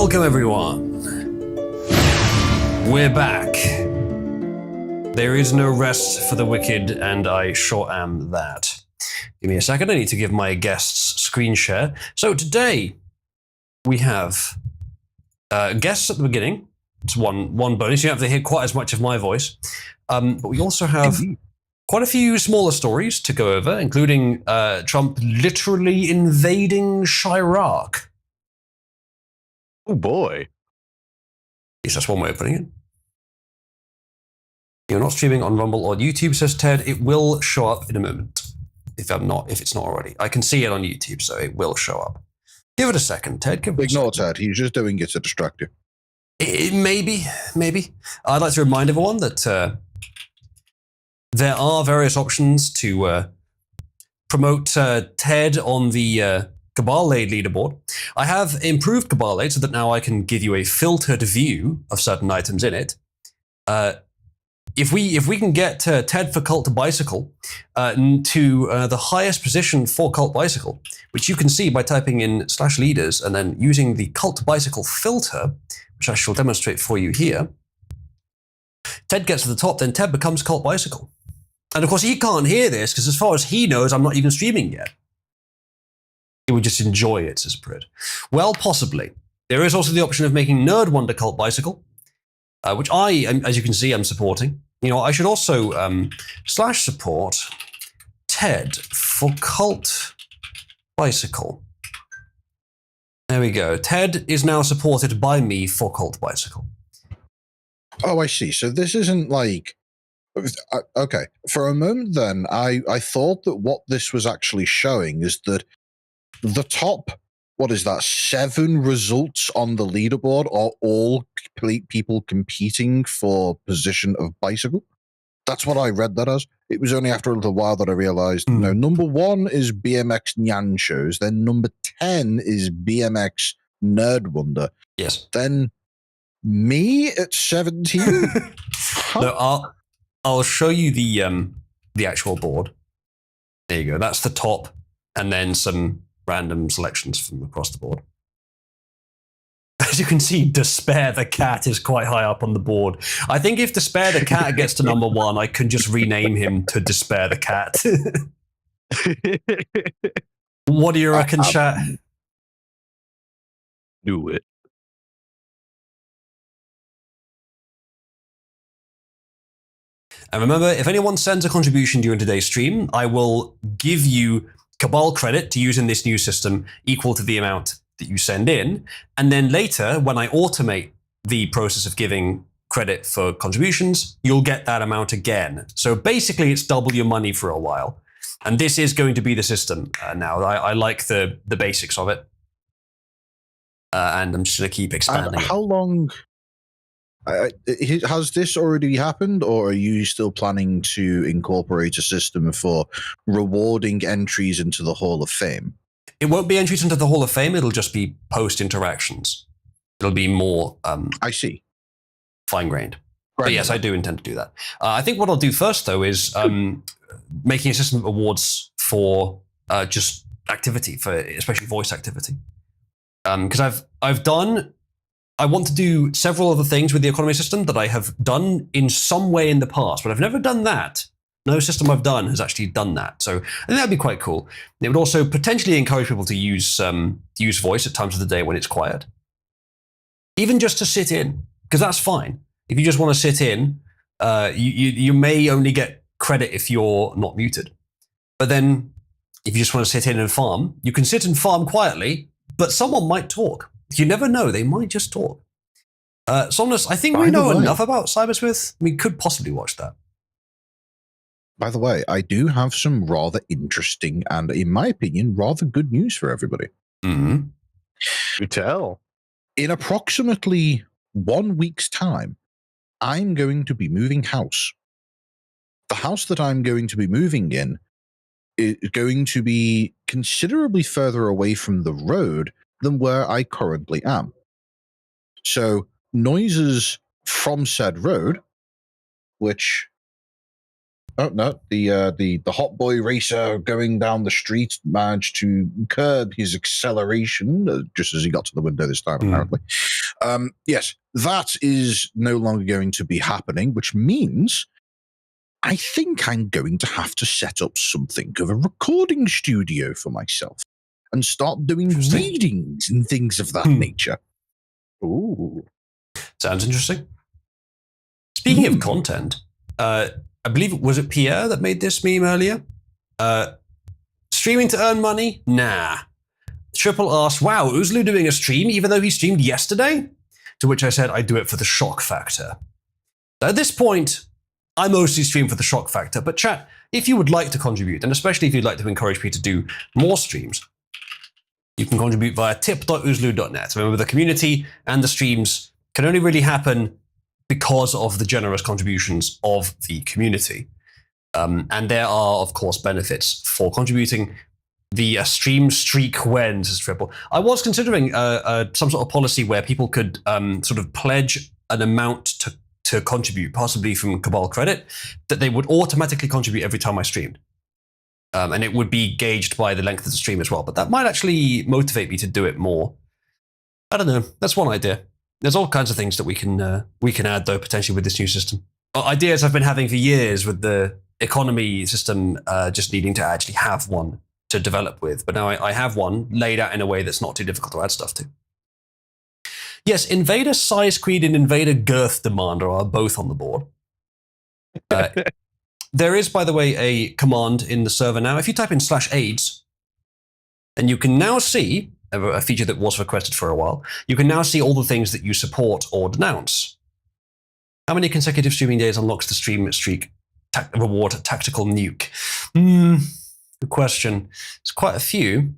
Welcome, everyone. We're back. There is no rest for the wicked, and I sure am that. Give me a second, I need to give my guests screen share. So today, we have guests at the beginning. It's one bonus. You don't have to hear quite as much of my voice. But we also have quite a few smaller stories to go over, including Trump literally invading Chirac. Oh boy. At least that's one way of putting it. You're not streaming on Rumble or YouTube, says Ted. It will show up in a moment. If it's not already. I can see it on YouTube, so it will show up. Give it a second, Ted. Ignore Ted. He's just doing it to distract you. Maybe. I'd like to remind everyone that there are various options to promote Ted on the Cabal Aid leaderboard. I have improved Cabal Aid so that now I can give you a filtered view of certain items in it. If we can get Ted for Cult Bicycle to the highest position for Cult Bicycle, which you can see by typing in /leaders and then using the Cult Bicycle filter, which I shall demonstrate for you here. Ted gets to the top, then Ted becomes Cult Bicycle. And of course he can't hear this because as far as he knows, I'm not even streaming yet. He would just enjoy it, says Prid. Well, possibly. There is also the option of making Nerd Wonder Cult Bicycle, which I, as you can see, I'm supporting. You know, I should also /support Ted for Cult Bicycle. There we go. Ted is now supported by me for Cult Bicycle. Oh, I see. So this isn't like... Okay. For a moment then, I thought that what this was actually showing is that the top, 7 results on the leaderboard are all people competing for position of bicycle. That's what I read that as. It was only after a little while that I realized, no, number 1 is BMX Nyan shows, then number 10 is BMX Nerd Wonder. Yes. Then me at 17? No, I'll show you the actual board. There you go. That's the top, and then some random selections from across the board. As you can see, Despair the Cat is quite high up on the board. I think if Despair the Cat gets to number 1, I can just rename him to Despair the Cat. What do you reckon, chat? Do it. And remember, if anyone sends a contribution during today's stream, I will give you Cabal credit to use in this new system equal to the amount that you send in. And then later, when I automate the process of giving credit for contributions, you'll get that amount again. So basically, it's double your money for a while. And this is going to be the system now. I like the basics of it. And I'm just going to keep expanding. How long... has this already happened, or are you still planning to incorporate a system for rewarding entries into the Hall of Fame? It won't be entries into the Hall of Fame. It'll just be post interactions. It'll be more. I see. Fine-grained. But yes, I do intend to do that. I think what I'll do first, though, is making a system of awards for just activity, for especially voice activity. Because I want to do several other things with the economy system that I have done in some way in the past, but I've never done that. No system I've done has actually done that. So I think that'd be quite cool. It would also potentially encourage people to use voice at times of the day when it's quiet. Even just to sit in, because that's fine. If you just want to sit in, you may only get credit if you're not muted. But then if you just want to sit in and farm, you can sit and farm quietly, but someone might talk. You never know, they might just talk. Somnus, I think we know enough about Cybersmith. We could possibly watch that. By the way, I do have some rather interesting and, in my opinion, rather good news for everybody. Mm-hmm. You tell. In approximately 1 week's time, I'm going to be moving house. The house that I'm going to be moving in is going to be considerably further away from the road than where I currently am. So noises from said road, which Oh no, the hot boy racer going down the street managed to curb his acceleration just as he got to the window this time, apparently. Yes, that is no longer going to be happening, which means I think I'm going to have to set up something of a recording studio for myself and start doing Interesting. readings and things of that nature. Ooh. Sounds interesting. Speaking of content, I believe, was it Pierre that made this meme earlier? Streaming to earn money? Nah. Triple asked, wow, Uzlu doing a stream even though he streamed yesterday? To which I said, I do it for the shock factor. At this point, I mostly stream for the shock factor, but chat, if you would like to contribute, and especially if you'd like to encourage me to do more streams, you can contribute via tip.uzlu.net. Remember, the community and the streams can only really happen because of the generous contributions of the community. And there are, of course, benefits for contributing. The stream streak wins, says Triple. I was considering some sort of policy where people could sort of pledge an amount to contribute, possibly from Cabal credit, that they would automatically contribute every time I streamed. And it would be gauged by the length of the stream as well. But that might actually motivate me to do it more. I don't know. That's one idea. There's all kinds of things that we can add, though, potentially with this new system. Ideas I've been having for years with the economy system, just needing to actually have one to develop with. But now I have one laid out in a way that's not too difficult to add stuff to. Yes, Invader Size Creed and Invader Girth Demander are both on the board. There is, by the way, a command in the server now. If you type in /AIDS, and you can now see, a feature that was requested for a while, you can now see all the things that you support or denounce. How many consecutive streaming days unlocks the stream streak reward tactical nuke? Good question. It's quite a few.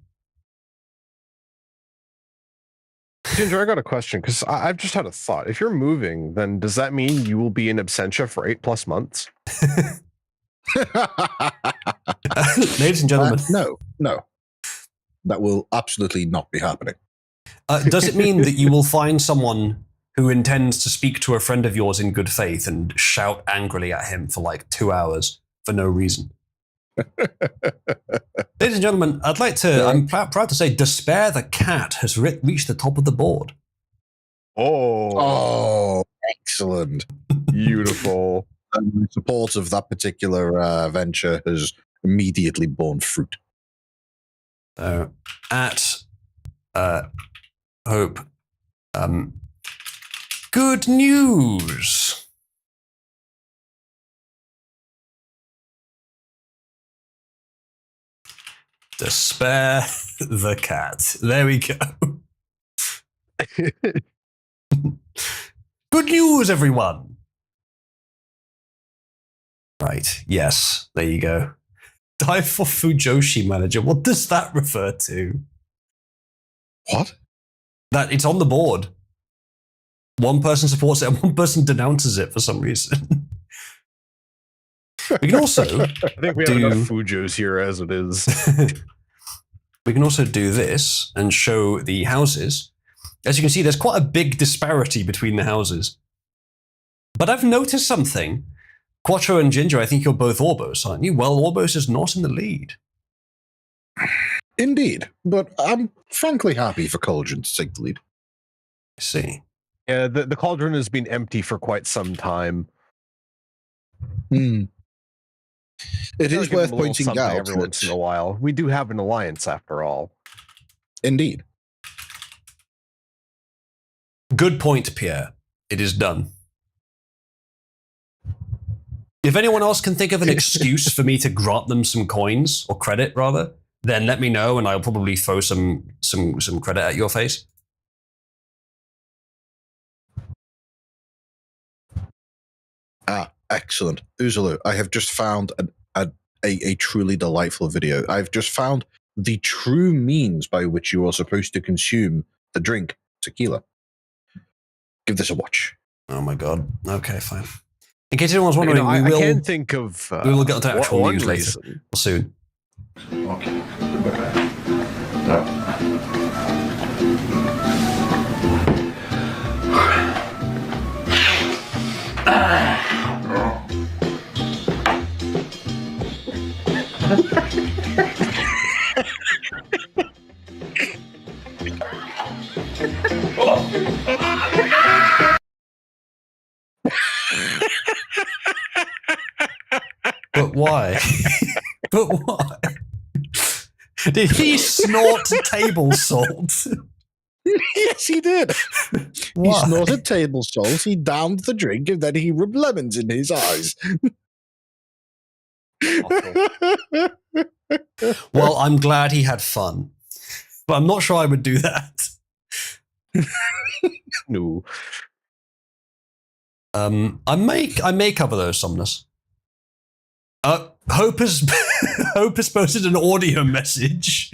Ginger, I got a question because I've just had a thought. If you're moving, then does that mean you will be in absentia for 8+ months? Ladies and gentlemen. No. That will absolutely not be happening. Does it mean that you will find someone who intends to speak to a friend of yours in good faith and shout angrily at him for like 2 hours for no reason? Ladies and gentlemen, I'd like to, I'm proud to say, Despair the Cat has reached the top of the board. Oh, Excellent. beautiful. And support of that particular venture has immediately borne fruit. At Hope, good news. Despair the Cat. There we go. Good news, everyone. Right, yes, there you go. Die for Fujoshi manager. What does that refer to? What? That it's on the board. One person supports it and one person denounces it for some reason. We can also I think we have enough Fujos here as it is. We can also do this and show the houses. As you can see, there's quite a big disparity between the houses. But I've noticed something. Quattro and Ginger, I think you're both Orbos, aren't you? Well, Orbos is not in the lead. Indeed, but I'm frankly happy for Cauldron to take the lead. I see. Yeah, the cauldron has been empty for quite some time. It is worth Give them a little pointing something out every once in a while. We do have an alliance after all. Indeed. Good point, Pierre. It is done. If anyone else can think of an excuse for me to grant them some coins, or credit rather, then let me know and I'll probably throw some credit at your face. Excellent. Uzulu, I have just found a truly delightful video. I've just found the true means by which you are supposed to consume the drink tequila. Give this a watch. Oh my god. Okay, fine. In case anyone's wondering, I can think of we will get to actual one news later. reason. Soon. Okay. But why? Did he snort table salt? Yes, he did. He Why? snorted table salt, he downed the drink, and then he rubbed lemons in his eyes. Well, I'm glad he had fun. But I'm not sure I would do that. No. I may cover those, Somnus. Hope has posted an audio message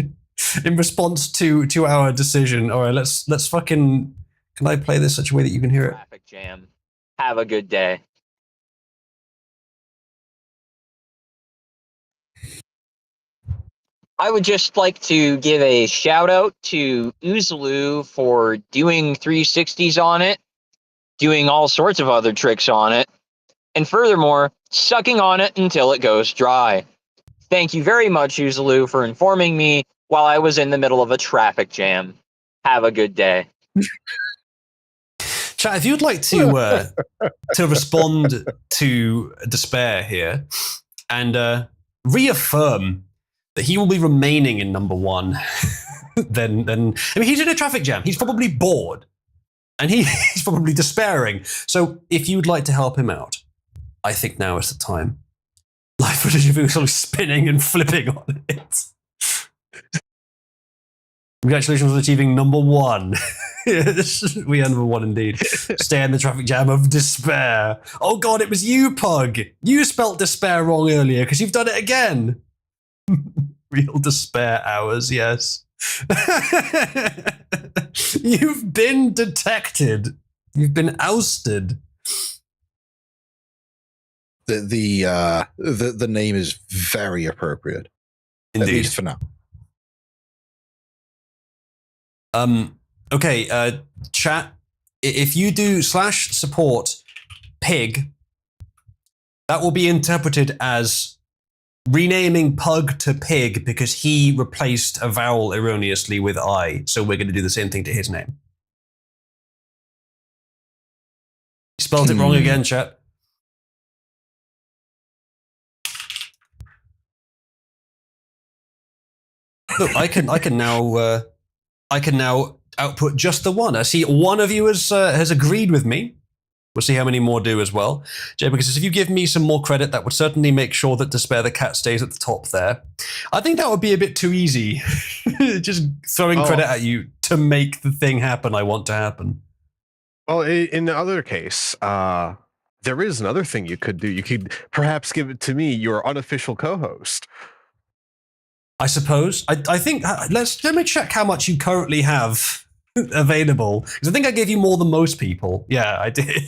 in response to our decision. All right, let's fucking. Can I play this such a way that you can hear it? Traffic jam. Have a good day. I would just like to give a shout out to Oozaloo for doing 360s on it, doing all sorts of other tricks on it, and furthermore, sucking on it until it goes dry. Thank you very much, Oozaloo, for informing me while I was in the middle of a traffic jam. Have a good day. Chat, if you'd like to respond to Despair here and reaffirm that he will be remaining in number one, then I mean, he's in a traffic jam. He's probably bored, and he's probably despairing. So if you'd like to help him out, I think now is the time. Live footage of him sort of spinning and flipping on it. Congratulations on achieving number one. We are number one indeed. Stay in the traffic jam of despair. Oh god, it was you, Pug. You spelt despair wrong earlier because you've done it again. Real despair hours, yes. You've been detected. You've been ousted. The name is very appropriate. Indeed. At least for now. Okay, chat. If you do /support pig, that will be interpreted as renaming Pug to Pig because he replaced a vowel erroneously with I. So we're going to do the same thing to his name. You spelled it wrong again, chat. Look, I can now output just the one. I see one of you has agreed with me. We'll see how many more do as well. Jay, because if you give me some more credit, that would certainly make sure that Despair the Cat stays at the top there. I think that would be a bit too easy. Just throwing credit at you to make the thing happen I want to happen. Well, in the other case, there is another thing you could do. You could perhaps give it to me, your unofficial co-host. I suppose. I think let me check how much you currently have available, because I think I gave you more than most people. Yeah, I did.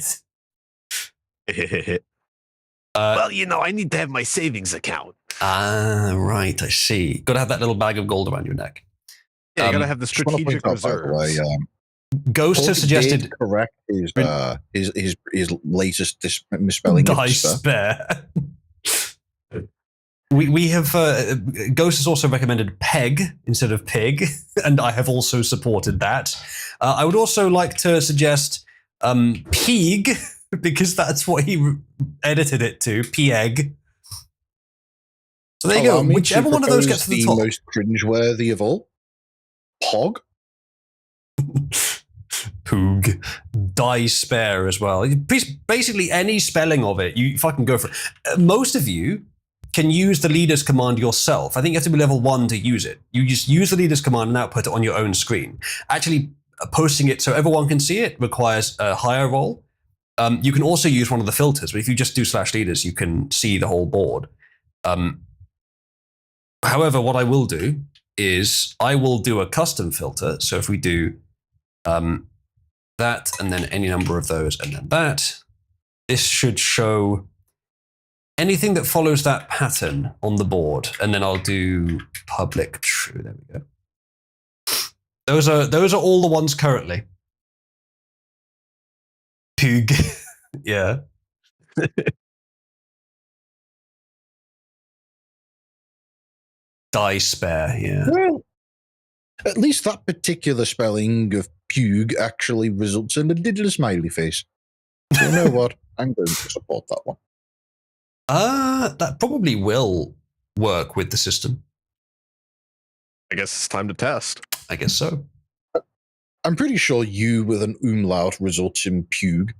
Well, I need to have my savings account. Right, I see. Got to have that little bag of gold around your neck. Yeah, you got to have the strategic reserves. Ghost has suggested correct his latest misspelling. Despair. We have Ghost has also recommended Peg instead of Pig, and I have also supported that. I would also like to suggest Peeg, because that's what he edited it to, Pieg. So there you go. Whichever one of those gets to the top. The most cringeworthy of all, Pog. Poog. Die spare as well. Basically any spelling of it, you fucking go for it. Most of you can use the leaders command yourself. I think you have to be level 1 to use it. You just use the leaders command and output it on your own screen. Actually, posting it so everyone can see it requires a higher roll. You can also use one of the filters, but if you just do /leaders, you can see the whole board. However, what I will do is I will do a custom filter. So if we do that, and then any number of those, and then that, this should show anything that follows that pattern on the board, and then I'll do public true. There we go. Those are all the ones currently. Pug. Yeah. Die spare, yeah. Well, at least that particular spelling of pug actually results in a diddler smiley face. So you know what? I'm going to support that one. That probably will work with the system. I guess it's time to test. I guess so. I'm pretty sure you with an umlaut results in pug.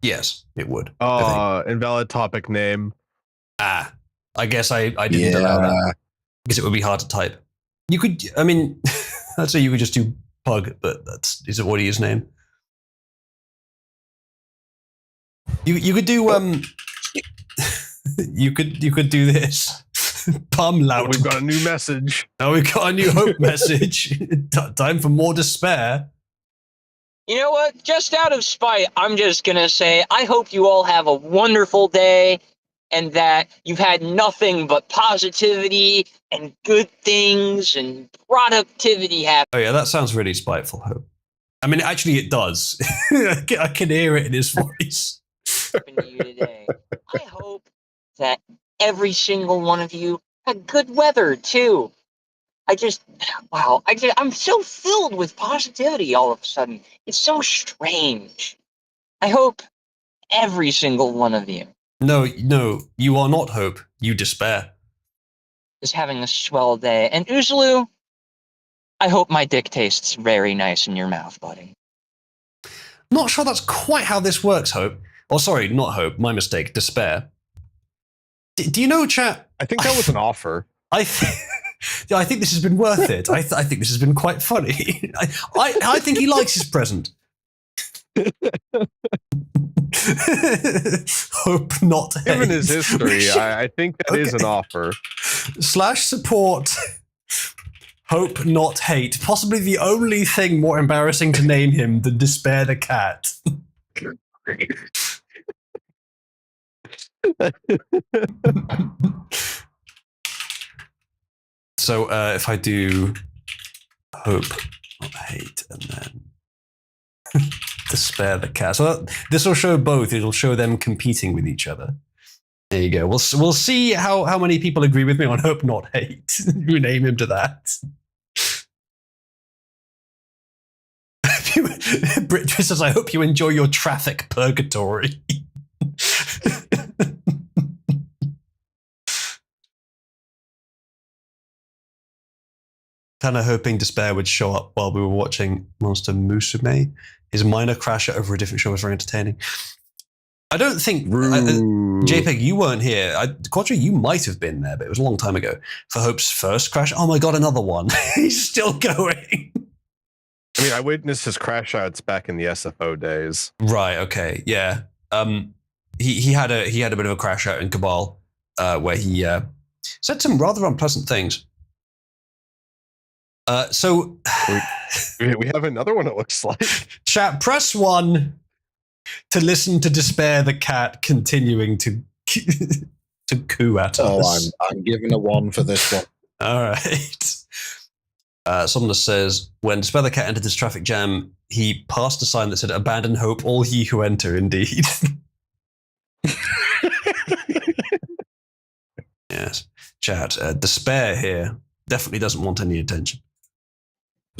Yes, it would. I think. Invalid topic name. I guess I didn't allow that because it would be hard to type. You could, I mean, I'd say you could just do pug, but is it what his name? You could do you could do this. Pum loud. We've got a new message. Now we've got a new hope message. Time for more despair. You know what? Just out of spite, I'm just going to say I hope you all have a wonderful day and that you've had nothing but positivity and good things and productivity happen. Oh yeah, that sounds really spiteful, Hope. I mean, actually it does. I can hear it in his voice. To you today. I hope that every single one of you had good weather too. I'm so filled with positivity all of a sudden. It's so strange. I hope every single one of you No, you are not Hope. You despair. is having a swell day. And Uzulu, I hope my dick tastes very nice in your mouth, buddy. Not sure that's quite how this works, Hope. Oh, sorry, not Hope. My mistake. Despair. Do you know, chat? I think that was an offer. I think this has been worth it. I think this has been quite funny. I think he likes his present. Hope not hate. Given his history, I think that is an offer. /support. Hope not hate. Possibly the only thing more embarrassing to name him than Despair the cat. So if I do hope, not hate, and then Despair the cat. So this will show both. It'll show them competing with each other. There you go. We'll see how many people agree with me on hope, not hate. We name him to that. Brit says, I hope you enjoy your traffic purgatory. Kind of hoping Despair would show up while we were watching Monster Musume. His minor crasher over a different show was very entertaining. I don't think JPEG, you weren't here. Quadri, you might have been there, but it was a long time ago. For Hope's first crash. Oh my god, another one. He's still going. I mean, I witnessed his crash outs back in the SFO days. Right. Okay. Yeah. He had a bit of a crash out in Cabal, where he said some rather unpleasant things. So we have another one. It looks like. Chat, press 1 to listen to Despair the cat continuing to coo at us. I'm giving a 1 for this one. All right. Someone says, when Despair the cat entered this traffic jam, he passed a sign that said, abandon hope, all ye who enter, indeed. Yes. Chat, Despair here definitely doesn't want any attention.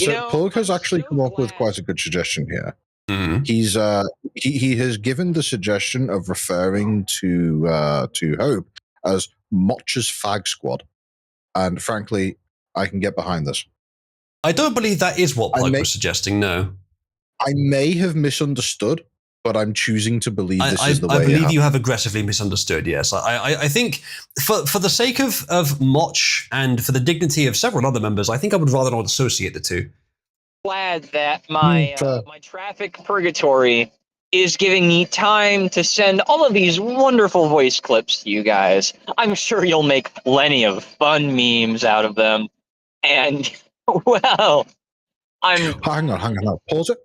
So Pug has actually come up with quite a good suggestion here. Mm. He's he has given the suggestion of referring to Hope as Motch's Fag Squad, and frankly, I can get behind this. I don't believe that is what Plug was suggesting. No, I may have misunderstood, but I'm choosing to believe this is the way. I believe you have aggressively misunderstood. Yes, I think for the sake of Motch and for the dignity of several other members, I think I would rather not associate the two. Glad that my traffic purgatory is giving me time to send all of these wonderful voice clips to you guys. I'm sure you'll make plenty of fun memes out of them. And, well, Hang on. Pause it.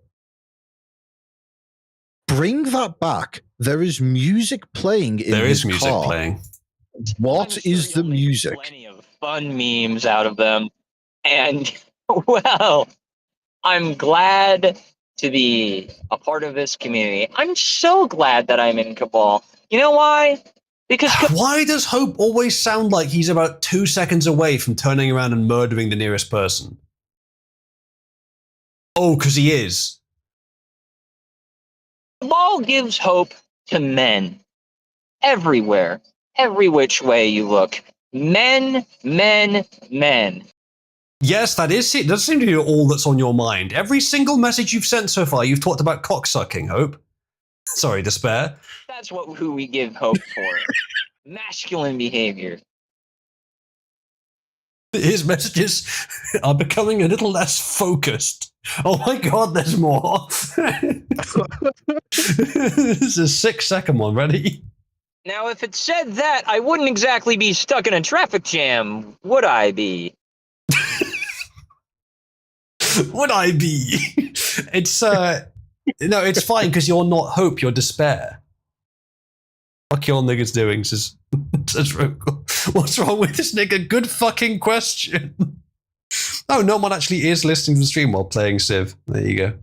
Bring that back. There is music playing in There is his music car. playing. What is the music? Plenty of fun memes out of them. And, well, I'm glad to be a part of this community. I'm so glad that I'm in Cabal. You know why? Because why does Hope always sound like he's about 2 seconds away from turning around and murdering the nearest person? Oh, because he is. Cabal gives hope to men everywhere, every which way you look. Men, men, men. Yes, that is it. Does seem to be all that's on your mind. Every single message you've sent so far, you've talked about cocksucking, Hope. Sorry, Despair. That's who we give hope for. Masculine behavior. His messages are becoming a little less focused. Oh my god, there's more. This is a 6-second one. Ready? Now, if it said that, I wouldn't exactly be stuck in a traffic jam, would I be? Would I be? It's no, it's fine because you're not Hope, you're Despair. Fuck your niggas doing, says Rogel. What's wrong with this nigga? Good fucking question. Oh, no one actually is listening to the stream while playing Civ. There you go.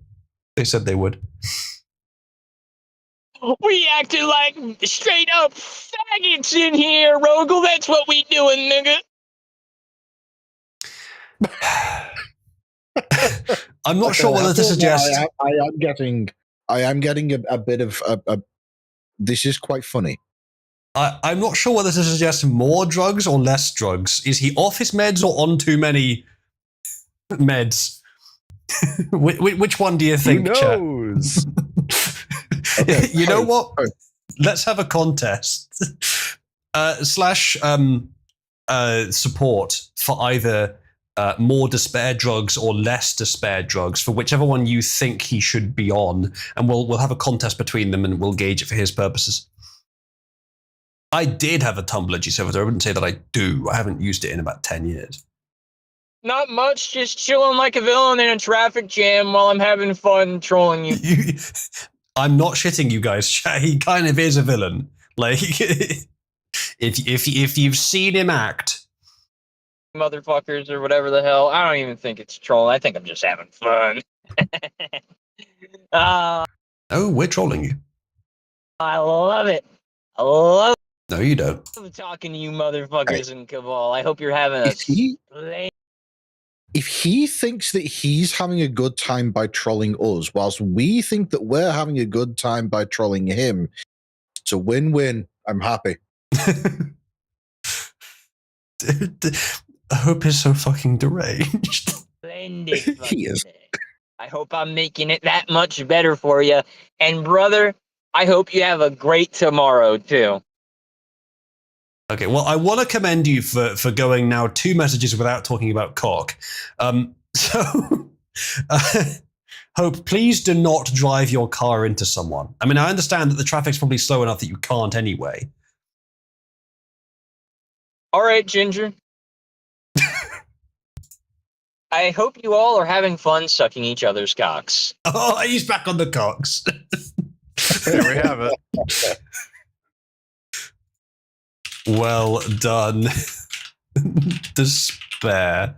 They said they would. We acted like straight up faggots in here, Rogel. That's what we doing, nigga. I'm not sure whether to suggest. I am getting a bit of a. This is quite funny. I'm not sure whether to suggest more drugs or less drugs. Is he off his meds or on too many meds? Which one do you think? Who knows? You know what? Let's have a contest. Slash support for either more despair drugs or less despair drugs for whichever one you think he should be on, and we'll have a contest between them and we'll gauge it for his purposes. I did have a Tumblr G server. I wouldn't say that I do. I haven't used it in about 10 years. Not much, just chilling like a villain in a traffic jam while I'm having fun trolling you. I'm not shitting you guys. He kind of is a villain. Like, if you've seen him act, Motherfuckers or whatever the hell. I don't even think it's trolling. I think I'm just having fun. oh, we're trolling you. I love it. I love No, you don't. talking to you motherfuckers in Cabal. I hope you're having a If he thinks that he's having a good time by trolling us, whilst we think that we're having a good time by trolling him, it's a win-win. I'm happy. Hope is so fucking deranged. Splendid. He is. I hope I'm making it that much better for you. And brother, I hope you have a great tomorrow too. Okay, well, I want to commend you for going now 2 messages without talking about cock. Hope, please do not drive your car into someone. I mean, I understand that the traffic's probably slow enough that you can't anyway. All right, Ginger. I hope you all are having fun sucking each other's cocks. Oh, he's back on the cocks. There we have it. Well done. Despair.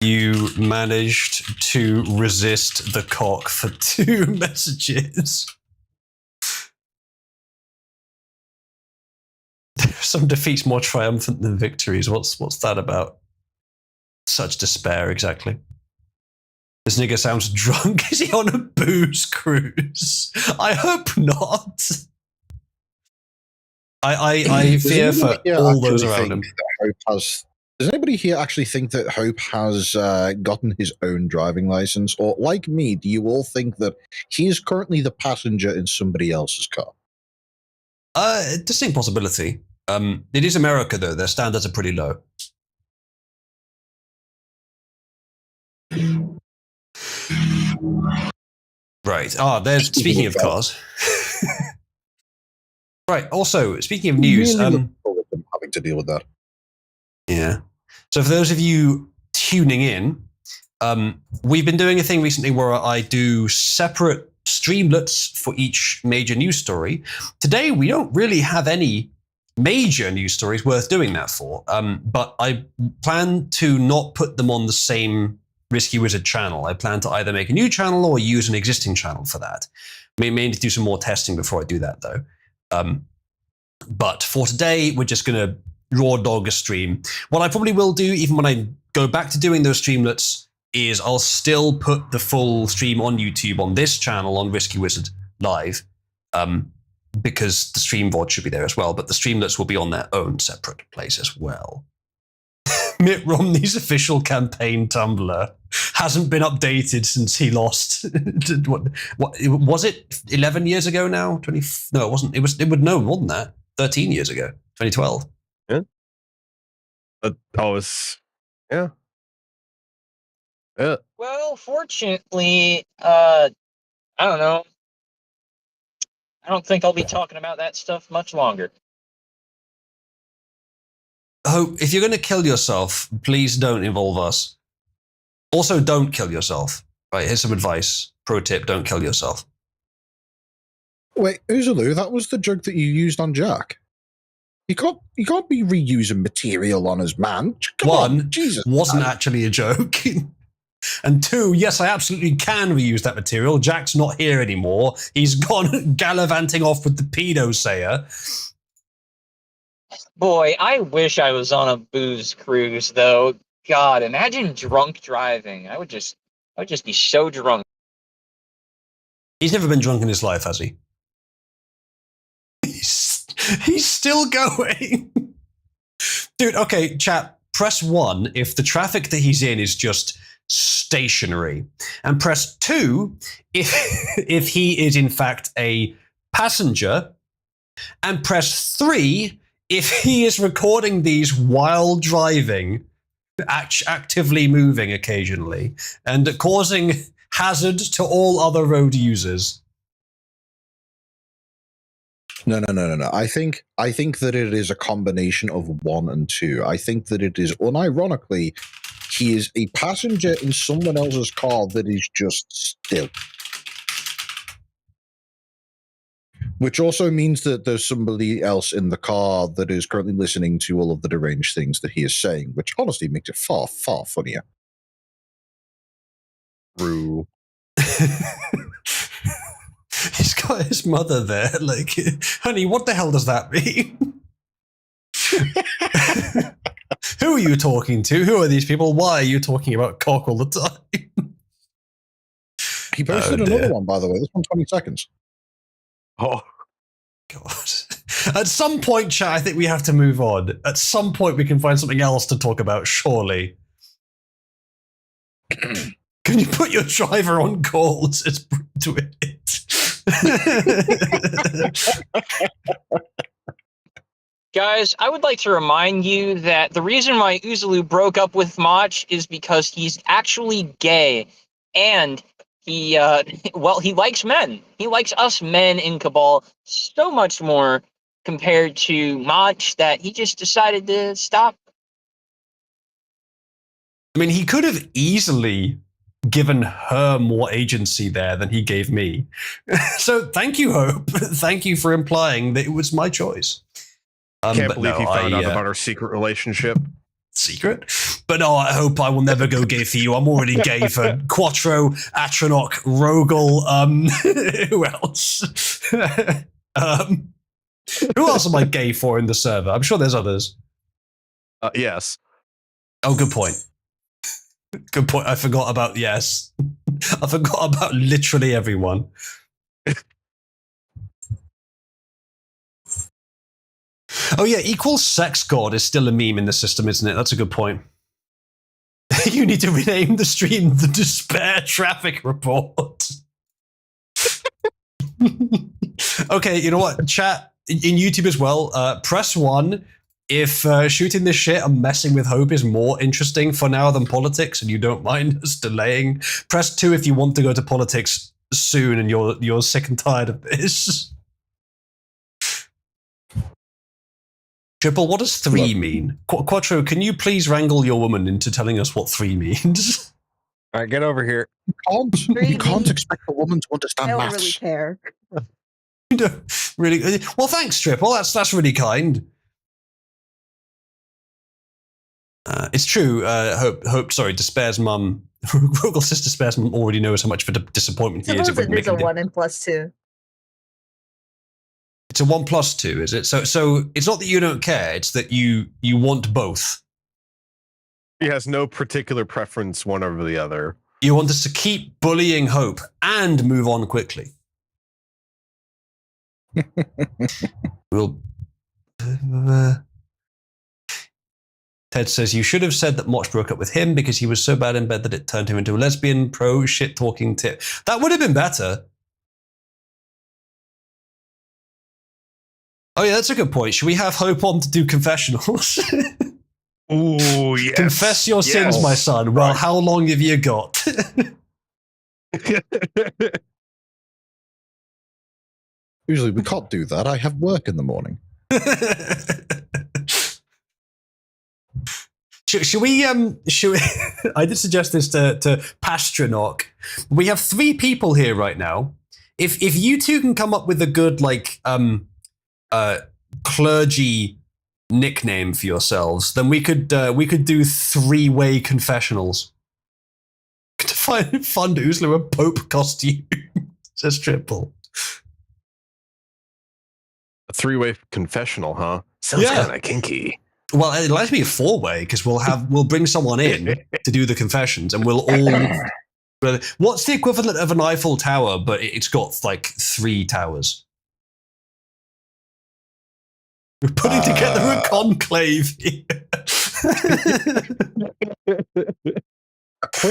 You managed to resist the cock for 2 messages. Some defeats more triumphant than victories. What's that about? Such despair, exactly. This nigga sounds drunk. Is he on a booze cruise? I hope not. I fear for all those around him. Does anybody here actually think that Hope has gotten his own driving license? Or, like me, do you all think that he is currently the passenger in somebody else's car? Distinct possibility. It is America, though. Their standards are pretty low. Right. There's speaking of cars. Right. Also, speaking of news, Really look forward to having to deal with that. Yeah. So for those of you tuning in, we've been doing a thing recently where I do separate streamlets for each major news story. Today, we don't really have any major news stories worth doing that for, but I plan to not put them on the same Risky Wizard channel. I plan to either make a new channel or use an existing channel for that. May need to do some more testing before I do that, though. But for today, we're just going to raw dog a stream. What I probably will do, even when I go back to doing those streamlets, is I'll still put the full stream on YouTube on this channel on Risky Wizard live. because the stream VOD should be there as well, but the Streamlets will be on their own separate place as well. Mitt Romney's official campaign Tumblr hasn't been updated since he lost. what was it? 11 years ago now? 20? No, it wasn't. It would know more than that. 13 years ago, 2012. Yeah. Yeah. Yeah. Well, fortunately, I don't know. I don't think I'll be talking about that stuff much longer. Hope, if you're going to kill yourself, please don't involve us. Also, don't kill yourself. Right, here's some advice. Pro tip, don't kill yourself. Wait, Uzulu, that was the joke that you used on Jack. You can't be reusing material on us, man. Come on, Jesus. Wasn't actually a joke. And 2, yes, I absolutely can reuse that material. Jack's not here anymore. He's gone gallivanting off with the pedo sayer. Boy, I wish I was on a booze cruise, though. God, imagine drunk driving. I would just be so drunk. He's never been drunk in his life, has he? He's still going. Dude, okay, chat, press 1 if the traffic that he's in is just stationary. And press 2 if he is in fact a passenger. And press 3 if he is recording these while driving, actively moving occasionally, and causing hazard to all other road users. No. I think that it is a combination of 1 and 2. I think that it is, unironically, he is a passenger in someone else's car that is just still. Which also means that there's somebody else in the car that is currently listening to all of the deranged things that he is saying, which honestly makes it far, far funnier. True. He's got his mother there, like, honey, what the hell does that mean? Who are you talking to? Who are these people? Why are you talking about cock all the time? He posted another one, by the way. This one 20 seconds. Oh, God. At some point, chat, I think we have to move on. At some point, we can find something else to talk about, surely. Can you put your driver on call? It's to it. Guys, I would like to remind you that the reason why Uzulu broke up with Mach is because he's actually gay, and he likes men. He likes us men in Cabal so much more compared to Mach that he just decided to stop. I mean, he could have easily given her more agency there than he gave me. So thank you, Hope. Thank you for implying that it was my choice. Can't believe he found out about our secret relationship. Secret? But no, I hope I will never go gay for you. I'm already gay for Quattro, Atronach, Rogel, who else? Who else am I gay for in the server? I'm sure there's others. Yes. Oh, good point. Good point. I forgot about, yes. I forgot about literally everyone. Oh yeah, equals sex god is still a meme in the system, isn't it? That's a good point. You need to rename the stream the Despair Traffic Report. Okay, you know what? Chat, in YouTube as well, press 1 if shooting this shit and messing with Hope is more interesting for now than politics and you don't mind us delaying. Press 2 if you want to go to politics soon and you're sick and tired of this. Triple, what does 3 mean? Quattro, can you please wrangle your woman into telling us what 3 means? All right, get over here. You can't expect a woman to understand I don't maths. really care. Really? Well, thanks, Triple. That's really kind. It's true. Hope. Sorry, Despair's mum. Rogel says Despair's mum already knows how much of a disappointment he is. Suppose it is a 1 and +2. It's a 1 + 2, is it? So it's not that you don't care. It's that you want both. He has no particular preference one over the other. You want us to keep bullying Hope and move on quickly. We'll. Ted says, you should have said that Moch broke up with him because he was so bad in bed that it turned him into a lesbian pro shit talking tip. That would have been better. Oh yeah, that's a good point. Should we have Hope on to do confessionals? Ooh, yes. Confess your sins, my son. Well, how long have you got? Usually we can't do that. I have work in the morning. Should we? I did suggest this to Pasternak. We have 3 people here right now. If you two can come up with a good clergy nickname for yourselves, then we could do 3-way confessionals. To fund Oozler a Pope costume, says Triple. A 3-way confessional, huh? Sounds kind of kinky. Well, it likes to be a 4-way because we'll bring someone in to do the confessions, and we'll all. What's the equivalent of an Eiffel Tower, but it's got like 3 towers? We're putting together a conclave here.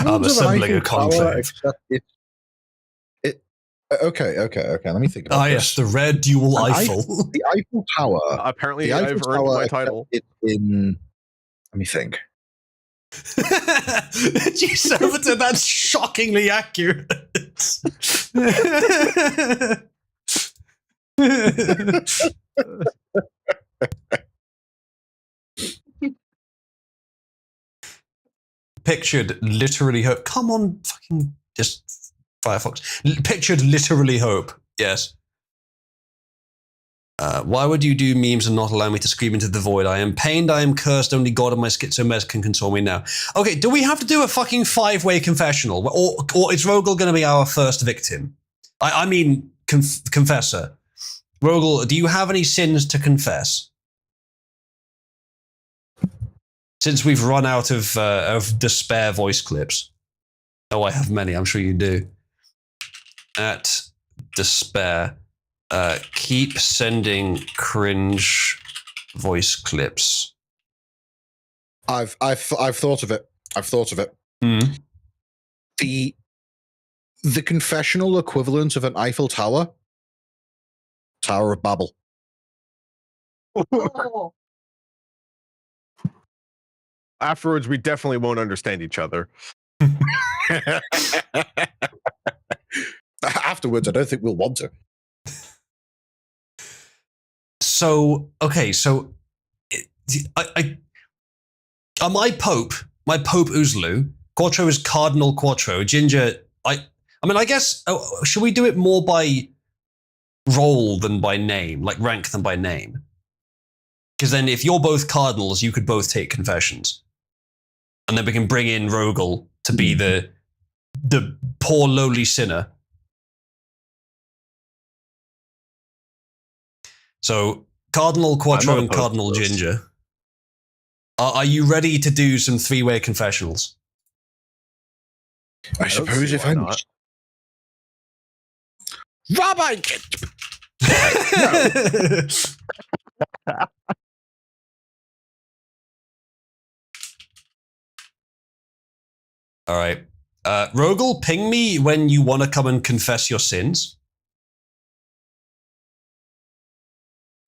I'm assembling a conclave. Okay. Let me think about this. Yes, the red dual Eiffel. The Eiffel Tower. Apparently, the I've Eiffel earned Tower, my title. It's in. Let me think. Gee, Servitor, that's shockingly accurate. Pictured literally hope. Come on, fucking just Firefox. Pictured literally hope. Yes. Why would you do memes and not allow me to scream into the void? I am pained, I am cursed, only God and my schizomes can console me now. Okay, do we have to do a fucking 5-way confessional? Or is Rogel going to be our first victim? I mean, confessor. Rogel, do you have any sins to confess? Since we've run out of despair voice clips. Oh, I have many, I'm sure you do. At despair. Keep sending cringe voice clips. I've thought of it. Mm. The confessional equivalent of an Eiffel Tower. Tower of Babel. Oh, Afterwards, we definitely won't understand each other. Afterwards, I don't think we'll want to. So, okay, so my Pope Oozlu, Quattro is Cardinal Quattro, Ginger, I mean, I guess, should we do it more by role than by name, like rank than by name? Because then if you're both Cardinals, you could both take confessions. And then we can bring in Rogel to be the poor lowly sinner. So, Cardinal Quattro and Cardinal Ginger. Are you ready to do some 3-way confessionals? I suppose if I'm not. Rabbi! All right. Rogel, ping me when you want to come and confess your sins.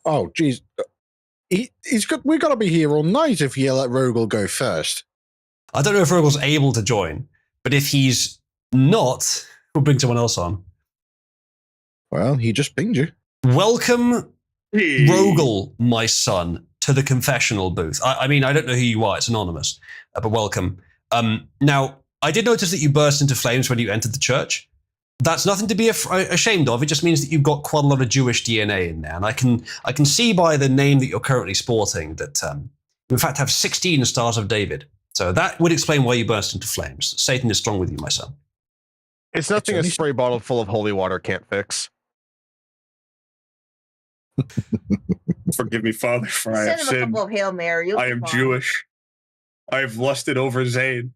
Oh, geez. We got to be here all night if you let Rogel go first. I don't know if Rogel's able to join, but if he's not, we'll bring someone else on. Well, he just pinged you. Welcome, Rogel, my son, to the confessional booth. I mean, I don't know who you are. It's anonymous, but welcome. Now, I did notice that you burst into flames when you entered the church. That's nothing to be ashamed of. It just means that you've got quite a lot of Jewish DNA in there. And I can see by the name that you're currently sporting that you, in fact, have 16 Stars of David. So that would explain why you burst into flames. Satan is strong with you, my son. It's nothing a spray bottle full of holy water can't fix. Forgive me, Father, for I have send him a sinned. couple of Hail Mary. I am Jewish. I have lusted over Zayn.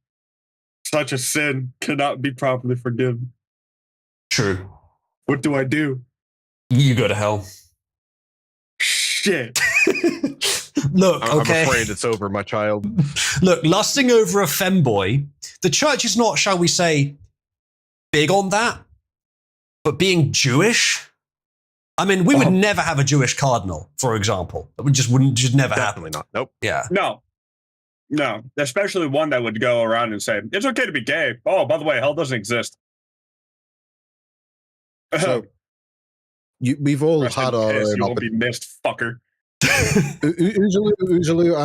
Such a sin cannot be properly forgiven. True. What do I do? You go to hell. Shit. Look, I'm okay. afraid it's over, my child. Look, lusting over a femboy, the church is not, shall we say, big on that. But being Jewish, I mean, we would never have a Jewish cardinal, for example. It would just never Definitely happen. not. Nope. Yeah. No, especially one that would go around and say, it's okay to be gay. Oh, by the way, hell doesn't exist. So we've all Rest in had our piss, own you will be missed, fucker. Uzulu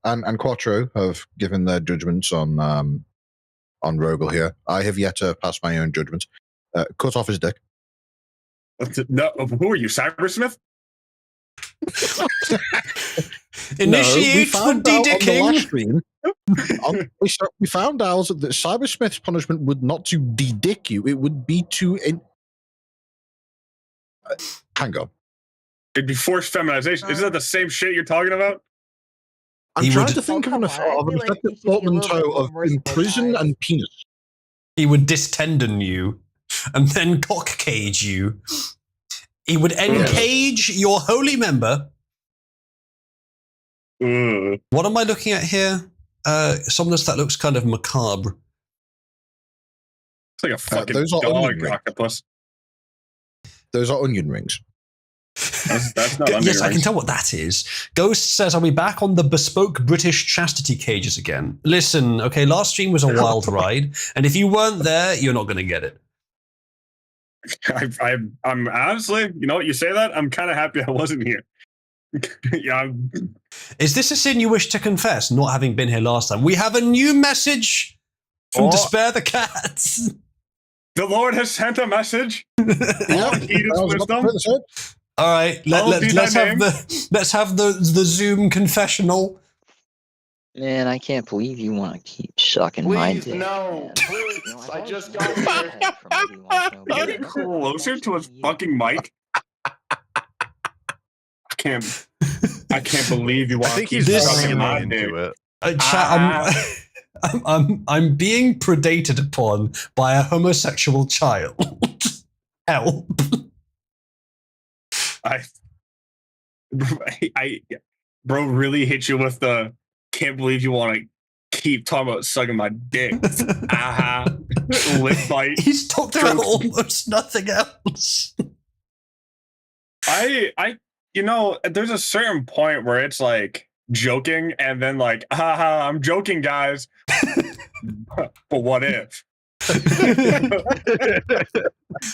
and Quattro have given their judgments on Rogel here. I have yet to pass my own judgment. Cut off his dick. No, who are you, Cybersmith? Initiate for de-dicking. We found out that Cybersmith's punishment would not to de-dick you, it would be to... hang on. It'd be forced feminization. Isn't that the same shit you're talking about? I'm trying to think of an effective portmanteau of imprison and penis. He would distendon you and then cock cage you. He would encage your holy member. What am I looking at here? Something that looks kind of macabre. It's like a fucking those are dog onion rings. octopus. Those are onion rings. That's not Yes, I can tell what that is. Ghost says, "Are we back on the bespoke British chastity cages again?" Listen, okay, last stream was a wild ride, and if you weren't there, you're not going to get it. I'm honestly, you know what, you say that, I'm kind of happy I wasn't here. Yeah. Is this a sin you wish to confess, not having been here last time? We have a new message from Despair the Cat. The Lord has sent a message. Yeah, Heed his wisdom. All right, let's have the Zoom confessional. Man, I can't believe you want to keep sucking my dick. No, please. You know, I've I always just wanted got to head from Obi-Wan Kenobi. Get closer to his fucking mic. I can't believe you want I think to he's keep this- sucking my into dick. it. Chat, I'm being predated upon by a homosexual child. Help. Bro really hit you with the can't believe you want to keep talking about sucking my dick. Lip bite. He's talked about almost nothing else. You know, there's a certain point where it's like joking and then like, haha, I'm joking, guys. But what if?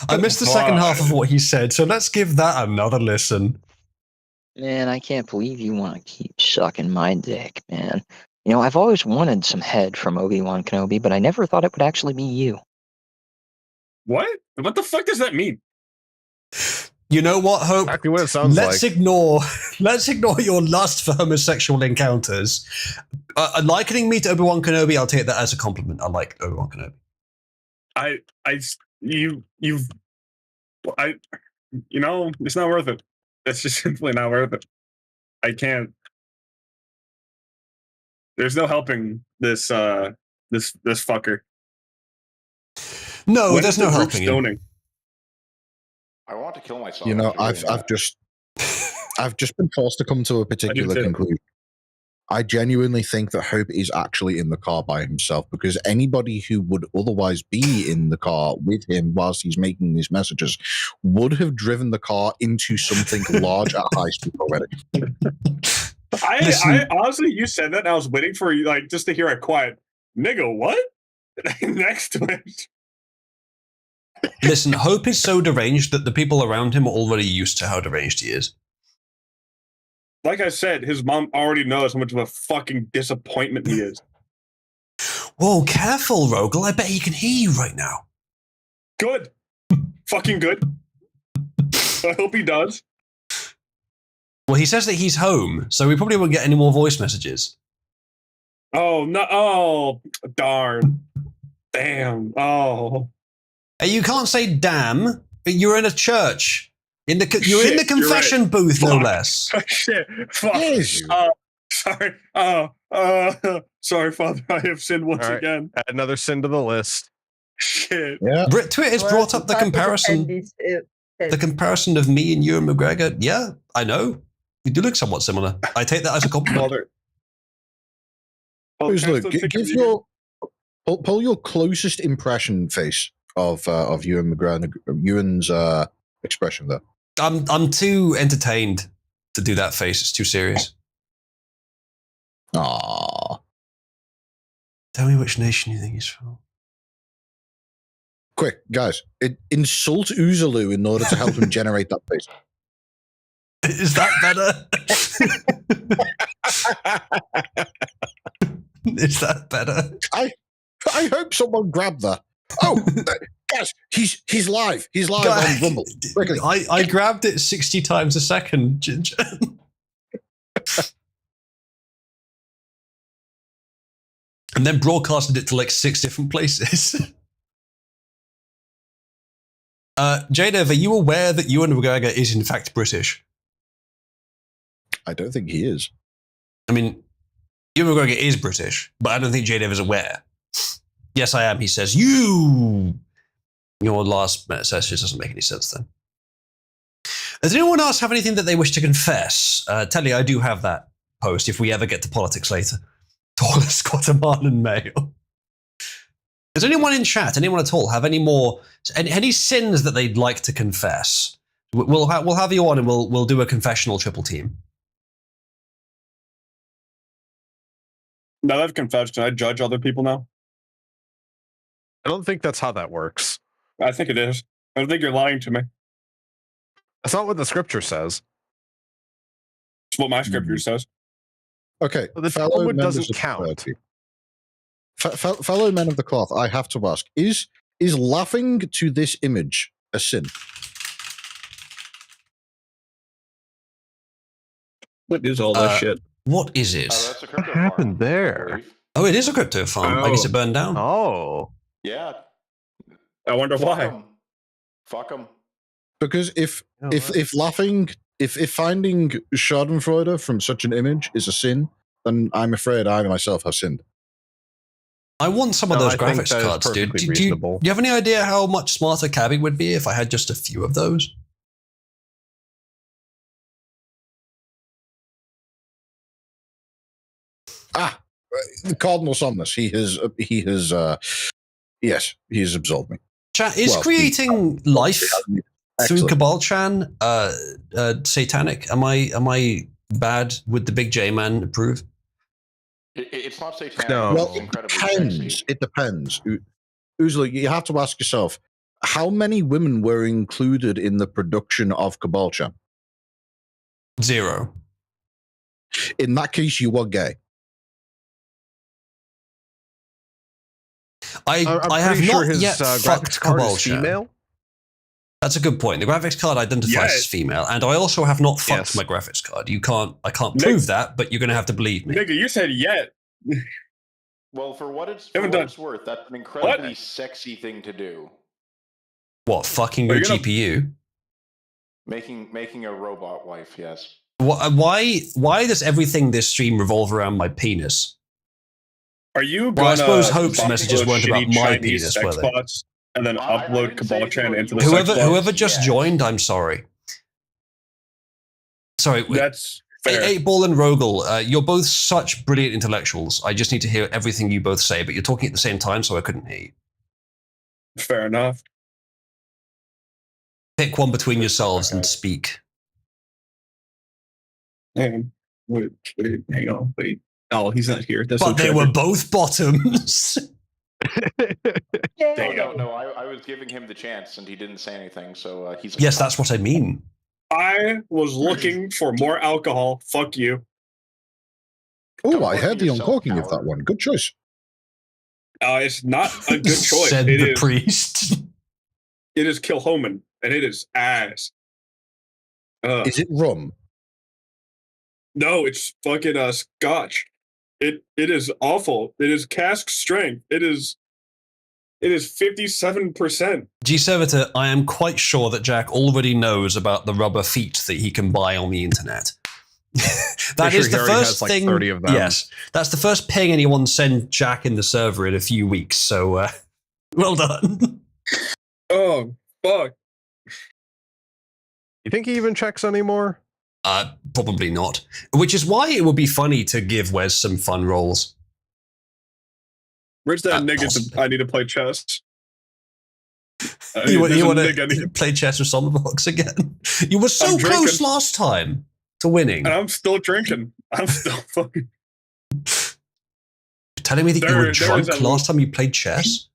I missed the second half of what he said, so let's give that another listen. Man, I can't believe you want to keep sucking my dick, man. You know, I've always wanted some head from Obi-Wan Kenobi, but I never thought it would actually be you. What? What the fuck does that mean? You know what, Hope? Exactly what it sounds Let's like. ignore your lust for homosexual encounters. Likening me to Obi-Wan Kenobi, I'll take that as a compliment. I like Obi-Wan Kenobi. You know, it's not worth it. It's just simply not worth it. I can't. There's no helping this fucker. No, When there's is no the group helping him. stoning? I want to kill myself. You know, after doing I've just been forced to come to a particular too. conclusion. I genuinely think that Hope is actually in the car by himself, because anybody who would otherwise be in the car with him whilst he's making these messages would have driven the car into something large at high speed already. I honestly, you said that, and I was waiting for you, like, just to hear a quiet nigga. What? Next to it. Listen, Hope is so deranged that the people around him are already used to how deranged he is. Like I said, his mom already knows how much of a fucking disappointment he is. Whoa, careful, Rogel. I bet he can hear you right now. Good. Fucking good. I hope he does. Well, he says that he's home, so we probably won't get any more voice messages. Oh, no. Oh, darn. Damn. Oh. Hey, you can't say damn, but you're in a church. You're in the Shit, you're confession right. booth, no Fuck. less. Shit. Fuck. Yes. Sorry. Sorry, Father. I have sinned once All right. again. Add another sin to the list. Shit. Yeah. Twit has brought up the comparison. The comparison of me and Ewan McGregor. Yeah, I know. You do look somewhat similar. I take that as a compliment. Who's look? Give your pull your closest impression face of Ewan McGregor. Ewan's expression there. I'm too entertained to do that face. It's too serious. Ah, Tell me which nation you think he's from. quick, guys! Insult Uzulu in order to help him generate that face. Is that better? Is that better? I hope someone grabbed that. Oh, guys, he's live. He's live Guy- on Rumble. Quickly. I grabbed it 60 times a second, Ginger. And then broadcasted it to like 6 different places. Jadev, are you aware that Ewan McGregor is in fact British? I don't think he is. I mean, Ewan McGregor is British, but I don't think Jadev is aware. Yes, I am, he says. Your last message doesn't make any sense then. Does anyone else have anything that they wish to confess? Telly, I do have that post if we ever get to politics later. Tallest Guatemalan male. Does anyone in chat, anyone at all, have any more, any sins that they'd like to confess? We'll have you on and we'll do a confessional triple team. Now that I've confessed, can I judge other people now? I don't think that's how that works. I think it is. I don't think you're lying to me. That's not what the scripture says. It's what my scripture says. Okay, The fellow Talmud members doesn't of count. society. Fellow men of the cloth, I have to ask: is laughing to this image a sin? What is all that Uh, shit? What is it? That's a crypto What happened farm, I there? believe. Oh, it is a crypto farm. I guess Oh. it burned down. Oh. Yeah. I wonder why. Fuck them. Because if Oh, if laughing, if finding Schadenfreude from such an image is a sin, then I'm afraid I myself have sinned. I want some of No, those I think graphics that is cards, dude. perfectly Do you reasonable. have any idea how much smarter Cabby would be if I had just a few of those? Cardinal Somnus, he has yes, he has absolved me. Chat, is Well, creating life through Excellent. Cabal Chan satanic? Am I bad? Would the big J man approve? It's not satanic. No. Well, It's it incredibly depends. sexy. It depends. Uzla, you have to ask yourself, how many women were included in the production of Cabal Chan? 0. In that case, you are gay. I I'm have pretty sure not his yet graphics fucked card Cabal is Chan. female. That's a good point. The graphics card identifies Yeah. as female, and I also have not fucked Yes. my graphics card. I can't Nick- prove that, but you're going to have to believe me. Nigga, you said yet. Well, for what it's Haven't done- worth, that's an incredibly sexy thing to do. What, fucking Are your you gonna- GPU? Making a robot wife, yes. Why does everything this stream revolve around my penis? Are you Well, going I suppose to Hope's messages weren't about my penis, were they? and then I upload didn't say Cabal Chan anything into about the you. sex bots? Whoever just Yes. joined, I'm sorry. Sorry, That's fair. 8-Ball and Rogel, you're both such brilliant intellectuals. I just need to hear everything you both say, but you're talking at the same time, so I couldn't hear you. Fair enough. Pick one between yourselves and speak. Hang on. Wait, hang on. Wait. Oh, he's not here. That's But so they were tragic. both bottoms. No, I was giving him the chance and he didn't say anything, so he's. Yes, that's what I mean. I was looking for more alcohol. Fuck you. Oh, Come I work heard it the yourself, uncorking of that coward. one. Good choice. It's not a good choice. Said It the is. priest. It is Kilhoman, and it is ass. Is it rum? No, it's fucking scotch. It is awful. It is cask strength. It is 57%. G Servitor, I am quite sure that Jack already knows about the rubber feet that he can buy on the internet. That Pretty is sure he the already first has, like, thing. 30 of them. Yes, that's the first ping anyone send Jack in the server in a few weeks. So, well done. Oh fuck. You think he even checks anymore? Probably not. Which is why it would be funny to give Wes some fun roles. Where's that nigga? Possibly. I need to play chess. You want nigga I need to play chess with Sommerbox again? You were so I'm close drinking. last time to winning. And I'm still drinking. I'm still fucking. You're telling me that you were there drunk is a- last time you played chess?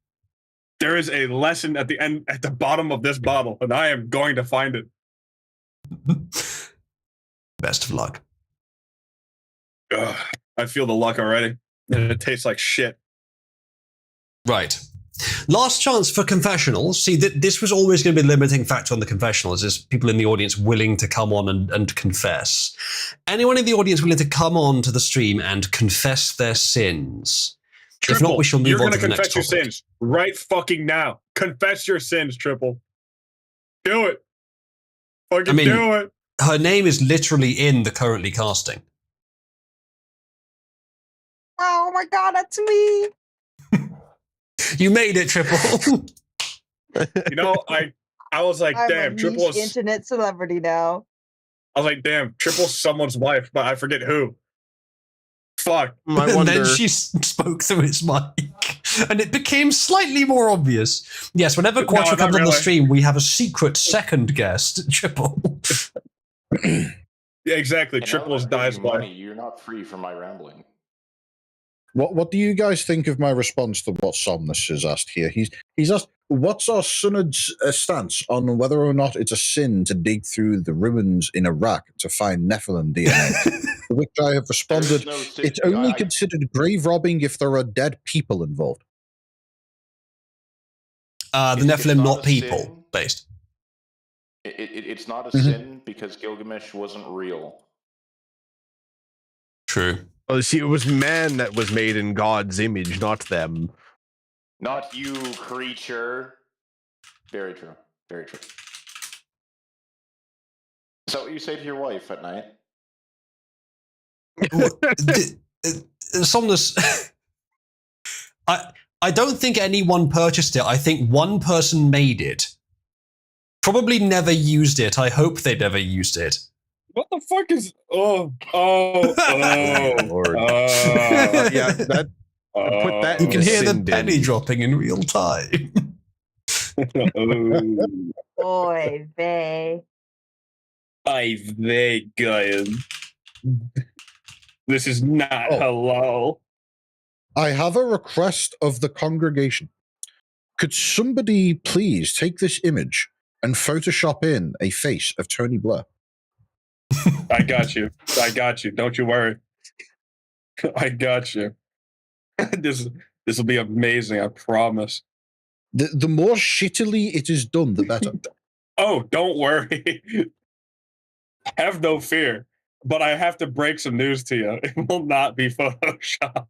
There is a lesson at the end, at the bottom of this bottle, and I am going to find it. Best of luck. Ugh, I feel the luck already. And it tastes like shit. Right. Last chance for confessionals. See, this was always going to be a limiting factor on the confessionals, is people in the audience willing to come on and confess. Anyone in the audience willing to come on to the stream and confess their sins? If not, we shall move you're on gonna to the next confess your topic. sins right fucking now. Confess your sins, Triple. Do it. Fucking I mean- do it. Her name is literally in the currently casting. Oh my god, that's me. You made it, Triple. You know, I was like, I'm damn, a Triple niche is. internet celebrity now. I was like, damn, Triple's someone's wife, but I forget who. Fuck. I And wonder. then she spoke through his mic, and it became slightly more obvious. Yes, whenever No, Quattro not comes on the really. stream, we have a secret second guest, Triple. Yeah, exactly. And now Triple is that I'm Dai's making wife. money, you're not free from my rambling. What do you guys think of my response to what Somnus has asked here? He's asked, what's our synod's stance on whether or not it's a sin to dig through the ruins in Iraq to find Nephilim DNA? To which I have responded, There is no sin- it's only I- considered grave robbing if there are dead people involved. The It's Nephilim, not not a people, sin. based. It's not a Mhm. sin because Gilgamesh wasn't real. True. Oh, see, it was man that was made in God's image, not them. Not you, creature. Very true. Very true. Is that what you say to your wife at night? Somnus. I don't think anyone purchased it. I think one person made it. Probably never used it. I hope they never used it. What the fuck is? Oh. Lord. Yeah, that put that You can hear the Sin penny bin. dropping in real time. Boy, vey. Ay vey, guys. This is not halal. I have a request of the congregation. Could somebody please take this image and Photoshop in a face of Tony Blair? I got you. I got you. Don't you worry. I got you. This will be amazing. I promise. The more shittily it is done, the better. Oh, don't worry. Have no fear. But I have to break some news to you. It will not be Photoshop.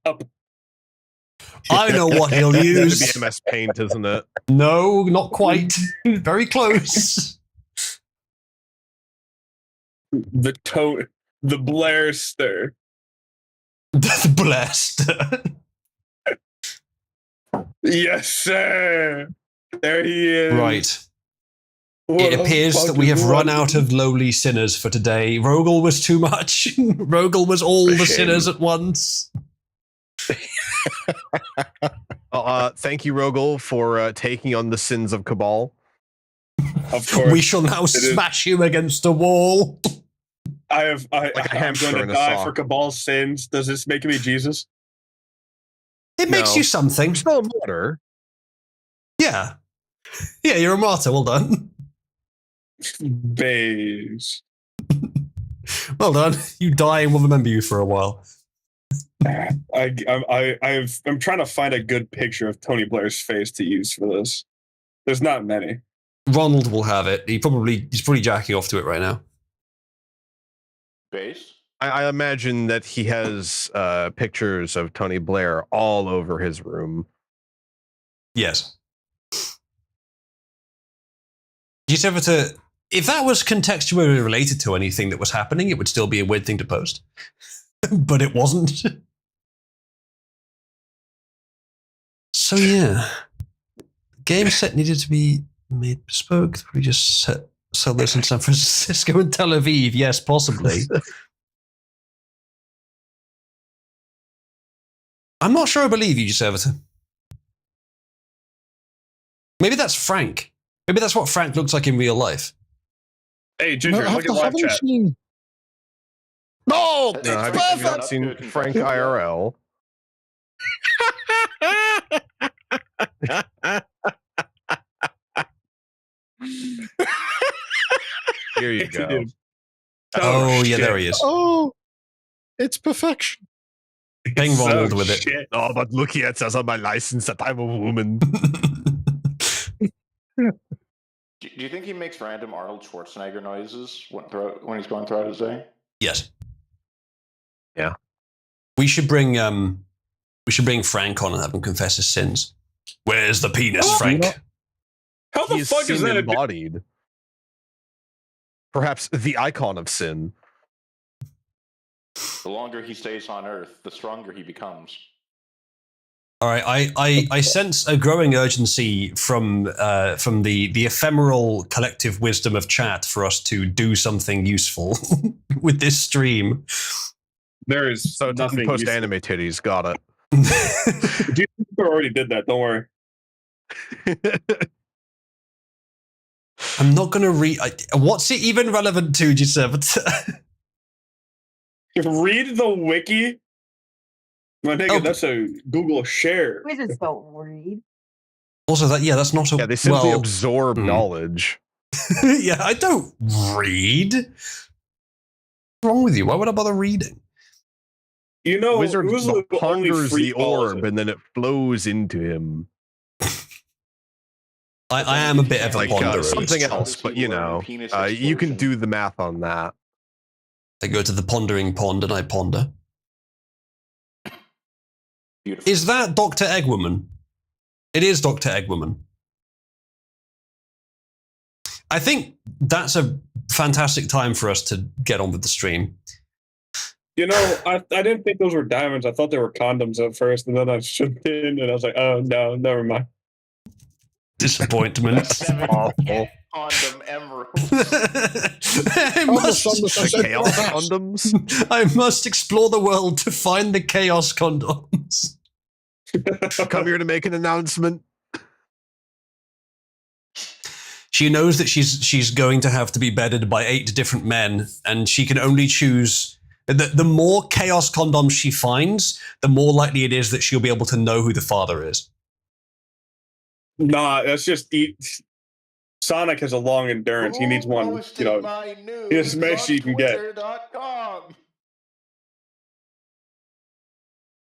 I know what he'll It's use. gonna be MS Paint, isn't it? No, not quite. Very close. The Blair stir. Blessed. Yes, sir. There he is. Right. What It a appears that we have fucking run wonder. out of lowly sinners for today. Rogel was too much. Rogel was all A the shame. sinners at once. Thank you, Rogel, for taking on the sins of Cabal. Of course. We shall now is. smash you against a wall. I'm Like a hamster going in to a die sock. for Cabal's sins. Does this make me Jesus? It makes No. you something. Still a martyr. Yeah. Yeah, you're a martyr. Well done. Bays. Well done. You die and we'll remember you for a while. I'm trying to find a good picture of Tony Blair's face to use for this. There's not many. Ronald will have it. He's probably jacking off to it right now. Base? I imagine that he has pictures of Tony Blair all over his room. Yes. Just ever to, if that was contextually related to anything that was happening, it would still be a weird thing to post. But it wasn't. So yeah, game set needed to be made bespoke. We just So there's in San Francisco and Tel Aviv. Yes, possibly. I'm not sure I believe you, Servitor. Maybe that's Frank. Maybe that's what Frank looks like in real life. Hey, Ginger, look at live haven't chat. seen. No, It's have perfect. you not seen Good Frank confession. IRL? Here you go. Dude. Oh, yeah, shit. there he is. Oh, it's perfection. Being So Ronald with it. shit. Oh, but look here, it says on my license that I'm a woman. Do you think he makes random Arnold Schwarzenegger noises when he's going throughout his day? Yes. Yeah. We should bring Frank on and have him confess his sins. Where's the penis, Oh, Frank? How the He's fuck is sin that? embodied? Perhaps the icon of sin. The longer he stays on Earth, the stronger he becomes. All right, I sense a growing urgency from the ephemeral collective wisdom of chat for us to do something useful with this stream. There is So nothing. nothing post anime titties. Got it. You already did that. Don't worry. I'm not going to read. What's it even relevant to, Giuseppe? Read the wiki. My nigga, Oh. that's a Google share. We just don't read. Also, that's not a. Yeah, they simply well, absorb knowledge. yeah, I don't read. What's wrong with you? Why would I bother reading? You know, Wizard Uzu only ponders free the calls orb it. and then it flows into him. I am a bit of a Like ponderer. something else, but you know, you can do the math on that. I go to the pondering pond and I ponder. Beautiful. Is that Dr. Eggwoman? It is Dr. Eggwoman. I think that's a fantastic time for us to get on with the stream. You know, I didn't think those were diamonds. I thought they were condoms at first, and then I shook in, and I was like, oh no, never mind. Disappointment. 7 Awful. condom emeralds. I, Almost must, on the The chaos condoms. I must explore the world to find the chaos condoms. Come here to make an announcement. She knows that she's going to have to be bedded by 8 different men, and she can only choose. The more chaos condoms she finds, the more likely it is that she'll be able to know who the father is. Nah, that's just Sonic has a long endurance. He needs one, you know. As many as you can get.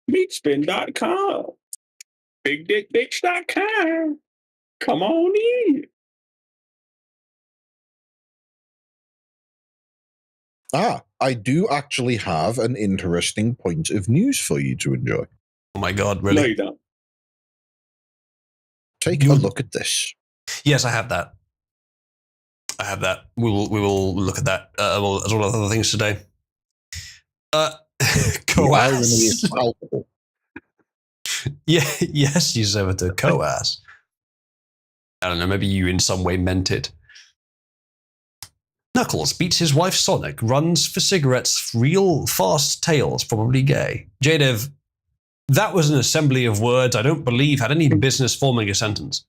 Meatspin.com. BigDickBitch.com. Come on in. I do actually have an interesting point of news for you to enjoy. Oh my god, No, really? you don't. Take a look at this. Yes, I have that. We will look at that as well as other things today. The irony is Coas. palpable. Yeah, yes, you said it to Coas. I don't know, maybe you in some way meant it. Knuckles beats his wife Sonic, runs for cigarettes, real fast tails, probably gay. Jadev, that was an assembly of words I don't believe had any business forming a sentence.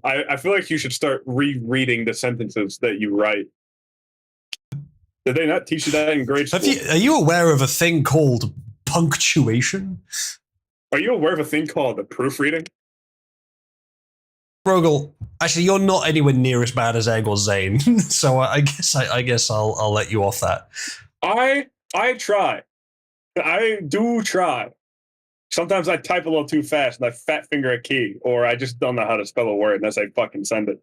I feel like you should start rereading the sentences that you write. Did they not teach you that in grade school? Are you aware of a thing called punctuation? Are you aware of a thing called the proofreading? Rogel, actually, you're not anywhere near as bad as Egg or Zane, so I guess I'll let you off that. I try. I do try. Sometimes I type a little too fast and I fat finger a key, or I just don't know how to spell a word unless I fucking send it.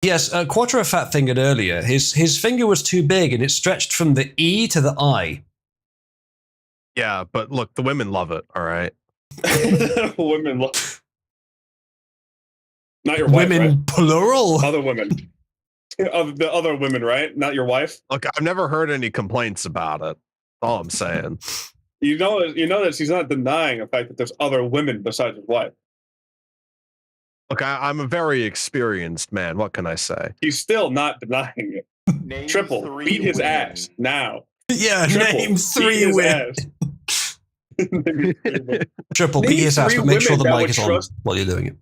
Yes, Quattro fat fingered earlier. His finger was too big and it stretched from the E to the I. Yeah, but look, the women love it. All right. Women love. Not your wife, Women right? plural. Other women. The other women, right? Not your wife. Look, I've never heard any complaints about it. All I'm saying. You know that she's not denying the fact that there's other women besides his wife. Look, I'm a very experienced man. What can I say? He's still not denying it. Name Triple, 3 beat his women. ass now. Yeah, Triple, name beat 3 his women. ass. Maybe 3 women. Triple, Name beat his ass, 3 but make sure women the that mic would is on trust- while you're doing it.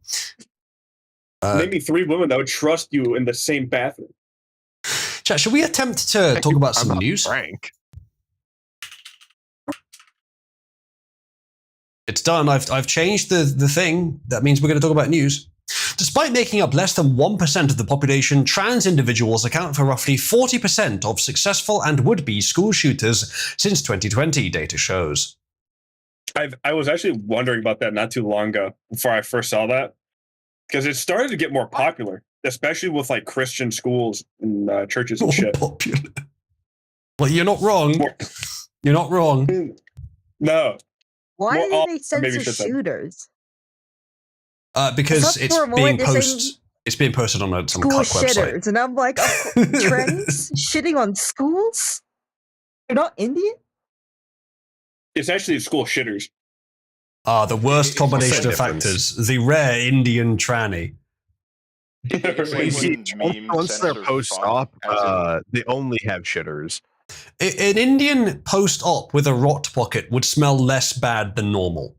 Name me 3 women that would trust you in the same bathroom. Chat, should we attempt to talk about I'm some not news? Frank. It's done. I've changed the thing. That means we're going to talk about news. Despite making up less than 1% of the population, trans individuals account for roughly 40% of successful and would-be school shooters since 2020, data shows. I was actually wondering about that not too long ago before I first saw that, because it started to get more popular, especially with like Christian schools and churches and More shit. popular. Well, you're not wrong. You're not wrong. No, Why Well, do they maybe censor should say. shooters? Because thought it's for a moment being they're saying it's being posted on some School cuck website. shitters, and I'm like, oh, trends shitting on schools? They're not Indian? it's actually school shitters. The worst It's combination the of difference. factors. The rare Indian tranny. It's like See, when memes once their censor post fun, op, as in- they only have shitters. An Indian post-op with a rot pocket would smell less bad than normal.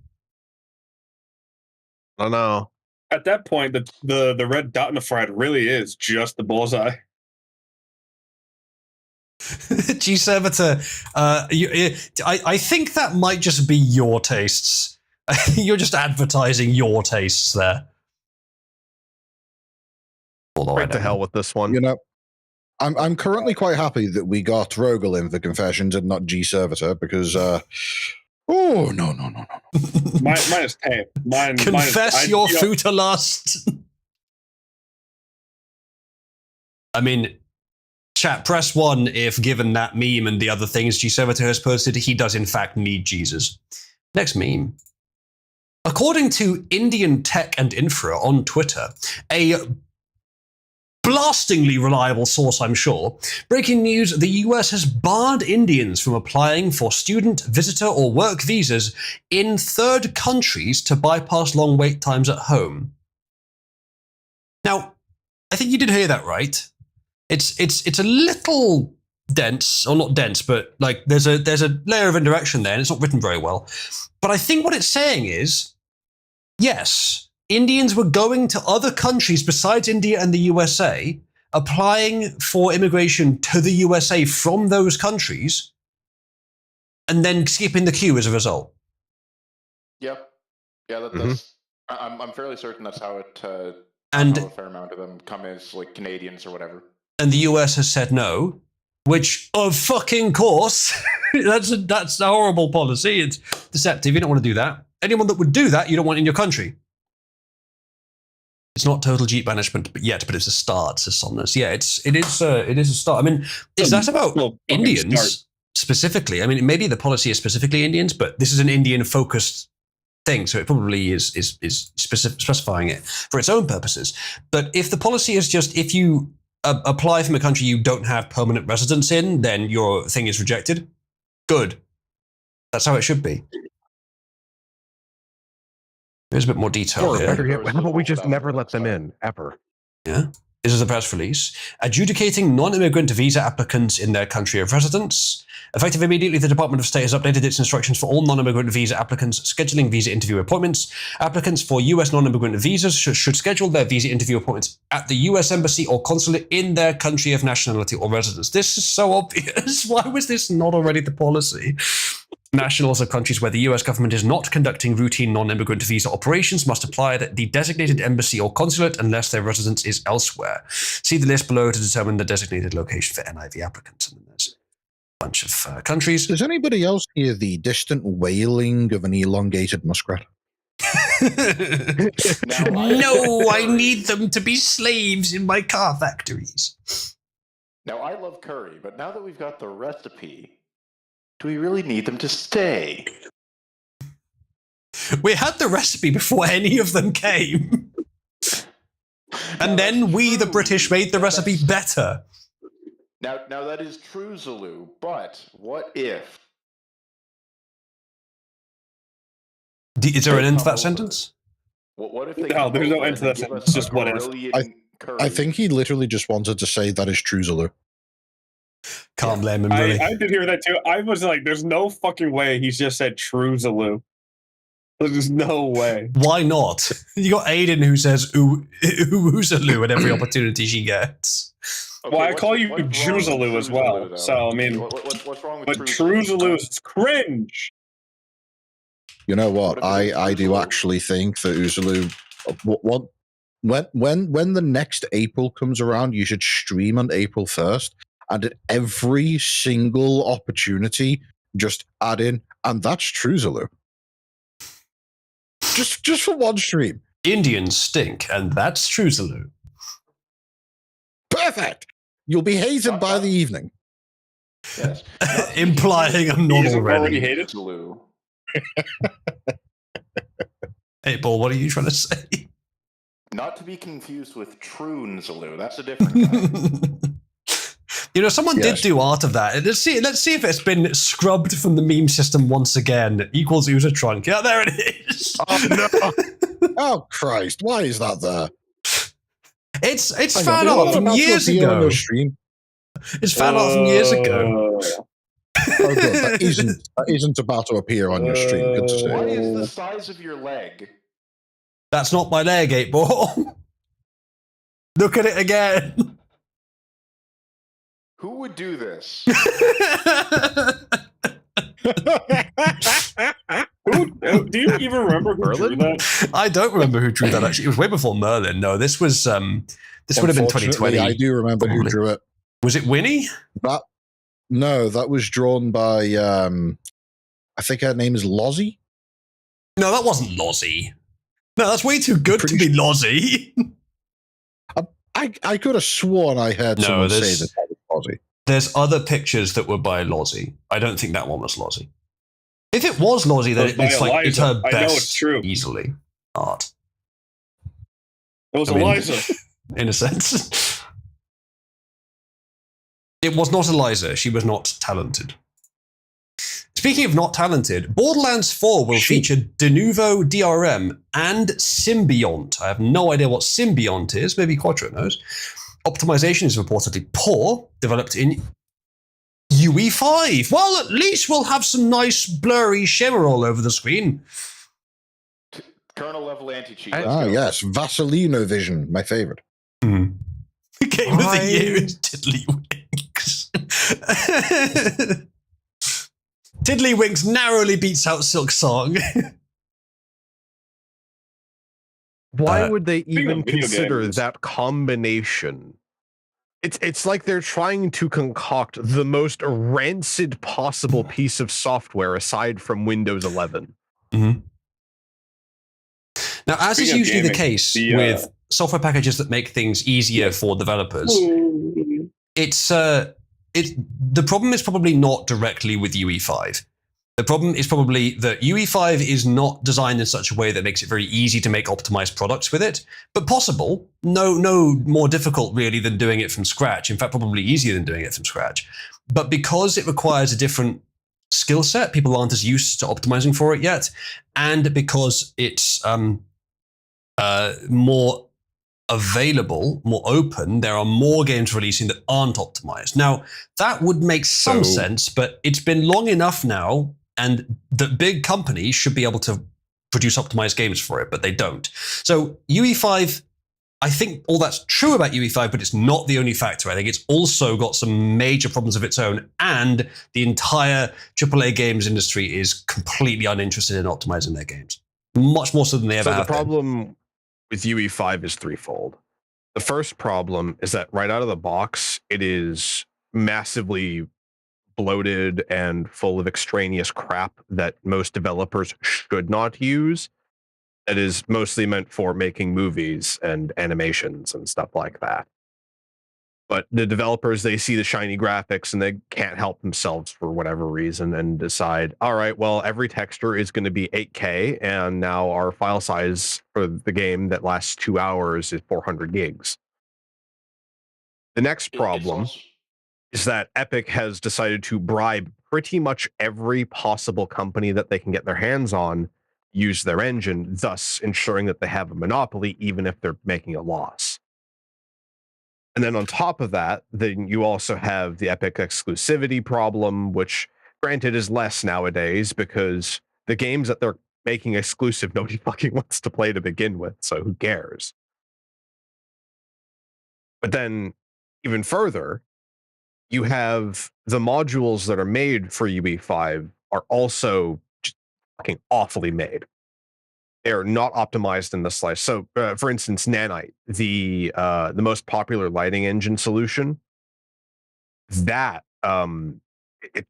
I don't know. At that point, the red dot in the forehead really is just the bullseye. G Servitor, I think that might just be your tastes. You're just advertising your tastes there. Although I Right to don't hell know. with this one. You know, I'm currently quite happy that we got Rogel in for confessions and not G Servitor because oh no. Mine is tame. Mine Confess is, your futalust. I mean, chat, press 1 if given that meme and the other things G Servitor has posted, he does in fact need Jesus. Next meme. According to Indian Tech and Infra on Twitter, a blastingly reliable source, I'm sure, breaking news, the US has barred Indians from applying for student, visitor, or work visas in third countries to bypass long wait times at home. Now, I think you did hear that right. It's a little dense, or not dense, but like there's a layer of indirection there, and it's not written very well. But I think what it's saying is, yes, Indians were going to other countries besides India and the USA, applying for immigration to the USA from those countries, and then skipping the queue as a result. Yep. Yeah, Mhm. that's. I'm fairly certain that's how it. And how a fair amount of them come as like Canadians or whatever. and the US has said no, which of fucking course, that's a horrible policy. It's deceptive. You don't want to do that. Anyone that would do that, you don't want in your country. It's not total Jeep banishment yet, but it's a start, says Somnus. Yeah, it is a start. I mean, is that about Well, fucking Indians start. specifically? I mean, maybe the policy is specifically Indians, but this is an Indian-focused thing, so it probably is specifying it for its own purposes. But if the policy is just if you apply from a country you don't have permanent residence in, then your thing is rejected. Good. That's how it should be. There's a bit more detail Or here. better yet, how about we just never let them in ever? Yeah. This is a press release. Adjudicating non-immigrant visa applicants in their country of residence. Effective immediately, the Department of State has updated its instructions for all non-immigrant visa applicants scheduling visa interview appointments. Applicants for US non-immigrant visas should schedule their visa interview appointments at the US Embassy or consulate in their country of nationality or residence. This is so obvious. Why was this not already the policy? Nationals of countries where the US government is not conducting routine non-immigrant visa operations must apply at the designated embassy or consulate unless their residence is elsewhere. See the list below to determine the designated location for NIV applicants. And there's a bunch of countries. Does anybody else hear the distant wailing of an elongated muskrat? No, I need them to be slaves in my car factories. Now I love curry, but now that we've got the recipe, do we really need them to stay? We had the recipe before any of them came. And then we, the British, made the recipe better. Now that is true, Zulu. But what if? Is there an end to that sentence? What if they No, come there's no over end to and they this. give It's us just a what if. Carillion curry? I think he literally just wanted to say that is true, Zulu. Can't blame him, I really. did hear that too. I was like, there's no fucking way he's just said true Zulu. There's no way. Why not? You got Aiden who says Oozaloo at every opportunity she gets. Okay, Well, I call you what's wrong with Juzaloo as True well. Zulu, though? So, I mean, what's wrong with but True true Zulu? Zulu is cringe. You know what? What if it is I do Uzulu? actually think that Uzulu. When the next April comes around, you should stream on April 1st, and at every single opportunity, just add in, and that's true Zulu. Just for one stream. Indians stink, and that's Trusaloo. Perfect. You'll be hated by the evening. Yes. Implying I'm not Isn't already already. hated? Zulu. Hey, Paul, what are you trying to say? Not to be confused with Troon Zulu. That's a different guy. You know, someone did Yes. do art of that. Let's see if it's been scrubbed from the meme system once again. Equals Usatrunk. Yeah, there it is. Oh no! Oh Christ! Why is that there? It's Hang fan on, art it's from about to years appear on ago. your stream. It's fan art from years ago. Oh, good. That isn't about to appear on your stream. Good to see. Why is the size of your leg? That's not my leg, 8-Ball. Look at it again. Who would do this? Do you even remember who drew that? I don't remember who drew that. Actually, it was way before Merlin. No, this was this would have been Unfortunately, 2020. I do remember who probably. drew it. Was it Winnie? No, that was drawn by I think her name is Lozzie. No, that wasn't Lozzie. No, that's way too good to Pretty be Lozzie. I could have sworn I heard No, someone say there's- that that was Lozzie. There's other pictures that were by Lozzie. I don't think that one was Lozzie. If it was Lozzie, then It was it's by like it's Eliza. her I best know it's true. easily art. It was I mean- Eliza. In a sense. It was not Eliza. She was not talented. Speaking of not talented, Borderlands 4 will feature Denuvo DRM and Symbiont. I have no idea what Symbiont is. Maybe Quattro knows. Optimization is reportedly poor, developed in UE5. Well, at least we'll have some nice blurry shimmer all over the screen. Kernel level anti-cheat. Ah, yes, Vaseline Vision, my favorite. Game of the year is Tiddlywinks. Tiddlywinks narrowly beats out Silk Song. Why would they speaking even of video consider games- that combination? It's like they're trying to concoct the most rancid possible piece of software aside from Windows 11. Now, as is Speaking of usually the gaming, case the, with software packages that make things easier for developers, it's the problem is probably not directly with UE5. The problem is probably that UE5 is not designed in such a way that makes it very easy to make optimized products with it, but possible. No more difficult really than doing it from scratch. In fact, probably easier than doing it from scratch. But because it requires a different skill set, people aren't as used to optimizing for it yet, and because it's more available, more open, there are more games releasing that aren't optimized. Now, that would make some sense, but it's been long enough now, and the big companies should be able to produce optimized games for it, but they don't. So UE5, I think all that's true about UE5, but it's not the only factor. I think it's also got some major problems of its own, and the entire AAA games industry is completely uninterested in optimizing their games. Much more so than they ever So the have been. problem with UE5 is threefold. The first problem is that right out of the box, it is massively bloated and full of extraneous crap that most developers should not use. It is mostly meant for making movies and animations and stuff like that. But the developers, they see the shiny graphics and they can't help themselves for whatever reason and decide, all right, well, every texture is going to be 8K, and now our file size for the game that lasts 2 hours is 400 gigs. The next problem is that Epic has decided to bribe pretty much every possible company that they can get their hands on use their engine, thus ensuring that they have a monopoly even if they're making a loss. And then on top of that, then you also have the Epic exclusivity problem, which granted is less nowadays because the games that they're making exclusive, nobody fucking wants to play to begin with, so who cares? But then even further, you have the modules that are made for UE5 are also just fucking awfully made. They're not optimized in the slice. So, for instance, Nanite, the most popular lighting engine solution, that it's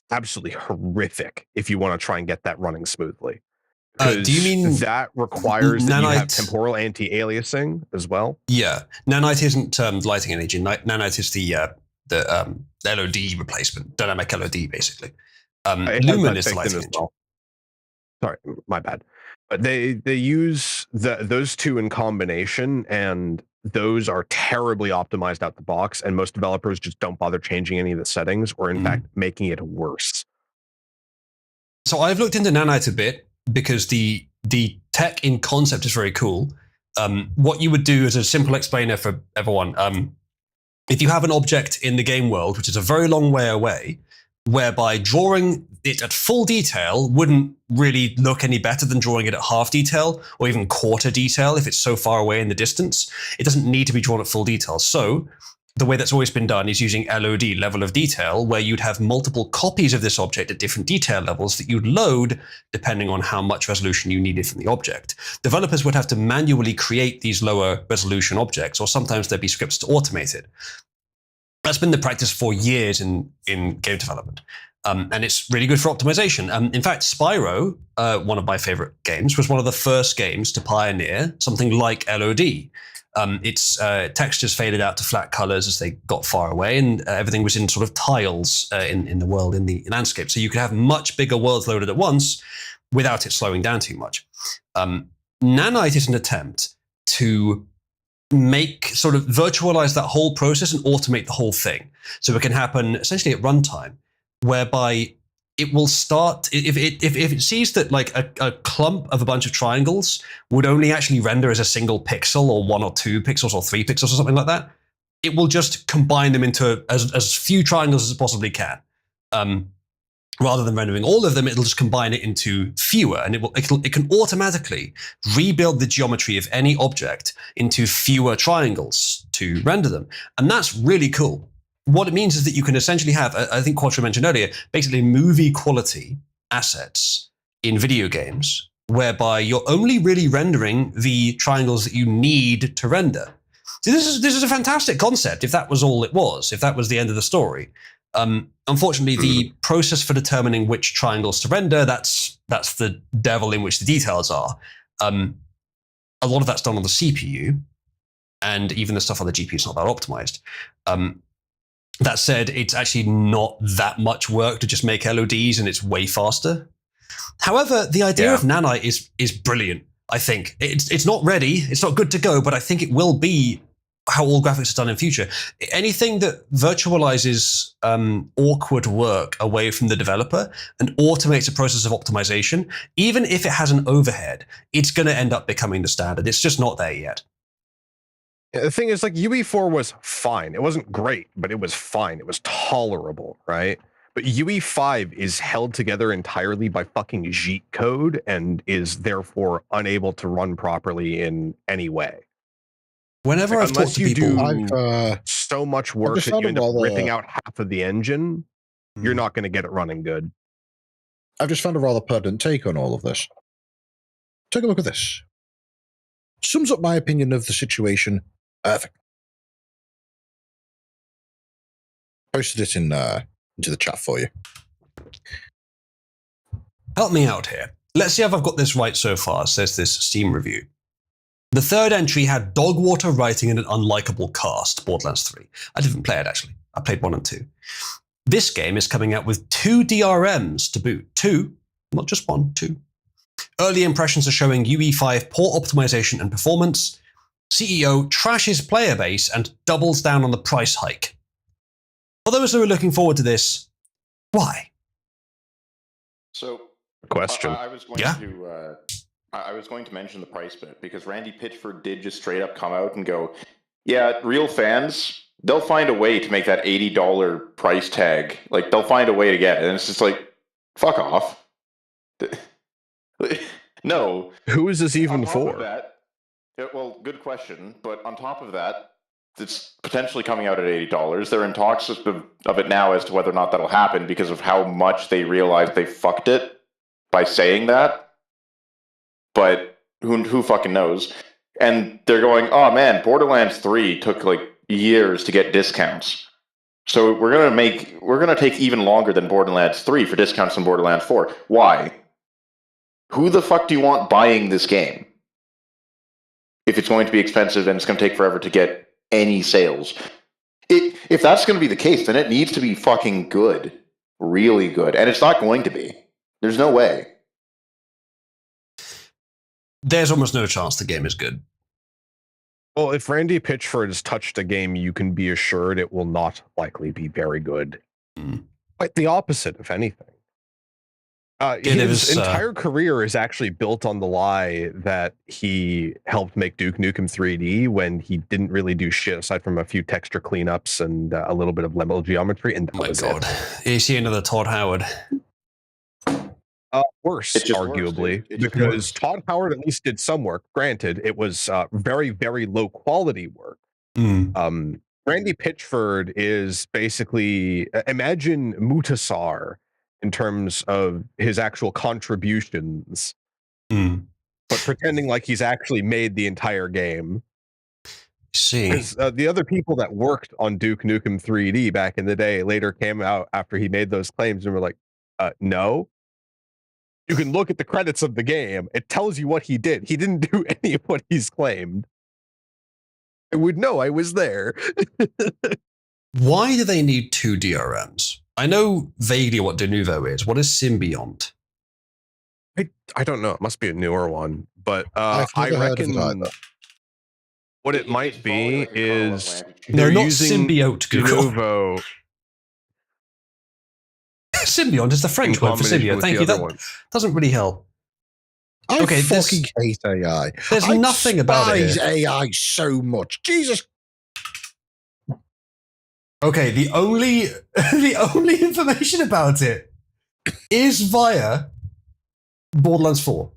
absolutely horrific if you want to try and get that running smoothly. Do you mean that requires that you have Nanite? temporal anti-aliasing as well? Yeah, Nanite isn't lighting engine. Nanite is the LOD replacement, dynamic LOD, basically. Lumen is the lighting engine. Well. Sorry, my bad. But they use those two in combination, and those are terribly optimized out the box, and most developers just don't bother changing any of the settings, or in fact making it worse. So I've looked into Nanite a bit because the tech in concept is very cool. What you would do as a simple explainer for everyone, if you have an object in the game world, which is a very long way away, whereby drawing it at full detail wouldn't really look any better than drawing it at half detail or even quarter detail if it's so far away in the distance. It doesn't need to be drawn at full detail. So the way that's always been done is using LOD, level of detail, where you'd have multiple copies of this object at different detail levels that you'd load depending on how much resolution you needed from the object. Developers would have to manually create these lower resolution objects, or sometimes there'd be scripts to automate it. That's been the practice for years in game development. And it's really good for optimization. In fact, Spyro, one of my favorite games, was one of the first games to pioneer something like LOD. Its textures faded out to flat colors as they got far away, and everything was in sort of tiles in the world, in the landscape. So you could have much bigger worlds loaded at once without it slowing down too much. Nanite is an attempt to sort of virtualize that whole process and automate the whole thing. So it can happen essentially at runtime, whereby it will start, if it sees that like a clump of a bunch of triangles would only actually render as a single pixel or 1 or 2 pixels or 3 pixels or something like that, it will just combine them into as few triangles as it possibly can. Rather than rendering all of them, it'll just combine it into fewer, and it can automatically rebuild the geometry of any object into fewer triangles to render them. And that's really cool. What it means is that you can essentially have, I think Quattro mentioned earlier, basically movie quality assets in video games, whereby you're only really rendering the triangles that you need to render. So this is a fantastic concept if that was all it was, if that was the end of the story. Unfortunately, the process for determining which triangles to render, that's the devil in which the details are. A lot of that's done on the CPU, and even the stuff on the GPU is not that optimized. That said, it's actually not that much work to just make LODs, and it's way faster. However, the idea of Nanite is brilliant, I think. It's not ready, it's not good to go, but I think it will be how all graphics are done in future. Anything that virtualizes awkward work away from the developer and automates the process of optimization, even if it has an overhead, it's going to end up becoming the standard. It's just not there yet. The thing is, like, UE4 was fine. It wasn't great, but it was fine. It was tolerable, right? But UE5 is held together entirely by fucking JIT code and is therefore unable to run properly in any way. Whenever I've talked to people, I've so much work that you end up ripping out half of the engine, you're not going to get it running good. I've just found a rather pertinent take on all of this. Take a look at this. Sums up my opinion of the situation perfect. Posted it into the chat for you. Help me out here. Let's see if I've got this right so far, says this Steam review. The third entry had dog water writing and an unlikable cast, Borderlands 3. I didn't play it, actually. I played 1 and 2. This game is coming out with 2 DRMs to boot. 2, not just 1, 2. Early impressions are showing UE5 poor optimization and performance. CEO trashes player base and doubles down on the price hike. For those who are looking forward to this, why? So question. I was going to. I was going to mention the price bit because Randy Pitchford did just straight up come out and go, "Yeah, real fans, they'll find a way to make that $80 price tag. Like they'll find a way to get it." And it's just like, fuck off. No. Who is this even On top for? of that, well, good question. But on top of that, it's potentially coming out at $80. They're in talks of it now as to whether or not that'll happen because of how much they realize they fucked it by saying that. But who fucking knows? And they're going, oh man, Borderlands 3 took like years to get discounts. So we're gonna take even longer than Borderlands 3 for discounts on Borderlands 4. Why? Who the fuck do you want buying this game? If it's going to be expensive and it's going to take forever to get any sales. If that's going to be the case, then it needs to be fucking good. Really good. And it's not going to be. There's no way. There's almost no chance the game is good. Well, if Randy Pitchford has touched a game, you can be assured it will not likely be very good. Quite the opposite, if anything. His entire career is actually built on the lie that he helped make Duke Nukem 3D when he didn't really do shit aside from a few texture cleanups and a little bit of level geometry. And Oh my god. Is he another Todd Howard? Worse, It's just arguably, worse, dude. It's just because worse. Todd Howard at least did some work. Granted, it was very, very low quality work. Randy Pitchford is basically, imagine Mutasar in terms of his actual contributions, but pretending like he's actually made the entire game. See, Because the other people that worked on Duke Nukem 3D back in the day later came out after he made those claims and were like, no. You can look at the credits of the game. It tells you what he did. He didn't do any of what he's claimed. I would know. I was there. why do they need two DRMs? I know vaguely what De Novo is. What is Symbiont? I don't know. It must be a newer one, but I've I never heard of reckon it either. what it might be It's probably like a is Carl Atlantic. No, they're not using symbiote, De Google. Novo Symbiont is the in French word for combination symbiote. with Thank the you. other That one. doesn't really help. I Okay, fucking hate AI. There's I nothing about it despise here. AI so much. Jesus. Okay, the only information about it is via Borderlands 4.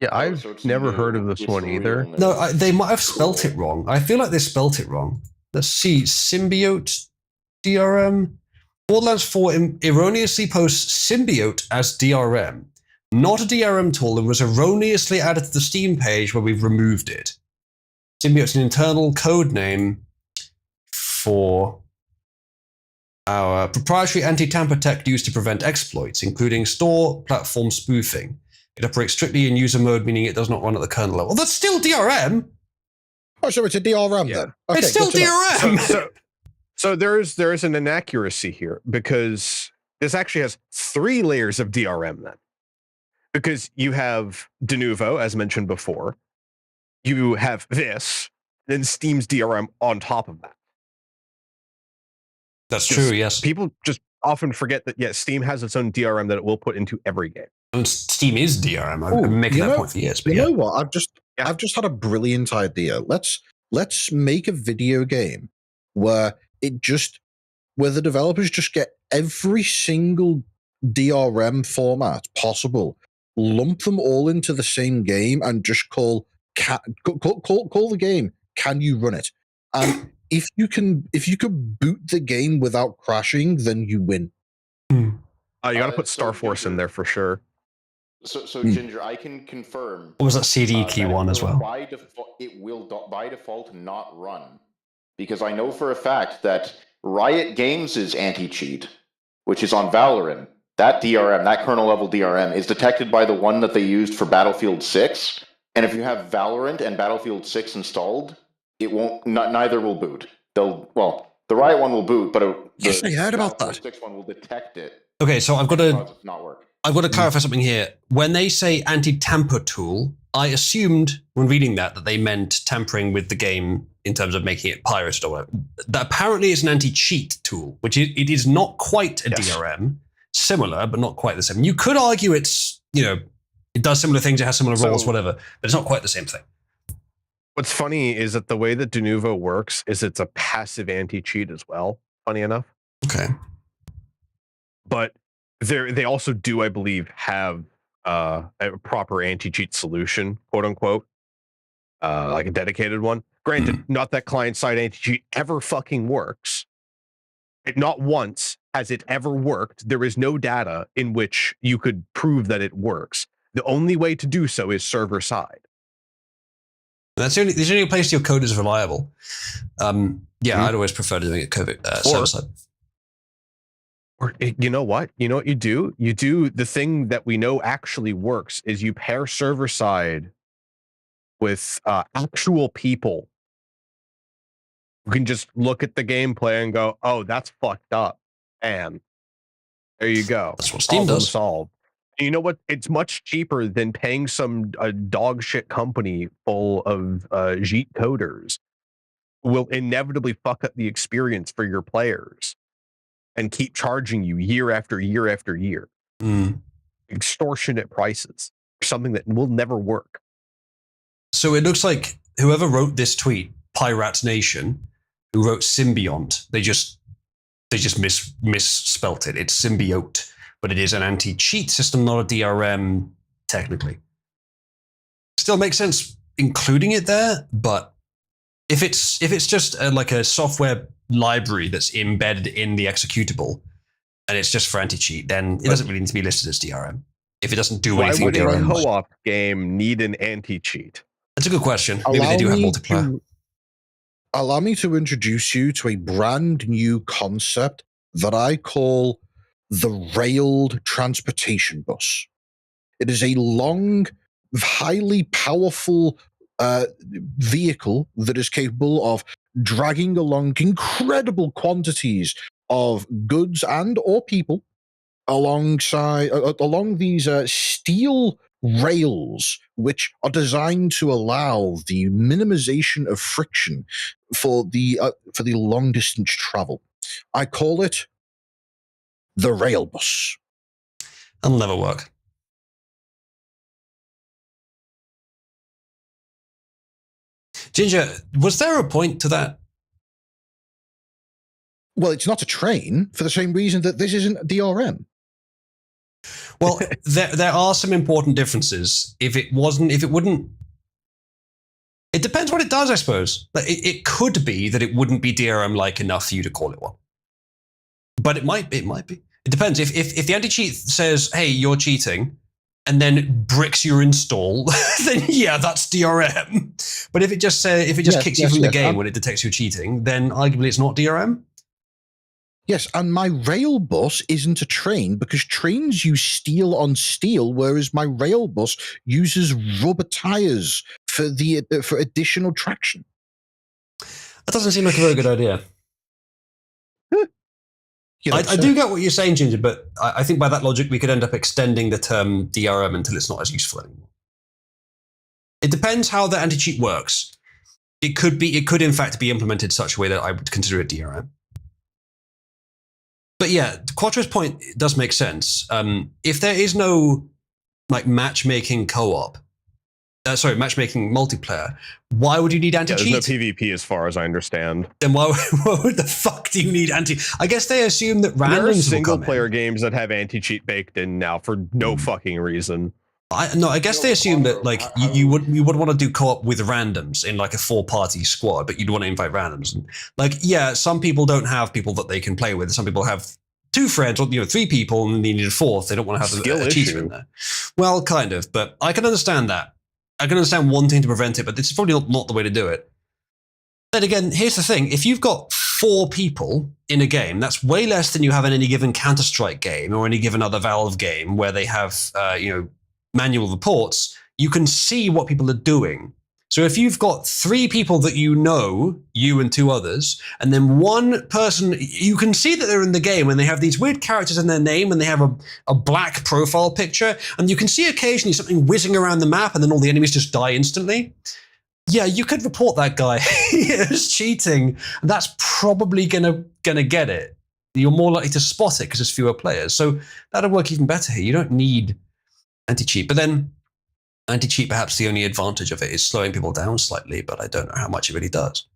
Yeah, Oh, I've so it's never new. heard of this It's one real either. new. No, they might have spelt Cool. it wrong. I feel like they spelt it wrong. Let's see. Symbiote DRM. Borderlands 4 erroneously posts Symbiote as DRM. Not a DRM tool and was erroneously added to the Steam page where we've removed it. Symbiote's an internal code name for our proprietary anti-tamper tech used to prevent exploits, including store platform spoofing. It operates strictly in user mode, meaning it does not run at the kernel level. That's still DRM. Oh, so it's a DRM Yeah. then. Okay, It's still good to know. DRM. So there is an inaccuracy here because this actually has 3 layers of DRM then. Because you have De Novo, as mentioned before, you have this, then Steam's DRM on top of that. That's Just- true, yes. People just often forget that, yes, Steam has its own DRM that it will put into every game. And Steam is DRM. I've Ooh, been making you that know- point for years. But You yeah. know what? Yeah. I've just had a brilliant idea. Let's make a video game where the developers just get every single DRM format possible, lump them all into the same game, and just call the game. Can you run it? And if you can boot the game without crashing, then you win. You got to put So Star Force in Ginger- there for sure. So Ginger, I can confirm. What was that CD key that one as well? It will by default not run because I know for a fact that Riot Games' anti-cheat, which is on Valorant, that DRM, that kernel level DRM, is detected by the one that they used for Battlefield 6. And if you have Valorant and Battlefield 6 installed, it won't. Neither will boot. The Riot one will boot, but Yes, I heard about Battlefield that. 6 one will detect it. Okay, so I've got and to cause it to not work. clarify something here. When they say anti-tamper tool, I assumed when reading that they meant tampering with the game in terms of making it pirated or whatever. That apparently is an anti-cheat tool, which it is not quite a Yes. DRM. similar, but not quite the same. You could argue it's, it does similar things, it has similar roles, whatever, but it's not quite the same thing. What's funny is that the way that Denuvo works is it's a passive anti-cheat as well, funny enough. Okay. But they also do, I believe, have a proper anti-cheat solution, quote unquote, like a dedicated one. Granted, not that client-side anti-cheat ever fucking works. Not once has it ever worked. There is no data in which you could prove that it works. The only way to do so is server-side. There's the only place your code is reliable. I'd always prefer doing it server-side. Or you know what? You know what you do? You do the thing that we know actually works is you pair server-side with actual people who can just look at the gameplay and go, oh, that's fucked up. And there you go. That's what Steam does. Solved. And you know what? It's much cheaper than paying some dog shit company full of JIT coders who will inevitably fuck up the experience for your players and keep charging you year after year after year. Extortionate prices for something that will never work. So it looks like whoever wrote this tweet, Pirate Nation, who wrote symbiont, they just misspelt it. It's symbiote, but it is an anti-cheat system, not a DRM, technically. Still makes sense including it there, but if it's just like a software library that's embedded in the executable and it's just for anti-cheat, then it doesn't really need to be listed as DRM. If it doesn't do anything with DRM. Why would a DRM co-op game need an anti-cheat? That's a good question. Maybe they do have multiplayer. Allow me to introduce you to a brand new concept that I call the railed transportation bus. It is a long, highly powerful vehicle that is capable of dragging along incredible quantities of goods and or people along these steel rails, which are designed to allow the minimization of friction for the long distance travel. I call it the rail bus. That'll never work. Ginger, was there a point to that? Well, it's not a train for the same reason that this isn't DRM. Well, there are some important differences. If it wouldn't, it depends what it does, I suppose. It could be that it wouldn't be DRM-like enough for you to call it one. But it might be. It depends. If the anti-cheat says, hey, you're cheating, and then bricks your install, then yeah, that's DRM. But if it just kicks you from the game when it detects you cheating, then arguably it's not DRM. Yes, and my rail bus isn't a train because trains use steel on steel, whereas my rail bus uses rubber tires for additional traction. That doesn't seem like a very good idea. I do get what you're saying, Ginger, but I think by that logic we could end up extending the term DRM until it's not as useful anymore. It depends how the anti-cheat works. It could in fact be implemented such a way that I would consider it DRM. But yeah, Quattro's point does make sense. If there is no matchmaking co-op, matchmaking multiplayer, why would you need anti-cheat? There's no PvP as far as I understand. Then why the fuck do you need anti? I guess they assume that randoms there are single-player games that have anti-cheat baked in now for no fucking reason. I guess they assume that you would want to do co-op with randoms in like a 4-party squad, but you'd want to invite randoms. And some people don't have people that they can play with. Some people have 2 friends or 3 people and they need a 4th. They don't want to have a cheater in there. Well, kind of, but I can understand that. I can understand wanting to prevent it, but this is probably not the way to do it. Then again, here's the thing. If you've got 4 people in a game, that's way less than you have in any given Counter-Strike game or any given other Valve game where they have, manual reports. You can see what people are doing. So if you've got 3 people that you and 2 others, and then 1 person, you can see that they're in the game and they have these weird characters in their name and they have a black profile picture, and you can see occasionally something whizzing around the map and then all the enemies just die instantly. Yeah, you could report that guy as cheating. That's probably gonna get it. you're more likely to spot it because there's fewer players. So that'll work even better here. You don't need anti-cheat. But then anti-cheat, perhaps the only advantage of it is slowing people down slightly, but I don't know how much it really does.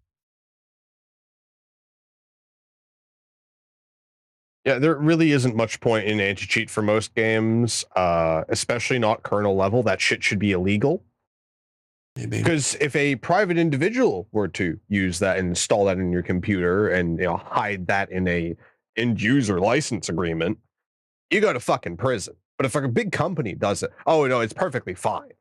Yeah, there really isn't much point in anti-cheat for most games, especially not kernel level. That shit should be illegal. Maybe. Because if a private individual were to use that and install that in your computer and hide that in a end user license agreement, you go to fucking prison. But if a big company does it, oh no, it's perfectly fine.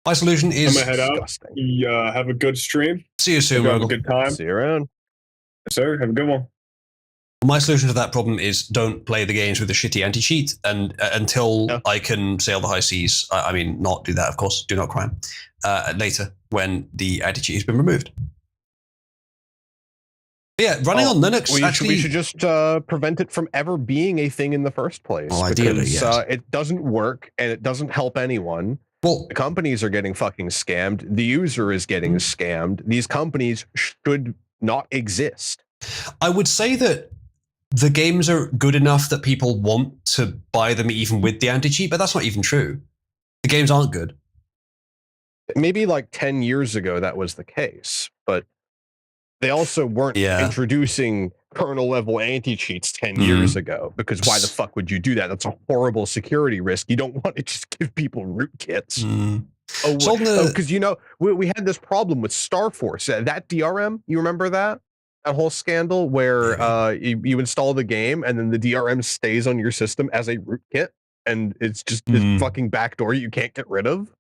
My solution is I'm gonna head disgusting. out. Have a good stream. See you soon, Have a Mogul. good time. See you around. Yes, sir. Have a good one. My solution to that problem is don't play the games with a shitty anti-cheat, and until I can sail the high seas, I mean, not do that, of course, do not crime, later when the anti-cheat has been removed. But yeah, running on Linux we should just prevent it from ever being a thing in the first place. Well, ideally, because, yes. It doesn't work and it doesn't help anyone. Well, the companies are getting fucking scammed. The user is getting scammed. These companies should not exist. I would say that the games are good enough that people want to buy them even with the anti-cheat, but that's not even true. The games aren't good. Maybe like 10 years ago that was the case, but they also weren't introducing kernel level anti-cheats 10 years ago, because why the fuck would you do that? That's a horrible security risk. You don't want to just give people rootkits. Because we had this problem with Star Force. That DRM, you remember that? That whole scandal where you install the game and then the DRM stays on your system as a rootkit, and it's just this fucking backdoor you can't get rid of.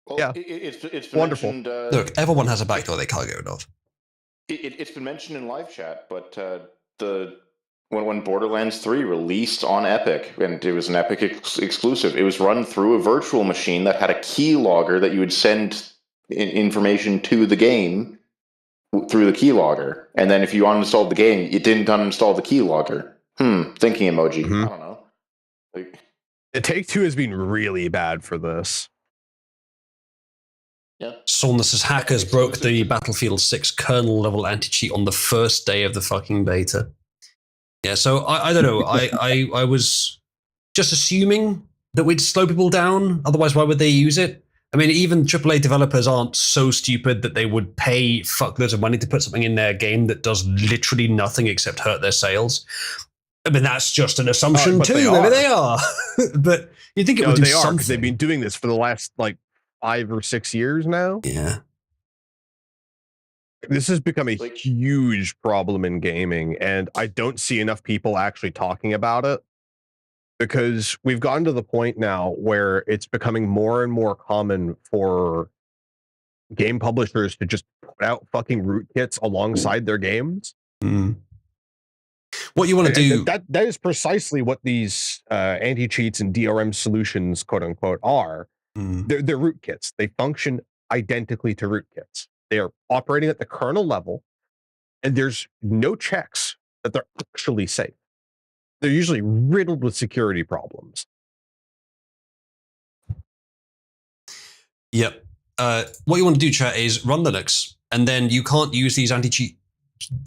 Well, yeah, it's wonderful. Look, everyone has a backdoor they can't get rid of. It's been mentioned in live chat, but when Borderlands 3 released on Epic, and it was an Epic exclusive, it was run through a virtual machine that had a keylogger that you would send information to the game through the keylogger. And then if you uninstalled the game, it didn't uninstall the keylogger. Thinking emoji. I don't know. Take-Two has been really bad for this. Yeah. Saunders says hackers broke the Battlefield 6 kernel level anti-cheat on the first day of the fucking beta. Yeah, so I don't know. I was just assuming that we'd slow people down. Otherwise, why would they use it? I mean, even AAA developers aren't so stupid that they would pay fuckloads of money to put something in their game that does literally nothing except hurt their sales. I mean, that's just an assumption too. Maybe they are. But you'd think it would do something. Because they've been doing this for the last 5 or 6 years now. Yeah. This has become a huge problem in gaming, and I don't see enough people actually talking about it, because we've gotten to the point now where it's becoming more and more common for game publishers to just put out fucking rootkits alongside their games. What you want to do... That is precisely what these anti-cheats and DRM solutions, quote unquote, are. They're rootkits. They function identically to rootkits. They are operating at the kernel level, and there's no checks that they're actually safe. They're usually riddled with security problems. Yep. What you want to do, chat, is run Linux, and then you can't use these anti-cheat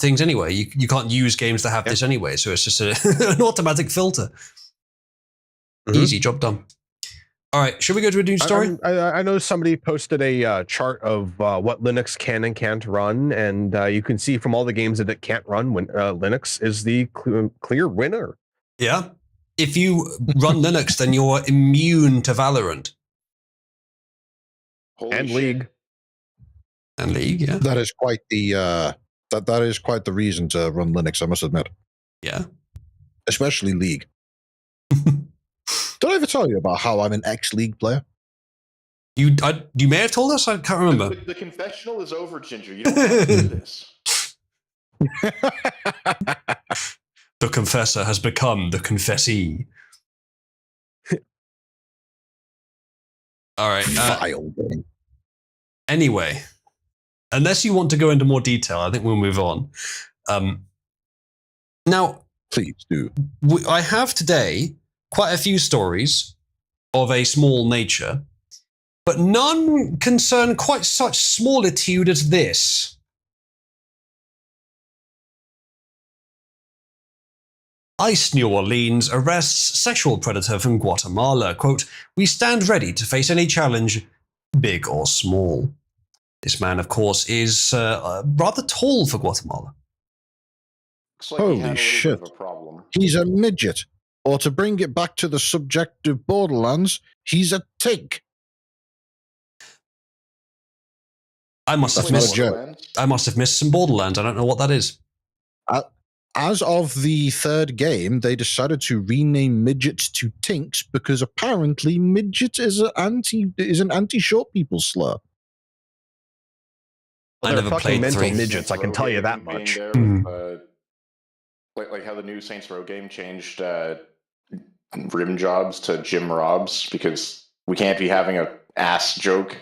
things anyway. You can't use games that have this anyway, so it's just an automatic filter. Easy, job done. All right, should we go to a news story? I know somebody posted a chart of what Linux can and can't run, and you can see from all the games that it can't run, when Linux is the clear winner. Yeah. If you run Linux, then you're immune to Valorant. And League. And League, yeah. That is quite the that is quite the reason to run Linux, I must admit. Yeah. Especially League. Did I ever tell you about how I'm an ex-League player? You may have told us. I can't remember. The confessional is over, Ginger. You don't have to do this. The confessor has become the confessee. All right. Vile. Anyway, unless you want to go into more detail, I think we'll move on. Now, please do. I have today quite a few stories of a small nature, but none concern quite such smallitude as this. ICE New Orleans arrests sexual predator from Guatemala. Quote, we stand ready to face any challenge, big or small. This man, of course, is rather tall for Guatemala. Looks like he Holy had a little shit. bit of a problem. He's a midget. Or to bring it back to the subject of Borderlands, he's a tink. I must That's have not a missed. joke. I must have missed some Borderlands. I don't know what that is. As of the third game, they decided to rename midgets to tinks because apparently midget is an anti-short people slur. I They're never fucking played mental 3. midgets, I can tell you that Being much. there Hmm. with, like how the new Saints Row game changed rim jobs to gym robs because we can't be having a ass joke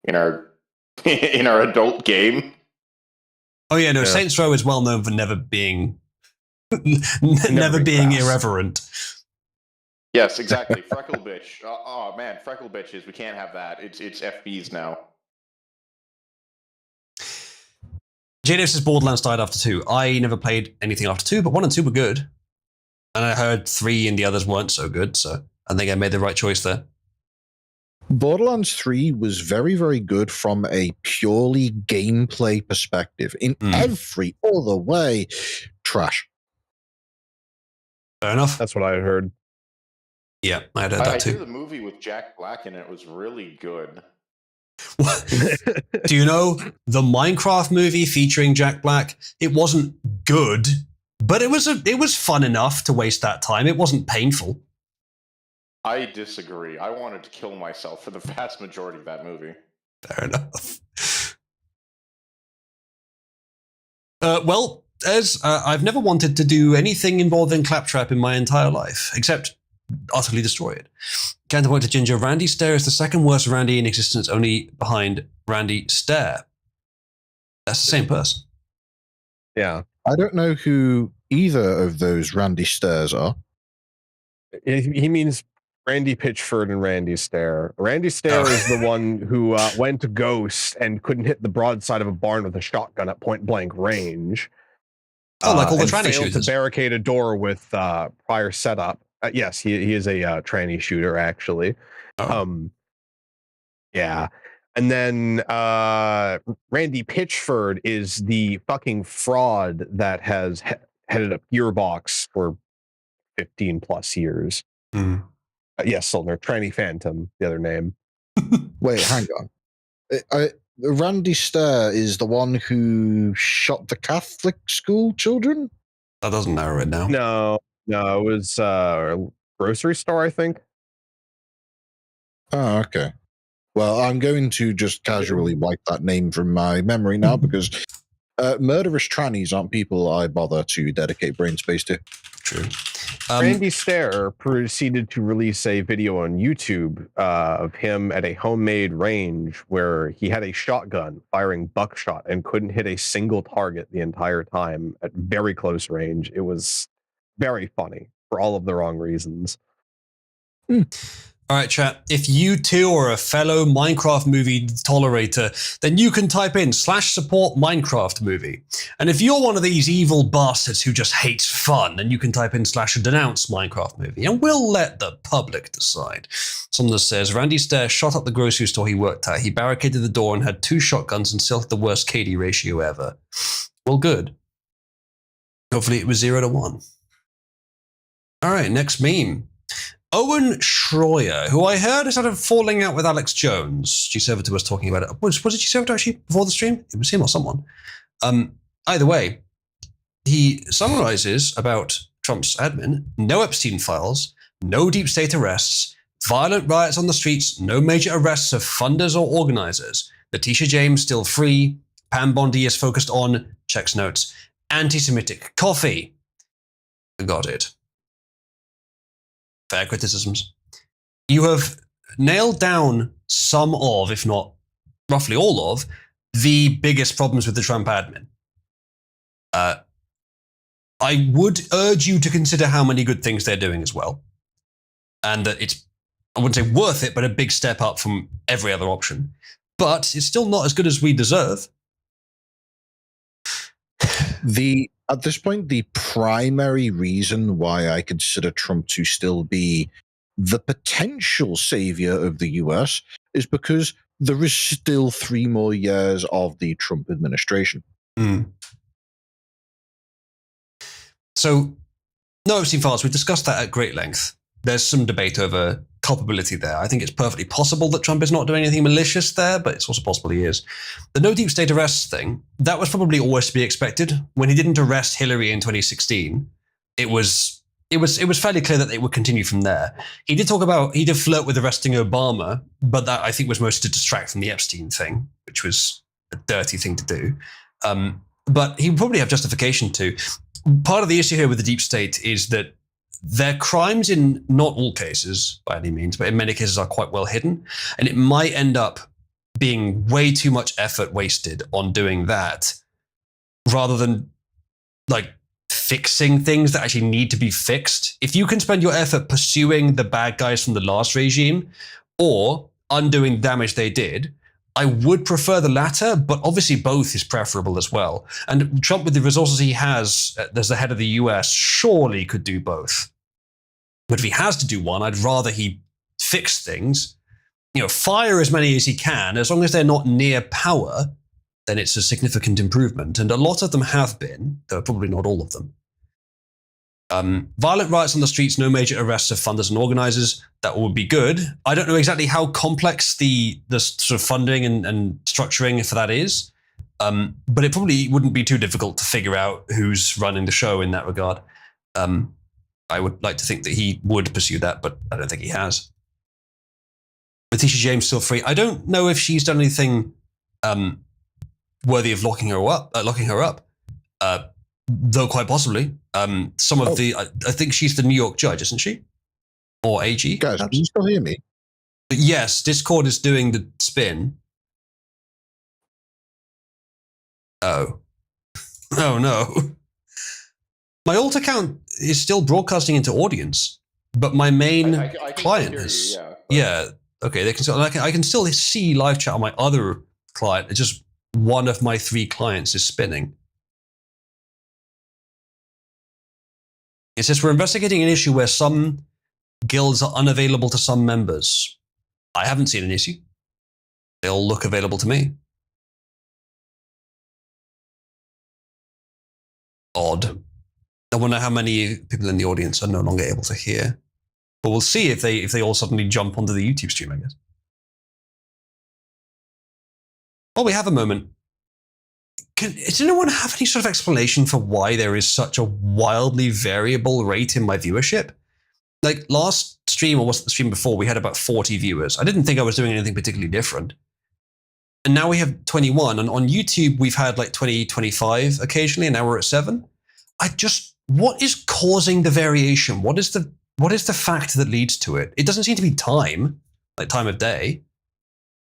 in our in our adult game. Oh yeah, no. Yeah. Saints Row is well known for never being never being being fast. irreverent. Yes, exactly. Freckle bitch. Oh man, freckle bitches. We can't have that. It's FBs now. JDF says Borderlands died after 2. I never played anything after 2, but 1 and 2 were good. And I heard 3 and the others weren't so good, so I think I made the right choice there. Borderlands 3 was very, very good from a purely gameplay perspective. In every other way, trash. Fair enough. That's what I heard. Yeah, I heard I that hear too. the movie with Jack Black in it was really good. Do you know the Minecraft movie featuring Jack Black? It wasn't good, but it was fun enough to waste that time. It wasn't painful. I disagree. I wanted to kill myself for the vast majority of that movie. Fair enough. Well, as I've never wanted to do anything involving Claptrap in my entire life, except utterly destroy it. Counterpoint to Ginger, Randy Stair is the second worst Randy in existence, only behind Randy Stair. That's the same person. Yeah. I don't know who either of those Randy Stairs are. He means Randy Pitchford and Randy Stair. Randy Stair is the one who went to Ghost and couldn't hit the broadside of a barn with a shotgun at point blank range. Oh, like all the and tranny failed shooters. to barricade a door with prior setup. Yes, he is a tranny shooter, actually. Oh. Yeah. And then Randy Pitchford is the fucking fraud that has headed up Gearbox for 15 plus years. Mm. Yes, Solner, Tranny Phantom, the other name. Wait, hang on. Randy Stair is the one who shot the Catholic school children? That doesn't narrow it down. No, it was a grocery store, I think. Oh, okay. Well, I'm going to just casually wipe that name from my memory now because murderous trannies aren't people I bother to dedicate brain space to. True. Randy Stair proceeded to release a video on YouTube of him at a homemade range where he had a shotgun firing buckshot and couldn't hit a single target the entire time at very close range. It was very funny for all of the wrong reasons. All right, chat. If you too are a fellow Minecraft movie tolerator, then you can type in /support Minecraft movie. And if you're one of these evil bastards who just hates fun, then you can type in /denounce Minecraft movie. And we'll let the public decide. Someone says, Randy Stair shot up the grocery store he worked at. He barricaded the door and had 2 shotguns and still had the worst KD ratio ever. Well, good. Hopefully it was 0 to 1. All right, next meme. Owen Schroyer, who I heard is sort of falling out with Alex Jones. G-Server was talking about it. Was it G-Server actually before the stream? It was him or someone. Either way, he summarizes about Trump's admin, no Epstein files, no deep state arrests, violent riots on the streets, no major arrests of funders or organizers, Letitia James still free, Pam Bondi is focused on, checks notes, anti-Semitic coffee. Got it. Fair criticisms. You have nailed down some of, if not roughly all of, the biggest problems with the Trump admin. I would urge you to consider how many good things they're doing as well. And that it's, I wouldn't say worth it, but a big step up from every other option. But it's still not as good as we deserve. The at this point, the primary reason why I consider Trump to still be the potential savior of the US is because there is still 3 more years of the Trump administration. So, no Epstein files, we've discussed that at great length. There's some debate over culpability there. I think it's perfectly possible that Trump is not doing anything malicious there, but it's also possible he is. The no deep state arrests thing, that was probably always to be expected. When he didn't arrest Hillary in 2016, it was fairly clear that they would continue from there. He did flirt with arresting Obama, but that I think was mostly to distract from the Epstein thing, which was a dirty thing to do. But he would probably have justification too. Part of the issue here with the deep state is that their crimes in not all cases by any means, but in many cases are quite well hidden. And it might end up being way too much effort wasted on doing that rather than like fixing things that actually need to be fixed. If you can spend your effort pursuing the bad guys from the last regime or undoing the damage they did, I would prefer the latter, but obviously both is preferable as well. And Trump, with the resources he has as the head of the US, surely could do both. But if he has to do one, I'd rather he fix things. Fire as many as he can. As long as they're not near power, then it's a significant improvement. And a lot of them have been, though probably not all of them. Violent riots on the streets, no major arrests of funders and organizers. That would be good. I don't know exactly how complex the sort of funding and structuring for that is, but it probably wouldn't be too difficult to figure out who's running the show in that regard. I would like to think that he would pursue that, but I don't think he has. Letitia James still free. I don't know if she's done anything worthy of locking her up. Though quite possibly. Some of the, I think she's the New York judge, isn't she? Or AG? Guys, can you still hear me? But yes, Discord is doing the spin. Oh. Oh no. My alt account is still broadcasting into audience, but my main I client is. Yeah. Okay. They can still. I can still see live chat on my other client. It's just one of my 3 clients is spinning. It says we're investigating an issue where some guilds are unavailable to some members. I haven't seen an issue. They all look available to me. Odd. I wonder how many people in the audience are no longer able to hear. But we'll see if they all suddenly jump onto the YouTube stream, I guess. While we have a moment, does anyone have any sort of explanation for why there is such a wildly variable rate in my viewership? Like last stream, or was it the stream before, we had about 40 viewers. I didn't think I was doing anything particularly different. And now we have 21. And on YouTube, we've had like 20, 25 occasionally, and now we're at 7. What is causing the variation? What is the factor that leads to it? It doesn't seem to be time, like time of day.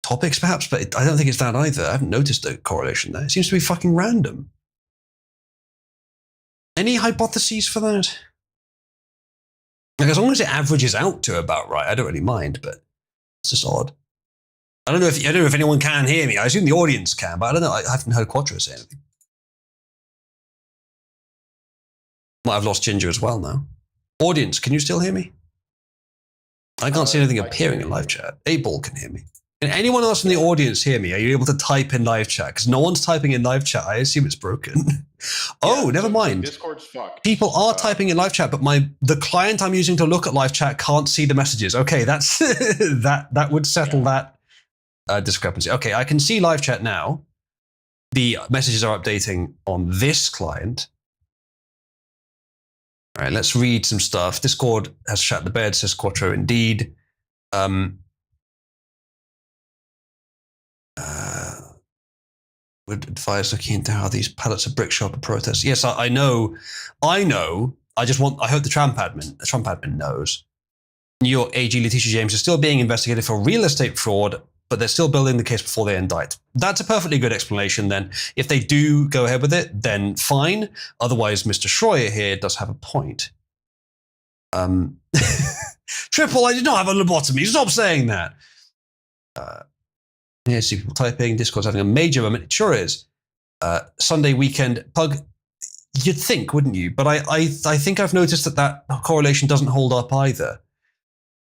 Topics perhaps, but I don't think it's that either. I haven't noticed a correlation there. It seems to be fucking random. Any hypotheses for that? Like, as long as it averages out to about right, I don't really mind, but it's just odd. I don't know if anyone can hear me. I assume the audience can, but I don't know. I haven't heard Quattro say anything. Might have lost Ginger as well now. Audience, can you still hear me? I can't see anything appearing in live chat. 8-Ball can hear me. Can anyone else in the audience hear me? Are you able to type in live chat? Because no one's typing in live chat. I assume it's broken. Oh, never mind. Discord's fucked. People are typing in live chat, but the client I'm using to look at live chat can't see the messages. Okay, that's that would settle that discrepancy. Okay, I can see live chat now. The messages are updating on this client. All right, let's read some stuff. Discord has shat the bed, says Quattro indeed. Would advise looking into how these pallets of brick show up at protests. Yes, I know. I hope the Trump admin knows. New York AG Letitia James is still being investigated for real estate fraud, but they're still building the case before they indict. That's a perfectly good explanation then. If they do go ahead with it, then fine. Otherwise, Mr. Schroyer here does have a point. Triple, I did not have a lobotomy. Stop saying that. Yeah, see people typing. Discord's having a major moment. It sure is. Sunday weekend. Pug, You'd think, wouldn't you? But I think I've noticed that correlation doesn't hold up either.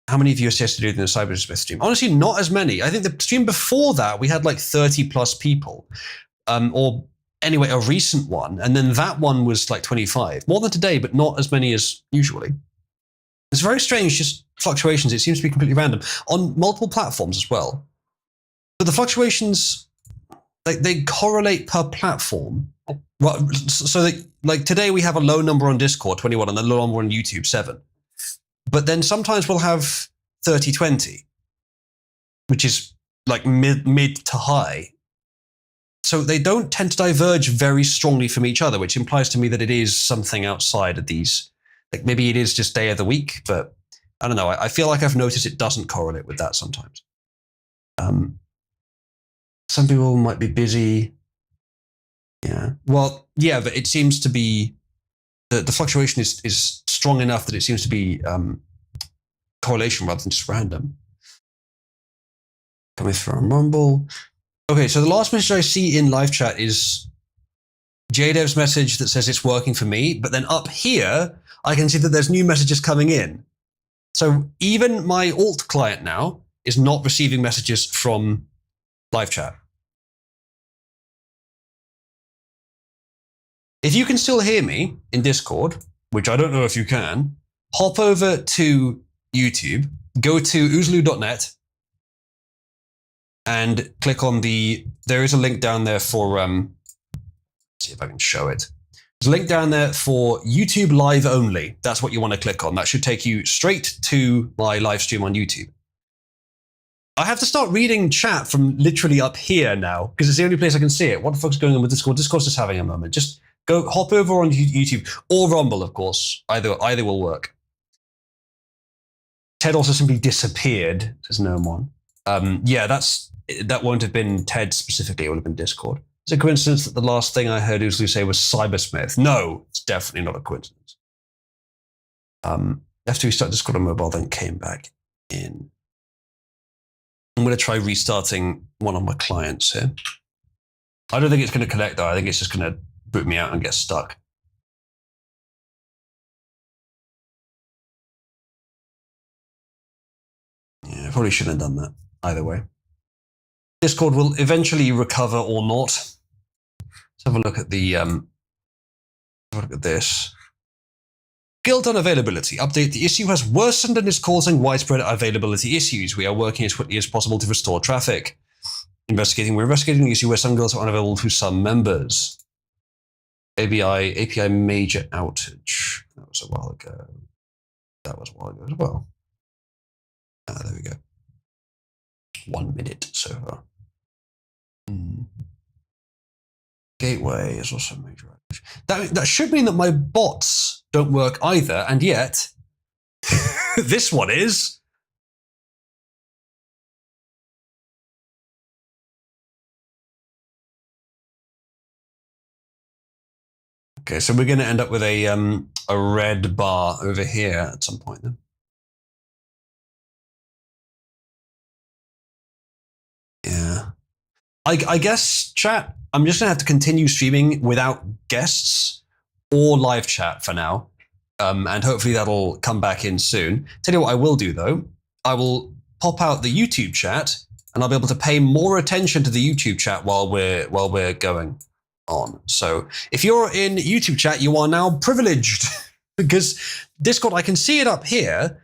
How many of you assisted in the Cybersmith stream? Honestly, not as many. I think the stream before that, we had like 30 plus people. Or anyway, a recent one. And then that one was like 25. More than today, but not as many as usually. It's very strange, just fluctuations. It seems to be completely random. On multiple platforms as well. But the fluctuations, they correlate per platform. So that, like today we have a low number on Discord, 21, and a low number on YouTube, 7. But then sometimes we'll have 30-20, which is like mid to high. So they don't tend to diverge very strongly from each other, which implies to me that it is something outside of these. Like maybe it is just day of the week, but I don't know. I feel like I've noticed it doesn't correlate with that sometimes. Some people might be busy. Yeah. Well, yeah, but it seems to be the fluctuation is strong enough that it seems to be correlation rather than just random. Coming from Rumble. Okay, so the last message I see in live chat is JDev's message that says it's working for me, but then up here, I can see that there's new messages coming in. So even my alt client now is not receiving messages from live chat. If you can still hear me in Discord, which I don't know if you can, hop over to YouTube, go to oozloo.net, and click on there is a link down there for, let's see if I can show it. There's a link down there for YouTube live only. That's what you want to click on. That should take you straight to my live stream on YouTube. I have to start reading chat from literally up here now, because it's the only place I can see it. What the fuck's going on with Discord? Discord's just having a moment. Just go hop over on YouTube or Rumble, of course. Either will work. Ted also simply disappeared. There's no one. Yeah, that won't have been Ted specifically. It would have been Discord. Is it a coincidence that the last thing I heard Oozloo say was Cybersmith? No, it's definitely not a coincidence. After we started Discord on mobile, then came back in. I'm going to try restarting one of my clients here. I don't think it's going to connect though. I think it's just going to boot me out and get stuck. Yeah, I probably shouldn't have done that either way. Discord will eventually recover or not. Let's have a look at this. Guild unavailability. Update. The issue has worsened and is causing widespread availability issues. We are working as quickly as possible to restore traffic. We're investigating the issue where some guilds are unavailable to some members. API major outage. That was a while ago. That was a while ago as well. There we go. 1 minute so far. Gateway is also a major outage. That should mean that my bots don't work either, and yet this one is. Okay, so we're going to end up with a red bar over here at some point then. Yeah. I guess, chat, I'm just going to have to continue streaming without guests or live chat for now. And hopefully that'll come back in soon. Tell you what I will do, though. I will pop out the YouTube chat, and I'll be able to pay more attention to the YouTube chat while we're going on. So if you're in YouTube chat, you are now privileged. Because Discord, I can see it up here,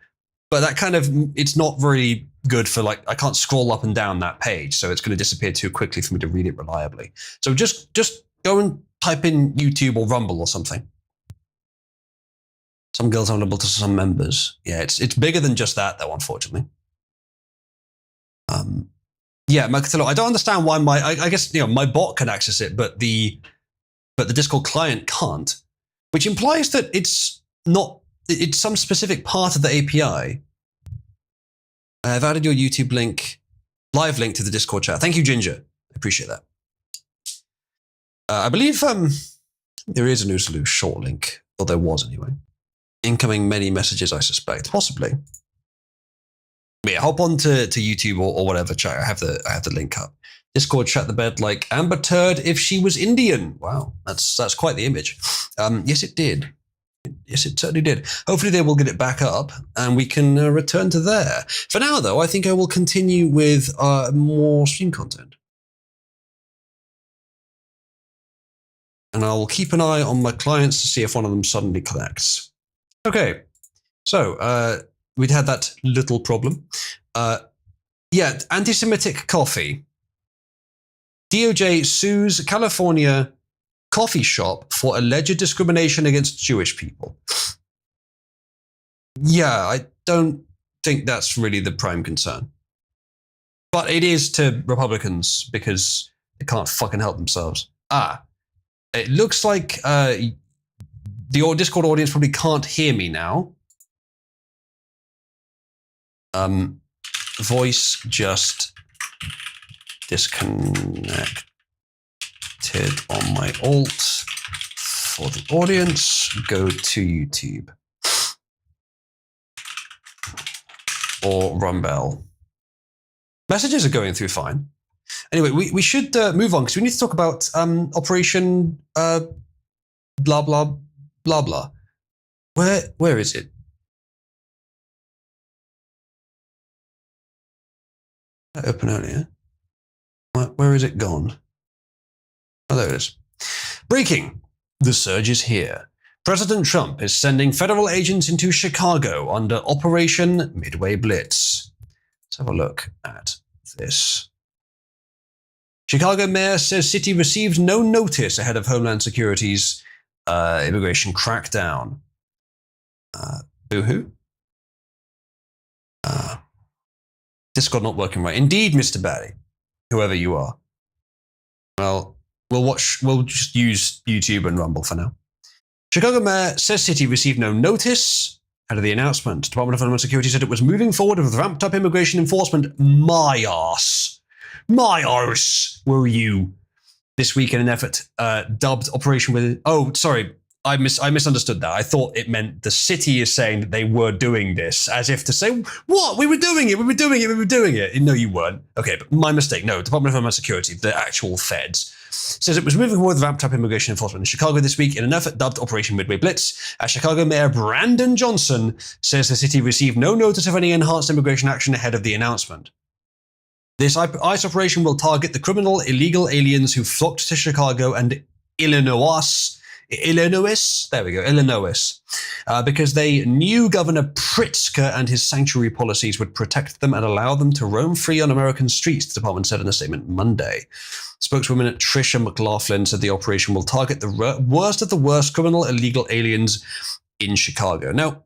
but that kind of, it's not very good for like, I can't scroll up and down that page, so it's going to disappear too quickly for me to read it reliably. So just go and type in YouTube or Rumble or something. Some guilds are available to some members. Yeah, it's bigger than just that though, unfortunately. Yeah, Mercatillo, I don't understand why I guess, my bot can access it, but the Discord client can't, which implies that it's some specific part of the API. I've added your YouTube live link to the Discord chat. Thank you, Ginger. I appreciate that. I believe there is a Oozloo short link, or there was anyway. Incoming many messages, I suspect. Possibly. But yeah, hop on to YouTube or whatever chat. I have the link up. Discord chat the bed like Amber Turd if she was Indian. Wow, that's quite the image. Yes, it did. Yes, it certainly did. Hopefully they will get it back up and we can return to there. For now, though, I think I will continue with more stream content. And I will keep an eye on my clients to see if one of them suddenly connects. Okay, so we'd had that little problem. Yeah, anti-Semitic coffee. DOJ sues California coffee shop for alleged discrimination against Jewish people. Yeah, I don't think that's really the prime concern. But it is to Republicans because they can't fucking help themselves. It looks like the Discord audience probably can't hear me now. Voice just disconnected on my alt for the audience. Go to YouTube or Rumble. Messages are going through fine. Anyway, we should move on because we need to talk about Operation blah blah blah blah. Where is it? Open earlier. Where is it gone? Oh, there it is. Breaking. The surge is here. President Trump is sending federal agents into Chicago under Operation Midway Blitz. Let's have a look at this. Chicago mayor says city received no notice ahead of Homeland Security's immigration crackdown. Boo-hoo? Discord not working right. Indeed, Mr. Barry, whoever you are. Well, we'll just use YouTube and Rumble for now. Chicago mayor says city received no notice ahead of the announcement. Department of Homeland Security said it was moving forward with ramped up immigration enforcement. My arse were you this week in an effort dubbed Operation with... Oh, sorry. I misunderstood that. I thought it meant the city is saying that they were doing this, as if to say, what? We were doing it. No, you weren't. Okay, but my mistake. No, Department of Homeland Security, the actual feds, says it was moving forward with ramped up immigration enforcement in Chicago this week in an effort dubbed Operation Midway Blitz. As Chicago Mayor Brandon Johnson says the city received no notice of any enhanced immigration action ahead of the announcement. This ICE operation will target the criminal illegal aliens who flocked to Chicago and Illinois, because they knew Governor Pritzker and his sanctuary policies would protect them and allow them to roam free on American streets, the department said in a statement Monday. Spokeswoman Tricia McLaughlin said the operation will target the worst of the worst criminal illegal aliens in Chicago. Now,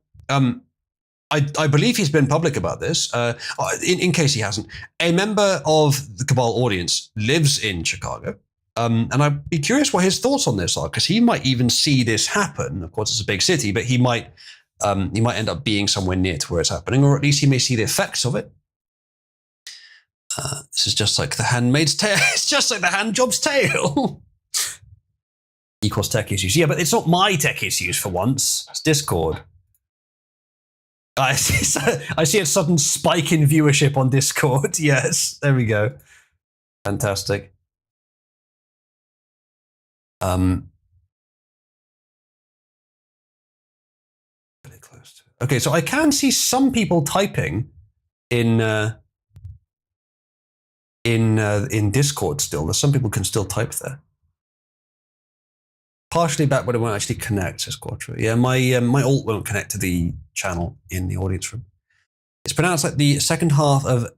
I believe he's been public about this. In case he hasn't, a member of the Cabal audience lives in Chicago. And I'd be curious what his thoughts on this are, because he might even see this happen. Of course, it's a big city, but he might end up being somewhere near to where it's happening, or at least he may see the effects of it. This is just like the Handmaid's Tale. It's just like the Handjob's Tale. Equals tech issues. Yeah, but it's not my tech issues for once. It's Discord. I see a sudden spike in viewership on Discord. Yes, there we go. Fantastic. Really close to it. Okay, so I can see some people typing in Discord still. There's some people can still type there. Partially back, but it won't actually connect, says Quattro. Yeah, my alt won't connect to the channel in the audience room. It's pronounced like the second half of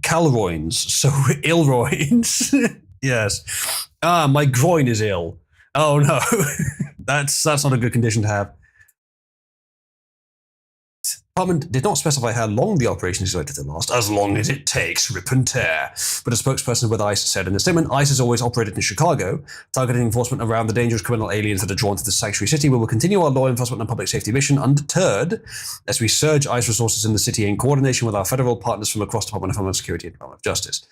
Calroins, so Ilroins. Yes. My groin is ill. Oh no, that's not a good condition to have. The department did not specify how long the operation is likely to last, as long as it takes, rip and tear. But a spokesperson with ICE said in a statement, ICE has always operated in Chicago, targeting enforcement around the dangerous criminal aliens that are drawn to the sanctuary city. We will continue our law enforcement and public safety mission undeterred as we surge ICE resources in the city in coordination with our federal partners from across the Department of Homeland Security and Department of Justice.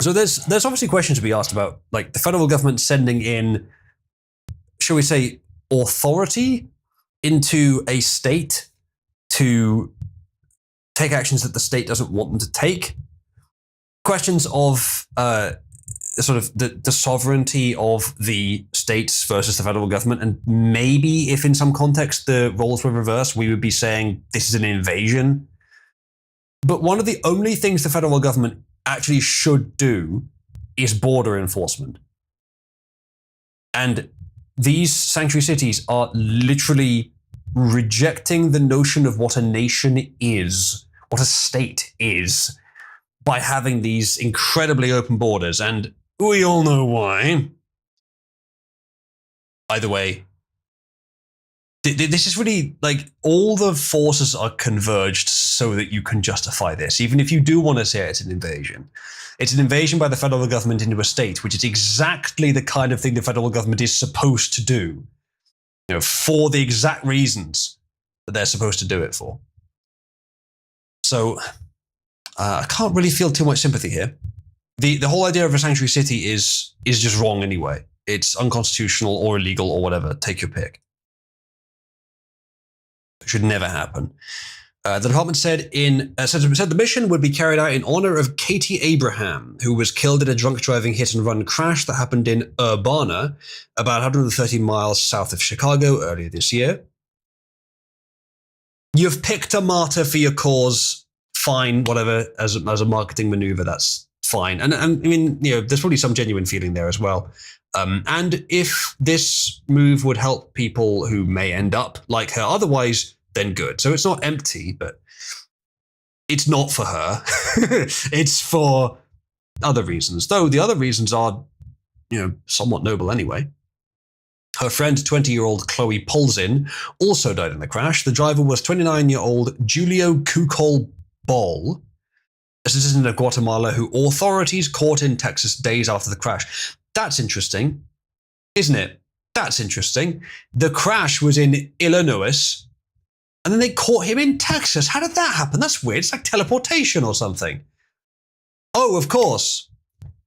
So there's obviously questions to be asked about, like the federal government sending in, shall we say, authority into a state to take actions that the state doesn't want them to take. questions of sort of the sovereignty of the states versus the federal government, and maybe if in some context the roles were reversed, we would be saying this is an invasion. But one of the only things the federal government actually should do is border enforcement. And these sanctuary cities are literally rejecting the notion of what a nation is, what a state is, by having these incredibly open borders. And we all know why. Either way, this is really like all the forces are converged so that you can justify this. Even if you do want to say it's an invasion. It's an invasion by the federal government into a state, which is exactly the kind of thing the federal government is supposed to do. You know, for the exact reasons that they're supposed to do it for. So I can't really feel too much sympathy here. The whole idea of a sanctuary city is just wrong anyway. It's unconstitutional or illegal or whatever. Take your pick. It should never happen. The department said the mission would be carried out in honor of Katie Abraham, who was killed in a drunk driving hit and run crash that happened in Urbana, about 130 miles south of Chicago earlier this year. You've picked a martyr for your cause. Fine, whatever, as a marketing maneuver, that's fine. And I mean, you know, there's probably some genuine feeling there as well. And if this move would help people who may end up like her otherwise, then good. So it's not empty, but it's not for her. It's for other reasons. Though the other reasons are, you know, somewhat noble anyway. Her friend, 20-year-old Chloe Polzin, also died in the crash. The driver was 29-year-old Julio Cucol Ball, a citizen of Guatemala who authorities caught in Texas days after the crash. That's interesting, isn't it? That's interesting. The crash was in Illinois, and then they caught him in Texas. How did that happen? That's weird. It's like teleportation or something. Oh, of course.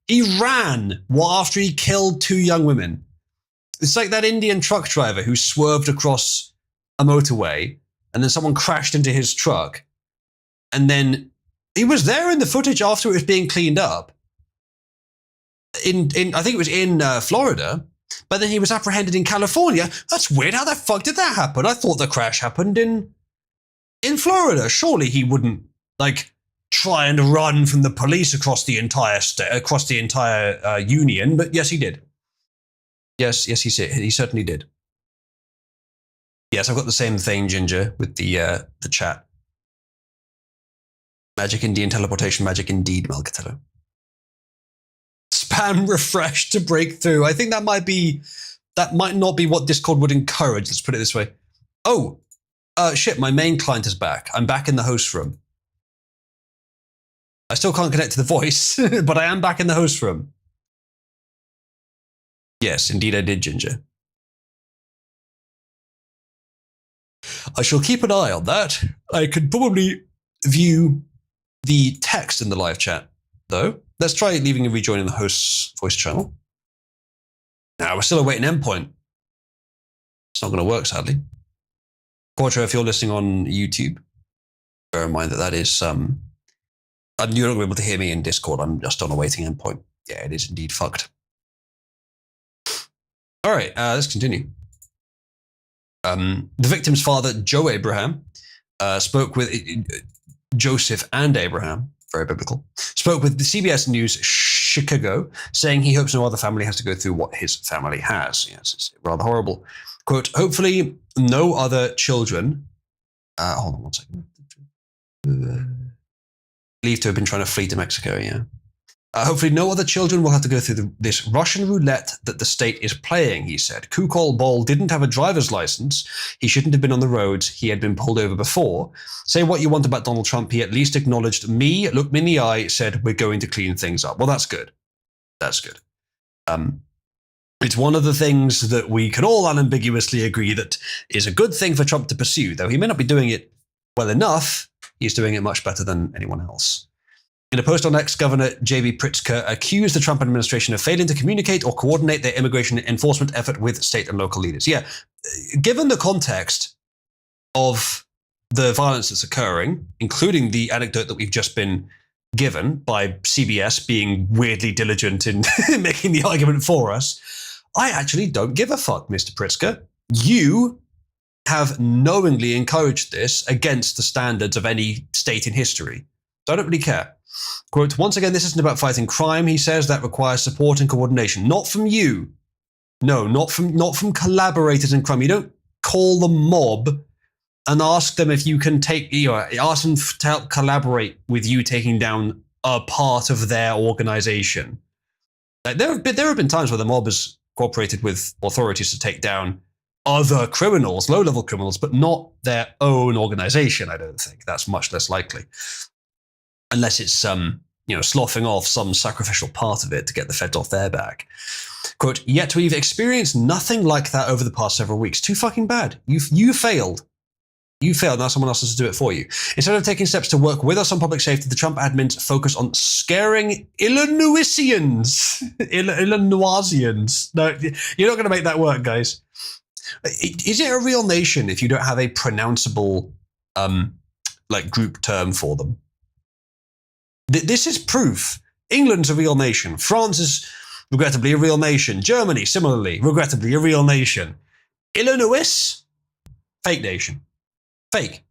He ran after he killed 2 young women. It's like that Indian truck driver who swerved across a motorway, and then someone crashed into his truck. And then he was there in the footage after it was being cleaned up. I think it was in Florida, but then he was apprehended in California. That's weird. How the fuck did that happen? I thought the crash happened in Florida. Surely he wouldn't like try and run from the police across the entire union. But yes, he did. Yes, he certainly did. Yes, I've got the same thing, Ginger, with the chat. Magic Indian teleportation, magic indeed, Malcatello. Spam refresh to break through. I think that might not be what Discord would encourage. Let's put it this way. Oh, shit, my main client is back. I'm back in the host room. I still can't connect to the voice, but I am back in the host room. Yes, indeed I did, Ginger. I shall keep an eye on that. I could probably view the text in the live chat, though. Let's try leaving and rejoining the host's voice channel. Now, we're still awaiting endpoint. It's not going to work, sadly. Quattro, if you're listening on YouTube, bear in mind that is, you're not going to be able to hear me in Discord. I'm just on a waiting endpoint. Yeah, it is indeed fucked. All right, let's continue. The victim's father, Joe Abraham, spoke with Joseph and Abraham, very biblical, spoke with the CBS News Chicago, saying he hopes no other family has to go through what his family has. Yes, it's rather horrible. Quote, hopefully no other children, hold on 1 second. Believed to have been trying to flee to Mexico, yeah. Hopefully no other children will have to go through this Russian roulette that the state is playing, he said. Kukol Bol didn't have a driver's license. He shouldn't have been on the roads. He had been pulled over before. Say what you want about Donald Trump. He at least acknowledged me, looked me in the eye, said, we're going to clean things up. Well, that's good. That's good. It's one of the things that we can all unambiguously agree that is a good thing for Trump to pursue, though he may not be doing it well enough. He's doing it much better than anyone else. In a post on X, Governor J.B. Pritzker accused the Trump administration of failing to communicate or coordinate their immigration enforcement effort with state and local leaders. Yeah, given the context of the violence that's occurring, including the anecdote that we've just been given by CBS being weirdly diligent in making the argument for us, I actually don't give a fuck, Mr. Pritzker. You have knowingly encouraged this against the standards of any state in history. So I don't really care. Quote, once again, this isn't about fighting crime, he says. That requires support and coordination. Not from you. No, not from collaborators in crime. You don't call the mob and ask them if you can ask them to help collaborate with you taking down a part of their organization. Like, there have been times where the mob has cooperated with authorities to take down other criminals, low-level criminals, but not their own organization, I don't think. That's much less likely. Unless it's sloughing off some sacrificial part of it to get the feds off their back. Quote, yet we've experienced nothing like that over the past several weeks. Too fucking bad. You failed. You failed, now someone else has to do it for you. Instead of taking steps to work with us on public safety, the Trump admins focus on scaring Illinoisians. Illinoisians. No, you're not going to make that work, guys. Is it a real nation if you don't have a pronounceable group term for them? This is proof. England's a real nation. France is regrettably a real nation. Germany, similarly, regrettably a real nation. Illinois, fake nation. Fake.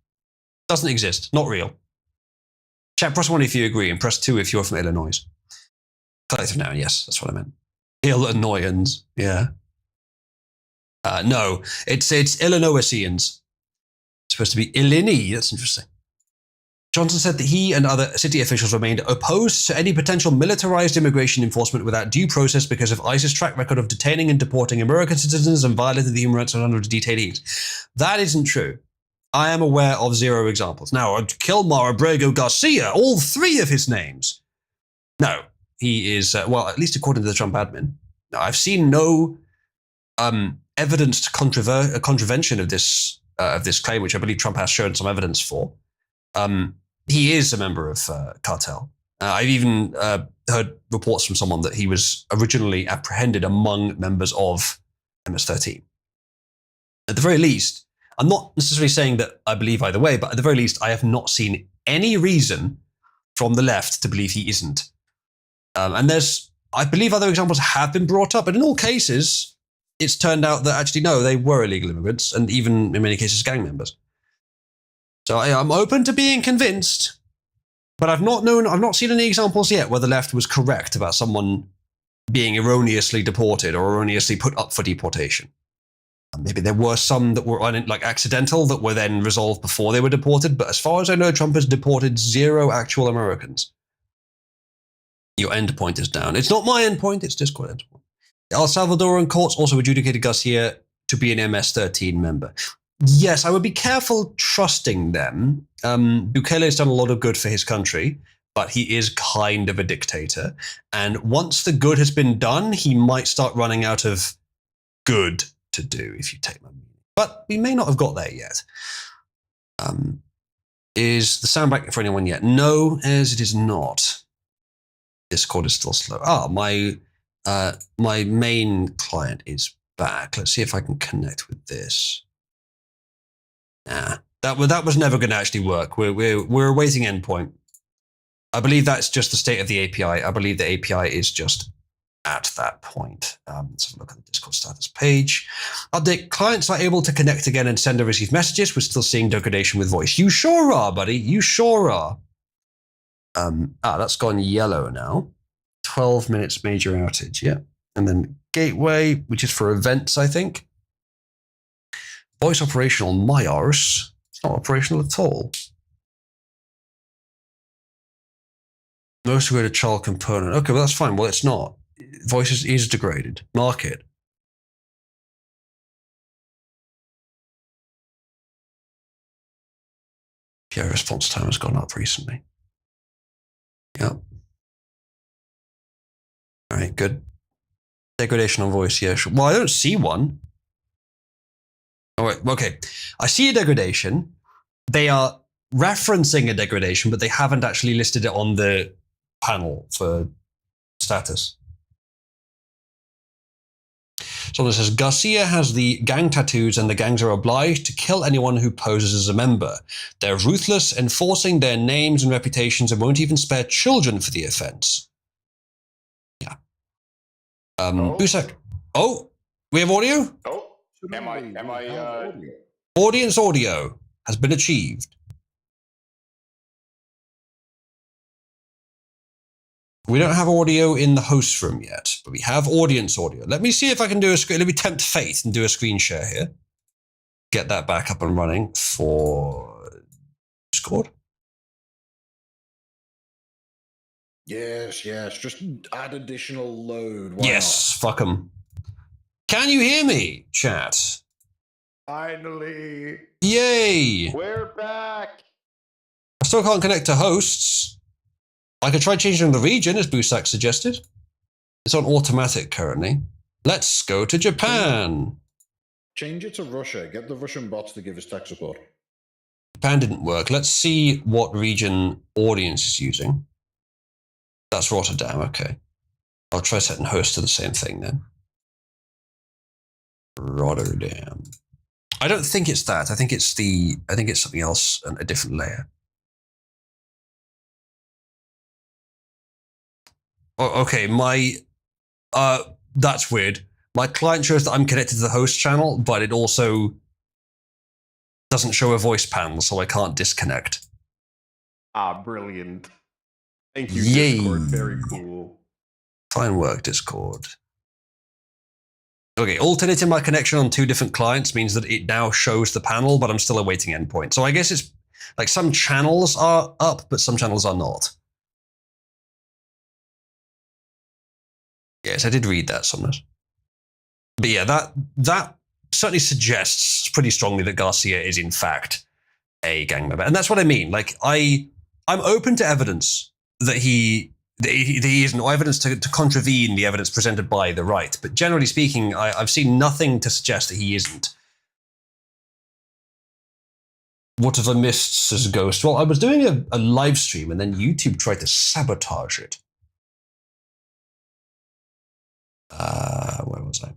Doesn't exist. Not real. Chat, press 1 if you agree, and press 2 if you're from Illinois. Collective noun, yes, that's what I meant. Illinoisans, yeah. No, it's Illinoisians. It's supposed to be Illini. That's interesting. Johnson said that he and other city officials remained opposed to any potential militarized immigration enforcement without due process because of ISIS' track record of detaining and deporting American citizens and violating the human rights of hundreds of detainees. That isn't true. I am aware of 0 examples. Now, Kilmar Abrego Garcia, all 3 of his names. No, he is, at least according to the Trump admin. No, I've seen no evidenced contravention of this claim, which I believe Trump has shown some evidence for. He is a member of cartel. I've even heard reports from someone that he was originally apprehended among members of MS-13. At the very least, I'm not necessarily saying that I believe either way, but at the very least, I have not seen any reason from the left to believe he isn't. And I believe other examples have been brought up, but in all cases, it's turned out that actually, no, they were illegal immigrants, and even in many cases, gang members. So I'm open to being convinced, but I've not seen any examples yet where the left was correct about someone being erroneously deported or erroneously put up for deportation. Maybe there were some that were accidental that were then resolved before they were deported, but as far as I know, Trump has deported 0 actual Americans. Your endpoint is down. It's not my endpoint, it's Discord endpoint. El Salvadoran courts also adjudicated Garcia to be an MS-13 member. Yes, I would be careful trusting them. Bukele has done a lot of good for his country, but he is kind of a dictator. And once the good has been done, he might start running out of good to do, if you take my meaning. But we may not have got there yet. Is the sound back for anyone yet? No, as it is not. Discord is still slow. My main client is back. Let's see if I can connect with this. Nah, that was never going to actually work. We're awaiting endpoint. I believe that's just the state of the API. I believe the API is just at that point. Let's have a look at the Discord status page. Update, clients are able to connect again and send or receive messages. We're still seeing degradation with voice. You sure are, buddy. You sure are. That's gone yellow now. 12 minutes major outage, yeah. And then gateway, which is for events, I think. Voice operational, my arse. It's not operational at all. Most degraded child component. Okay, well, that's fine. Well, it's not. Voice is degraded. Mark it. Yeah, response time has gone up recently. Yep. All right, good. Degradation on voice, yeah. Sure. Well, I don't see one. All right, okay. I see a degradation. They are referencing a degradation, but they haven't actually listed it on the panel for status. Someone says, Garcia has the gang tattoos and the gangs are obliged to kill anyone who poses as a member. They're ruthless, enforcing their names and reputations and won't even spare children for the offense. Yeah. Busak. Oh, we have audio? Oh, am I, Audience audio has been achieved. We don't have audio in the host room yet, but we have audience audio. Let me see if I can do a screen. Let me tempt fate and do a screen share here. Get that back up and running for Discord. Yes. Just add additional load. Why Yes, fuck them. Can you hear me, chat? finally, Yay! we're back. I still can't connect to hosts. I could try changing the region, as Busak suggested. It's on automatic currently. Let's go to Japan. Change it to Russia. Get the Russian bots to give us tech support. Japan didn't work. Let's see what region audience is using. That's Rotterdam, okay. I'll try setting host to the same thing then. Rotterdam. I don't think it's that. I think it's something else, a different layer. Oh, okay, that's weird. My client shows that I'm connected to the host channel, but it also doesn't show a voice panel, so I can't disconnect. Ah, brilliant. Thank you, Yay. Discord. Very cool. Fine work, Discord. Okay, alternating my connection on two different clients means that it now shows the panel, but I'm still awaiting endpoint. So I guess it's like some channels are up, but some channels are not. Yes, I did read that somewhere. But yeah, that certainly suggests pretty strongly that Garcia is in fact a gang member. And that's what I mean. Like, I'm open to evidence that he isn't, or evidence to contravene the evidence presented by the right. But generally speaking, I've seen nothing to suggest that he isn't. What have I missed, says Ghost? Well, I was doing a live stream and then YouTube tried to sabotage it. Where was I?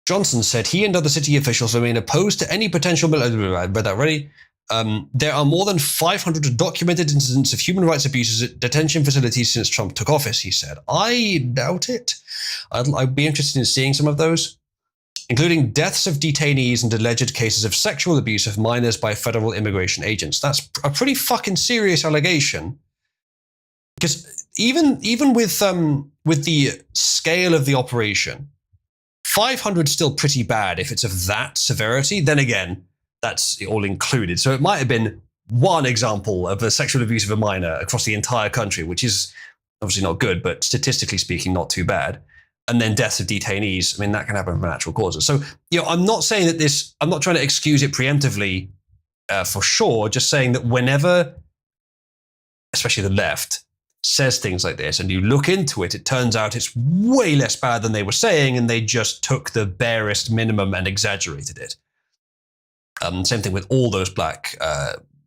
Johnson said he and other city officials remain opposed to any potential. I read that already. There are more than 500 documented incidents of human rights abuses at detention facilities since Trump took office, he said. I doubt it. I'd be interested in seeing some of those, including deaths of detainees and alleged cases of sexual abuse of minors by federal immigration agents. That's a pretty fucking serious allegation. Because even with the scale of the operation, 500 is still pretty bad if it's of that severity. Then again, that's all included. So it might have been one example of a sexual abuse of a minor across the entire country, which is obviously not good, but statistically speaking, not too bad. And then deaths of detainees, I mean, that can happen from natural causes. So, I'm not saying that I'm not trying to excuse it preemptively for sure, just saying that whenever, especially the left, says things like this and you look into it, it turns out it's way less bad than they were saying, and they just took the barest minimum and exaggerated it. Same thing with all those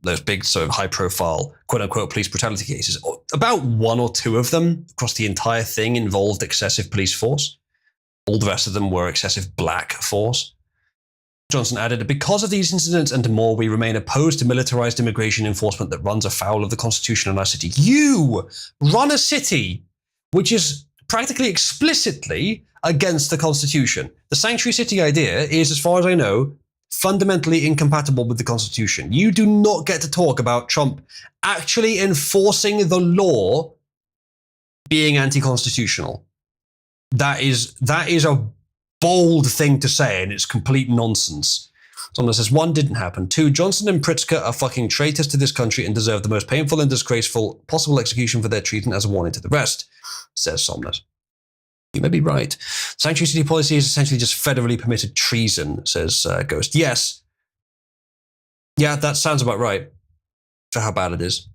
those big sort of high-profile quote-unquote police brutality cases. About one or two of them across the entire thing involved excessive police force. All the rest of them were excessive black force. Johnson added, because of these incidents and more, we remain opposed to militarized immigration enforcement that runs afoul of the Constitution in our city. You run a city which is practically explicitly against the Constitution. The sanctuary city idea is, as far as I know, fundamentally incompatible with the Constitution. You do not get to talk about Trump actually enforcing the law being anti-constitutional. That is a bold thing to say, and it's complete nonsense. Someone says, 1, didn't happen. 2, Johnson and Pritzker are fucking traitors to this country and deserve the most painful and disgraceful possible execution for their treatment as a warning to the rest, says Somnus. You may be right. Sanctuary city policy is essentially just federally permitted treason, says Ghost. Yes. Yeah, that sounds about right for how bad it is.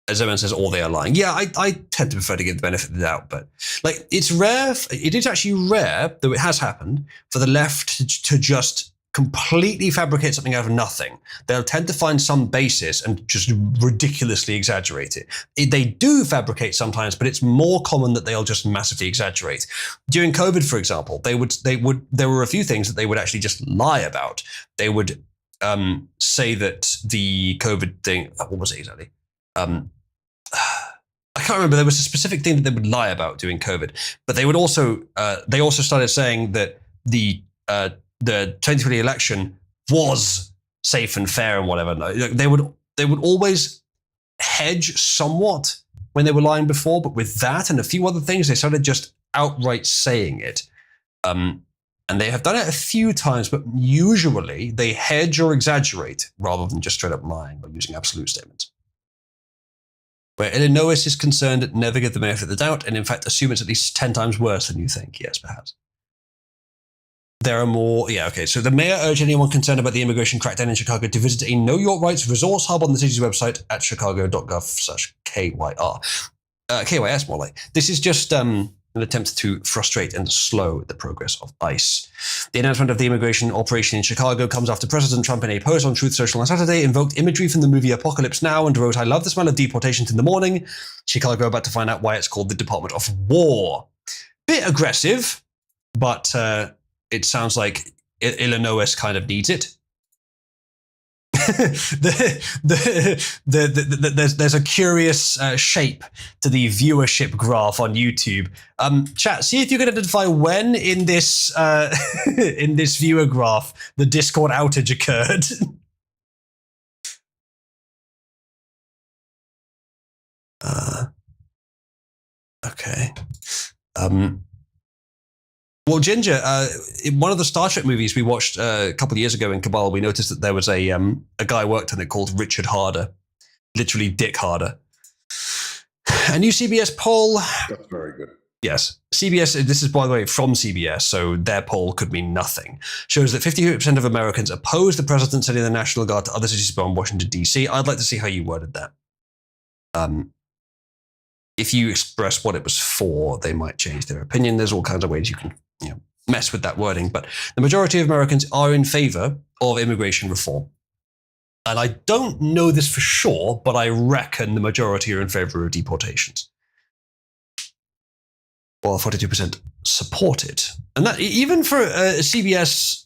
As everyone says, or they are lying. Yeah, I tend to prefer to give the benefit of the doubt, but like it's rare. It is actually rare, though it has happened, for the left to just completely fabricate something out of nothing. They'll tend to find some basis and just ridiculously exaggerate it. They do fabricate sometimes, but it's more common that they'll just massively exaggerate. During COVID, for example, there were a few things that they would actually just lie about. They would say that the COVID thing, what was it exactly? I can't remember. There was a specific thing that they would lie about during COVID, but they also started saying that the 2020 election was safe and fair and whatever. They would always hedge somewhat when they were lying before, but with that and a few other things, they started just outright saying it. And they have done it a few times, but usually they hedge or exaggerate rather than just straight up lying or using absolute statements. Where Illinois is concerned, never give the benefit of the doubt, and in fact assume it's at least 10 times worse than you think. Yes, perhaps. There are more. Yeah, okay. So the mayor urged anyone concerned about the immigration crackdown in Chicago to visit a Know Your Rights resource hub on the city's website at chicago.gov/KYR. KYS, more like. This is just an attempt to frustrate and slow the progress of ICE. The announcement of the immigration operation in Chicago comes after President Trump, in a post on Truth Social on Saturday, invoked imagery from the movie Apocalypse Now and wrote, "I love the smell of deportations in the morning." Chicago about to find out why it's called the Department of War. Bit aggressive, but it sounds like Illinois kind of needs it. There's a curious shape to the viewership graph on YouTube. Chat, see if you can identify when in this viewer graph the Discord outage occurred. Okay. Well, Ginger, in one of the Star Trek movies we watched a couple of years ago in Cabal, we noticed that there was a guy worked on it called Richard Harder, literally Dick Harder. A new CBS poll. That's very good. Yes, CBS, this is, by the way, from CBS, so their poll could mean nothing, shows that 58% of Americans oppose the president sending the National Guard to other cities beyond Washington, D.C. I'd like to see how you worded that. If you express what it was for, they might change their opinion. There's all kinds of ways you can mess with that wording, but the majority of Americans are in favor of immigration reform. And I don't know this for sure, but I reckon the majority are in favor of deportations. Well, 42% support it. And that, even for a CBS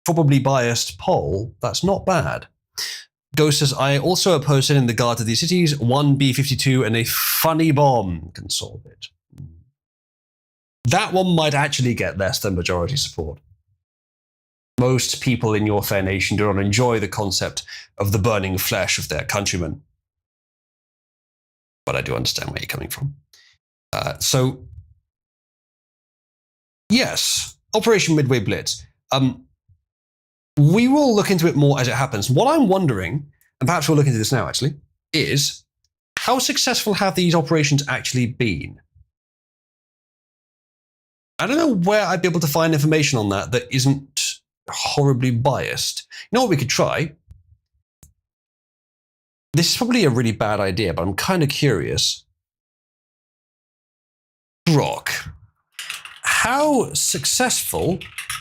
probably biased poll, that's not bad. Ghost says, I also oppose sending the Guard to these cities. One B-52 and a funny bomb can solve it. That one might actually get less than majority support. Most people in your fair nation do not enjoy the concept of the burning flesh of their countrymen. But I do understand where you're coming from. So, yes, Operation Midway Blitz. We will look into it more as it happens. What I'm wondering, and perhaps we'll look into this now actually, is how successful have these operations actually been? I don't know where I'd be able to find information on that isn't horribly biased. You know what we could try? This is probably a really bad idea, but I'm kind of curious. Grok. How successful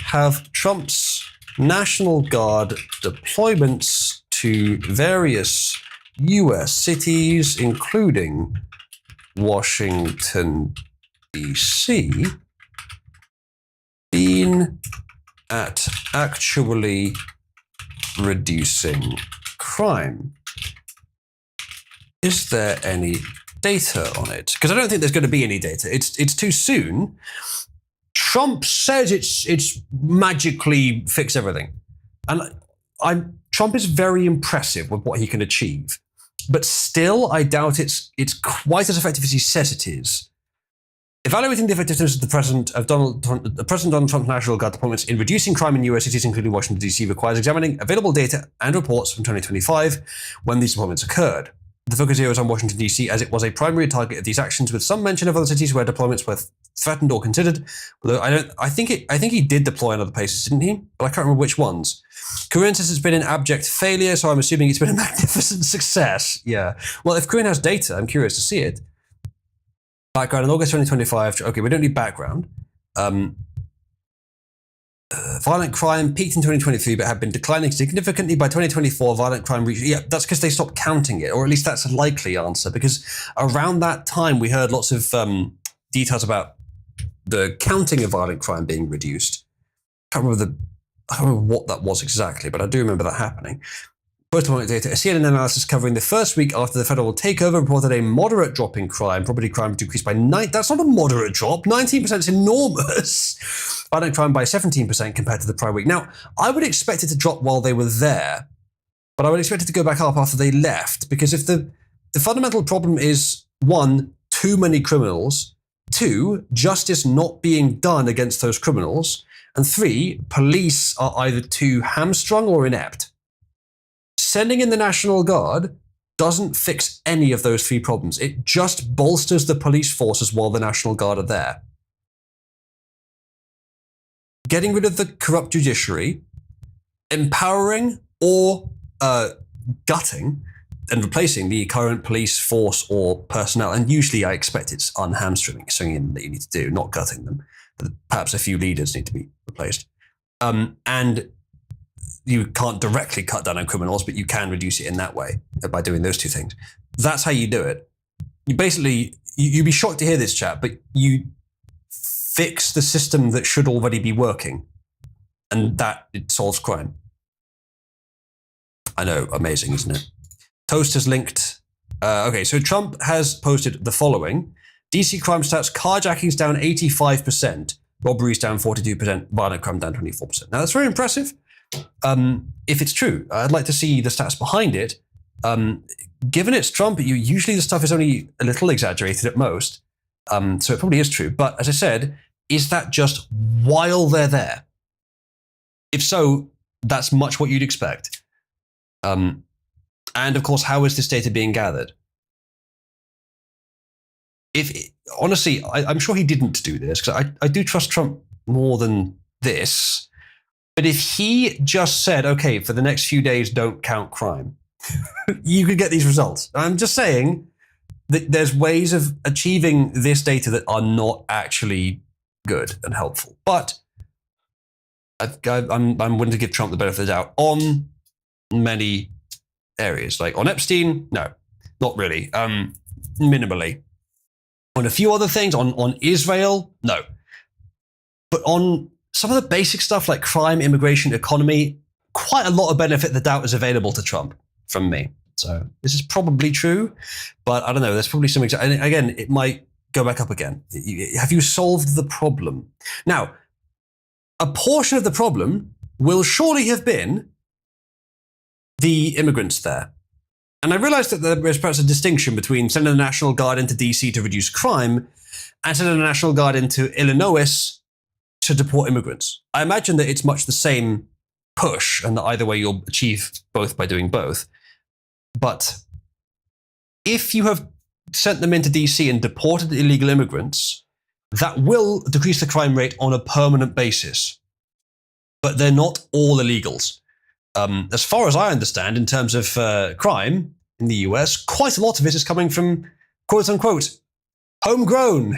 have Trump's National Guard deployments to various US cities, including Washington, D.C., been at actually reducing crime? Is there any data on it? Because I don't think there's going to be any data. It's too soon. Trump says it's magically fix everything. And Trump is very impressive with what he can achieve. But still, I doubt it's quite as effective as he says it is. Evaluating the effectiveness of the President Donald Trump's National Guard deployments in reducing crime in US cities, including Washington, D.C., requires examining available data and reports from 2025 when these deployments occurred. The focus here is on Washington, D.C., as it was a primary target of these actions, with some mention of other cities where deployments were threatened or considered. Although I think he did deploy in other places, didn't he? But I can't remember which ones. Corinne says it's been an abject failure, so I'm assuming it's been a magnificent success. Yeah. Well, if Corinne has data, I'm curious to see it. Background in August 2025. Okay, we don't need background. Violent crime peaked in 2023, but had been declining significantly by 2024. Violent crime reached. Yeah, that's because they stopped counting it, or at least that's a likely answer. Because around that time, we heard lots of details about the counting of violent crime being reduced. I don't remember what that was exactly, but I do remember that happening. Post-mortem data, a CNN analysis covering the first week after the federal takeover reported a moderate drop in crime. Property crime decreased by 9%. That's not a moderate drop. 19% is enormous. Violent crime by 17% compared to the prior week. Now, I would expect it to drop while they were there, but I would expect it to go back up after they left, because if the fundamental problem is, 1, too many criminals, 2, justice not being done against those criminals, and 3, police are either too hamstrung or inept. Sending in the National Guard doesn't fix any of those 3 problems. It just bolsters the police forces while the National Guard are there. Getting rid of the corrupt judiciary, empowering or gutting and replacing the current police force or personnel, and usually I expect it's unhamstringing, something that you need to do, not gutting them. But perhaps a few leaders need to be replaced. And you can't directly cut down on criminals, but you can reduce it in that way by doing those 2 things. That's how you do it. You basically, you'd be shocked to hear this, chat, but you fix the system that should already be working, and that it solves crime. I know, amazing, isn't it? Toast has linked. Okay, so Trump has posted the following. DC crime stats, carjackings down 85%, robberies down 42%, violent crime down 24%. Now, that's very impressive. If it's true, I'd like to see the stats behind it. Given it's Trump, usually the stuff is only a little exaggerated at most. So it probably is true. But as I said, is that just while they're there? If so, that's much what you'd expect. And of course, how is this data being gathered? Honestly, I'm sure he didn't do this, because I do trust Trump more than this. But if he just said, okay, for the next few days, don't count crime, you could get these results. I'm just saying that there's ways of achieving this data that are not actually good and helpful. But I'm willing to give Trump the benefit of the doubt on many areas. Like on Epstein, no, not really. Minimally. On a few other things, on Israel, no. But on some of the basic stuff like crime, immigration, economy, quite a lot of benefit the doubt is available to Trump from me. So this is probably true, but I don't know. There's probably some, and again, it might go back up again. Have you solved the problem? Now, a portion of the problem will surely have been the immigrants there. And I realized that there is perhaps a distinction between sending the National Guard into DC to reduce crime and sending the National Guard into Illinois to deport immigrants. I imagine that it's much the same push, and that either way you'll achieve both by doing both. But if you have sent them into DC and deported illegal immigrants, that will decrease the crime rate on a permanent basis. But they're not all illegals. As far as I understand, in terms of crime in the US, quite a lot of it is coming from, quote unquote, homegrown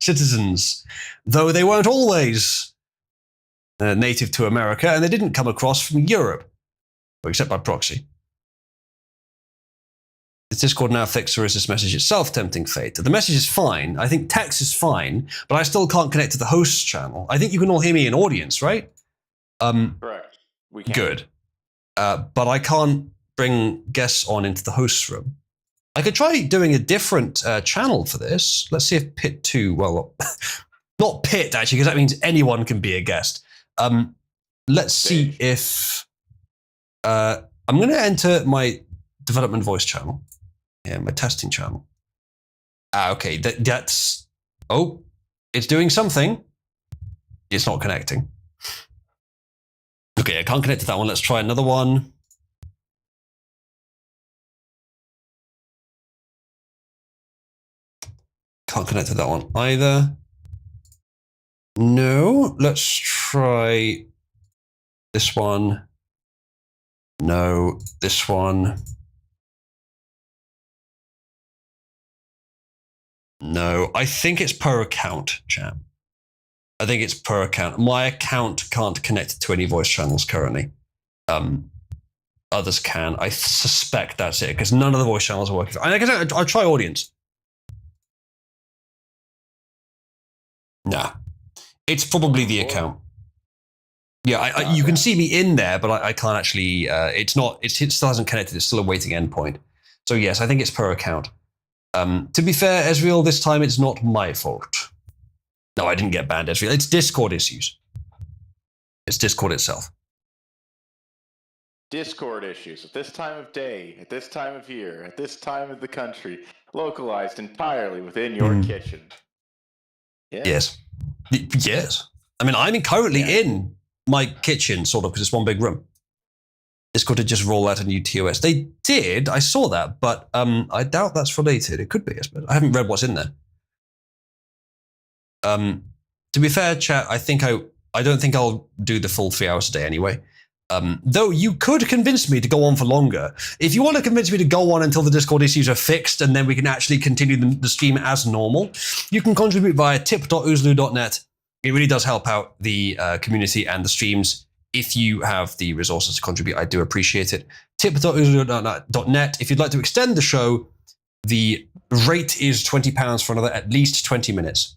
citizens, though they weren't always native to America, and they didn't come across from Europe, except by proxy. Is Discord now fixed, or is this message itself tempting fate? The message is fine. I think text is fine, but I still can't connect to the hosts channel. I think you can all hear me in audience, right? Correct. We can. Good. But I can't bring guests on into the hosts room. I could try doing a different channel for this. Let's see if Pit 2, well, not Pit actually, because that means anyone can be a guest. Let's see if I'm going to enter my development voice channel. Yeah, my testing channel. Okay, that's, oh, it's doing something. It's not connecting. Okay, I can't connect to that one. Let's try another one. Can't connect to that one either. No, let's try this one. No, this one. No, I think it's per account, chat. I think it's per account. My account can't connect to any voice channels currently. Others can. I suspect that's it because none of the voice channels are working. I guess I'll try audience. Nah, it's probably the account. Yeah, you can see me in there, but I can't actually. It still hasn't connected. It's still a waiting endpoint. So yes, I think it's per account. To be fair, Ezreal, this time it's not my fault. No, I didn't get banned, Ezreal. It's Discord issues. It's Discord itself. Discord issues at this time of day, at this time of year, at this time of the country, localized entirely within your kitchen. Yeah. Yes. Yes. I mean, I'm currently in my kitchen, sort of, because it's one big room. Discord did just roll out a new TOS. They did. I saw that, but I doubt that's related. It could be, I suppose. I haven't read what's in there. To be fair, chat, I don't think I'll do the full 3 hours a day anyway. Though you could convince me to go on for longer. If you want to convince me to go on until the Discord issues are fixed and then we can actually continue the stream as normal, you can contribute via tip.oozloo.net. It really does help out the community and the streams. If you have the resources to contribute, I do appreciate it. Tip.oozloo.net. If you'd like to extend the show, the rate is £20 for another at least 20 minutes.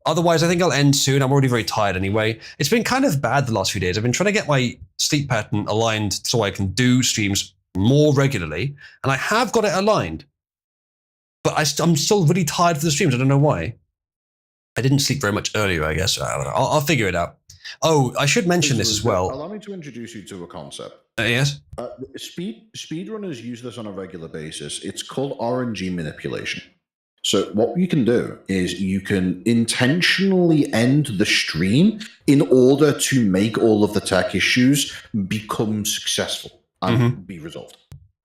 Otherwise, I think I'll end soon. I'm already very tired anyway. It's been kind of bad the last few days. I've been trying to get my sleep pattern aligned so I can do streams more regularly, and I have got it aligned. But I'm still really tired for the streams. I don't know why. I didn't sleep very much earlier, I guess. I'll figure it out. Oh, I should mention this as well. Allow me to introduce you to a concept. Yes? Speedrunners use this on a regular basis. It's called RNG manipulation. So what you can do is you can intentionally end the stream in order to make all of the tech issues become successful and be resolved.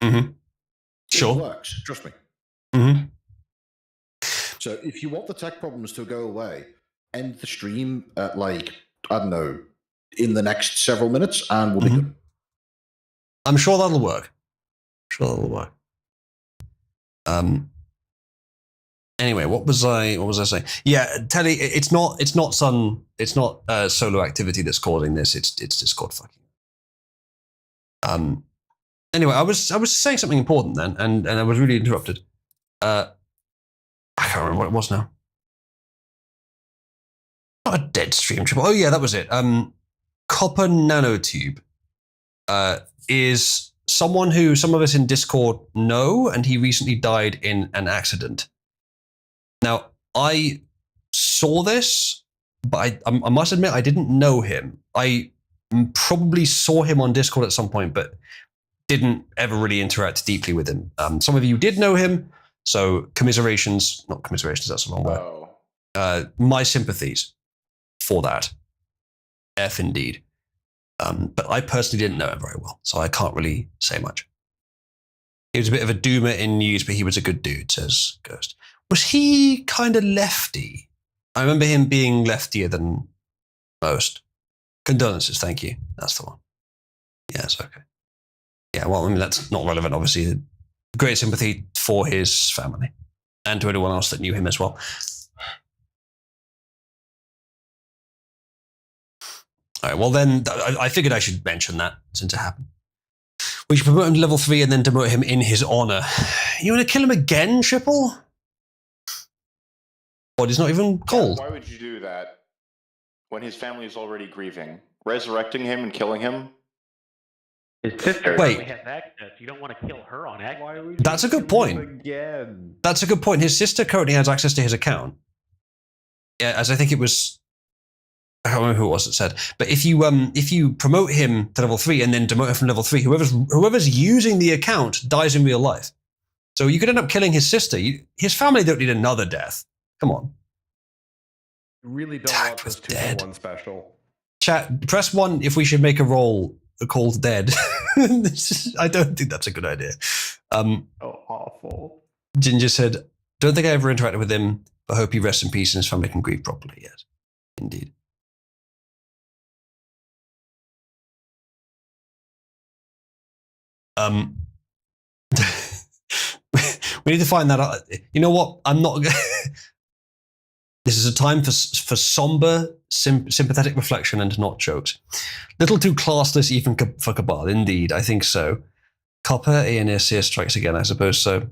Mm-hmm. Sure. It works, trust me. Mm-hmm. So if you want the tech problems to go away, end the stream at I don't know, in the next several minutes and we'll be good. I'm sure that'll work. Anyway, what was I saying? Yeah, Telly, it's not solo activity that's causing this. It's Discord fucking. Anyway, I was saying something important then, and I was really interrupted. I can't remember what it was now. Not a dead stream triple. Oh yeah, that was it. Copper Nanotube is someone who some of us in Discord know, and he recently died in an accident. Now, I saw this, but I must admit I didn't know him. I probably saw him on Discord at some point, but didn't ever really interact deeply with him. Some of you did know him, so commiserations, not commiserations, that's the wrong word. My sympathies for that. F indeed. But I personally didn't know him very well, so I can't really say much. He was a bit of a doomer in news, but he was a good dude, says Ghost. Was he kind of lefty? I remember him being leftier than most. Condolences, thank you. That's the one. Yes, okay. Yeah, well, I mean, that's not relevant, obviously. Great sympathy for his family and to anyone else that knew him as well. All right, well then, I figured I should mention that since it happened. We should promote him to level 3 and then demote him in his honor. You want to kill him again, Triple? What, he's not even cold? Why would you do that when his family is already grieving? Resurrecting him and killing him? His sister Wait. has access. You don't want to kill her on accident. That's a good point. Again. That's a good point. His sister currently has access to his account. Yeah, as I think it was, I can't remember who it was that said. But if you promote him to level 3 and then demote him from level 3, whoever's using the account dies in real life. So you could end up killing his sister. His family don't need another death. Come on. You really don't Tact want this was dead. 2-1 special. Chat, press 1 if we should make a roll called dead. I don't think that's a good idea. Oh, awful. Ginger said, don't think I ever interacted with him, but hope he rests in peace and his family can grieve properly. Yes, indeed. We need to find that out. You know what? I'm not. This is a time for somber, sympathetic reflection and not jokes. Little too classless even for Cabal. Indeed, I think so. Copper, ANSC strikes again, I suppose so.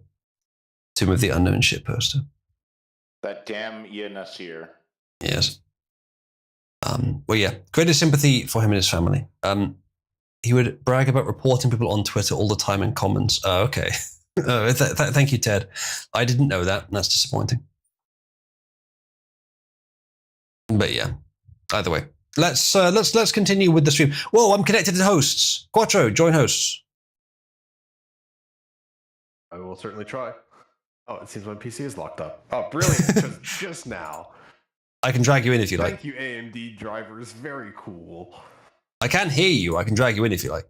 Tomb of the Unknown shit poster. That damn Ian Nasir. Yes. Well, yeah, greatest sympathy for him and his family. He would brag about reporting people on Twitter all the time in comments. Oh, okay. Thank you, Ted. I didn't know that. That's disappointing. But yeah, either way, let's continue with the stream. Whoa, I'm connected to hosts. Quattro, join hosts. I will certainly try. Oh, it seems my PC is locked up. Oh, brilliant! just now. I can drag you in if you like. Thank you, AMD drivers. Very cool. I can hear you. I can drag you in if you like.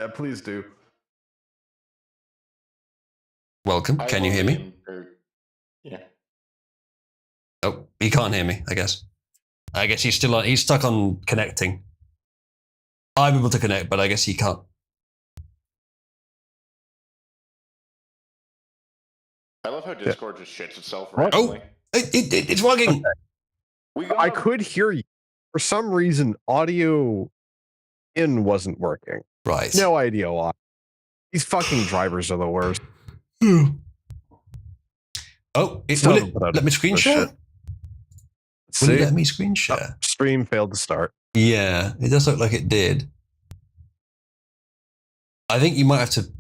Yeah, please do. Welcome. Can you hear me? Yeah. Oh, he can't hear me, I guess. I guess he's still on. He's stuck on connecting. I'm able to connect, but I guess he can't. I love how Discord just shits itself What? randomly. It's working. I could hear you. For some reason, audio in wasn't working. Right. No idea why. These fucking drivers are the worst. Oh, Still will haven't it put out let me screen this share? shit. Will it See? let me screen share? Stream failed to start. Yeah, it does look like it did. I think you might have to.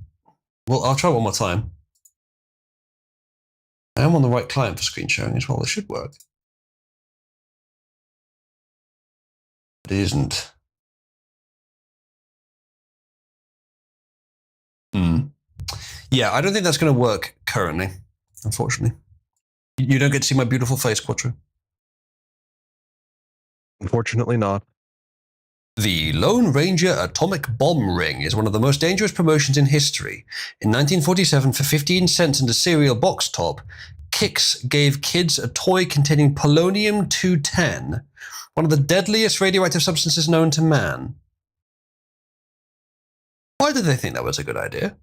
Well, I'll try one more time. I am on the right client for screen sharing as well. It should work. But it isn't. Yeah, I don't think that's going to work currently, unfortunately. You don't get to see my beautiful face, Quattro. Unfortunately not. The Lone Ranger Atomic Bomb Ring is one of the most dangerous promotions in history. In 1947, for 15 cents and a cereal box top, Kix gave kids a toy containing polonium-210, one of the deadliest radioactive substances known to man. Why did they think that was a good idea?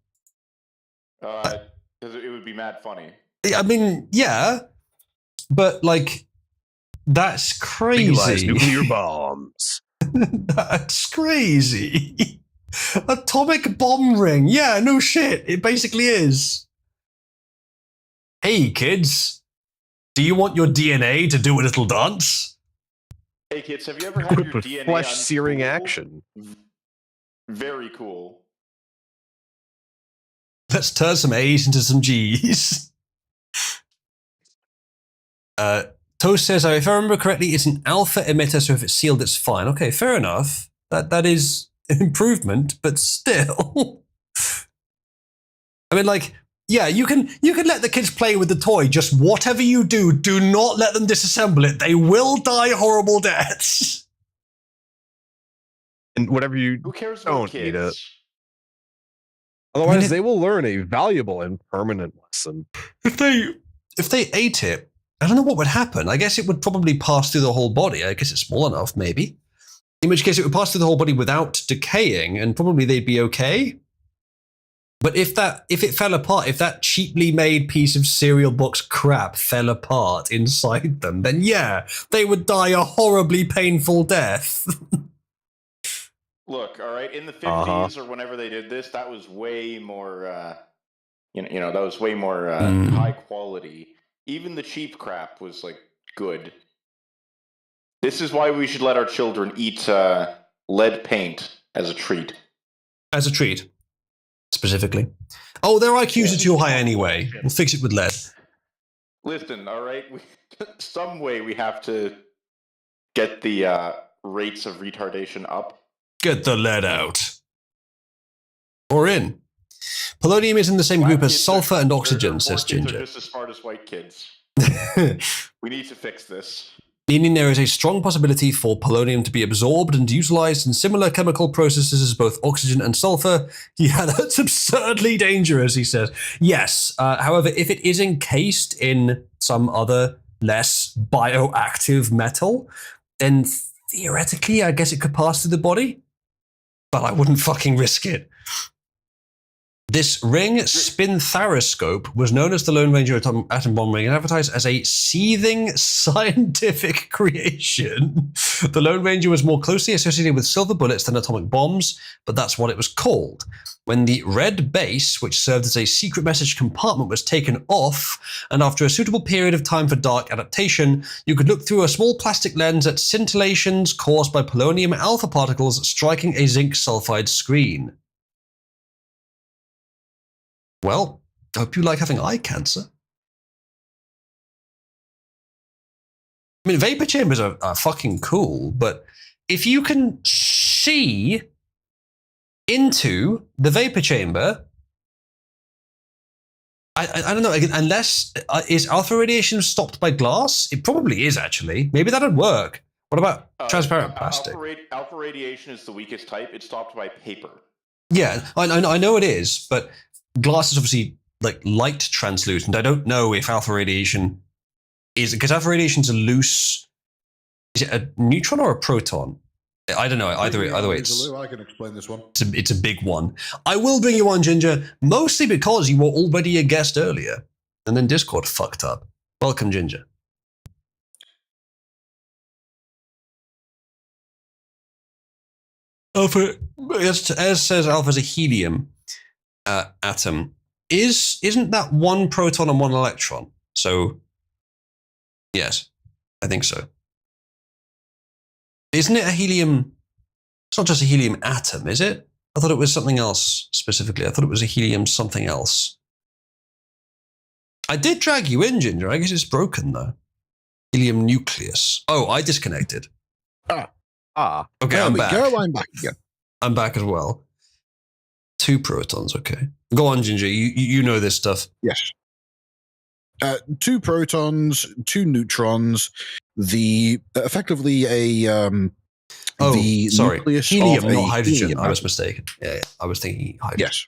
Because it would be mad funny. I mean, yeah, but like, that's Legalize crazy. nuclear bombs. That's crazy. Atomic bomb ring. Yeah, no shit. It basically is. Hey, kids. Do you want your DNA to do a little dance? Hey kids, have you ever had your With DNA flesh searing unspooled? action. Very cool. Let's turn some A's into some G's. Toast says, if I remember correctly, it's an alpha emitter, so if it's sealed, it's fine. Okay, fair enough. That is an improvement, but still. I mean, like, yeah, you can let the kids play with the toy. Just whatever you do, do not let them disassemble it. They will die horrible deaths. And whatever you Who cares about don't eat it. kids? Otherwise, they will learn a valuable and permanent lesson. If they ate it, I don't know what would happen. I guess it would probably pass through the whole body. I guess it's small enough, maybe. In which case, it would pass through the whole body without decaying, and probably they'd be okay. But if it fell apart, if that cheaply made piece of cereal box crap fell apart inside them, then yeah, they would die a horribly painful death. Look, all right, in the 50s or whenever they did this, that was way more, that was way more high quality. Even the cheap crap was like good. This is why we should let our children eat lead paint as a treat. As a treat, specifically. Oh, their IQs are too high anyway. We'll fix it with lead. Listen, all right, some way we have to get the rates of retardation up. Get the lead out. Or in. Polonium is in the same group as sulfur and oxygen, says Ginger. Are just as smart as white kids. We need to fix this. Meaning there is a strong possibility for polonium to be absorbed and utilized in similar chemical processes as both oxygen and sulfur. Yeah, that's absurdly dangerous, he says. Yes, however, if it is encased in some other less bioactive metal, then theoretically, I guess it could pass through the body. But I wouldn't fucking risk it. This ring spinthariscope was known as the Lone Ranger atom bomb ring and advertised as a seething scientific creation. The Lone Ranger was more closely associated with silver bullets than atomic bombs, but that's what it was called. When the red base, which served as a secret message compartment, was taken off, and after a suitable period of time for dark adaptation, you could look through a small plastic lens at scintillations caused by polonium alpha particles striking a zinc sulfide screen. Well, I hope you like having eye cancer. I mean, vapor chambers are fucking cool, but if you can see into the vapor chamber, I don't know, unless, is alpha radiation stopped by glass? It probably is, actually. Maybe that'd work. What about transparent plastic? Alpha radiation is the weakest type. It's stopped by paper. Yeah, I know it is, but glass is obviously like light translucent. I don't know if alpha radiation is, because alpha radiation is a loose. Is it a neutron or a proton? I don't know. Either way, it's. I can explain this one. It's a big one. I will bring you on, Ginger, mostly because you were already a guest earlier, and then Discord fucked up. Welcome, Ginger. Alpha, as says Alpha, is a helium atom. Isn't that one proton and one electron? So, yes, I think so. Isn't it a helium? It's not just a helium atom, is it? I thought it was something else specifically. I thought it was a helium something else. I did drag you in, Ginger. I guess it's broken, though. Helium nucleus. Oh, I disconnected. Okay, I'm back. I'm back again. I'm back as well. 2 protons, okay. Go on, Ginger. You know this stuff. Yes. 2 protons, 2 neutrons. Effectively the nucleus helium, of not hydrogen. Helium. I was mistaken. Yeah, I was thinking hydrogen. Yes.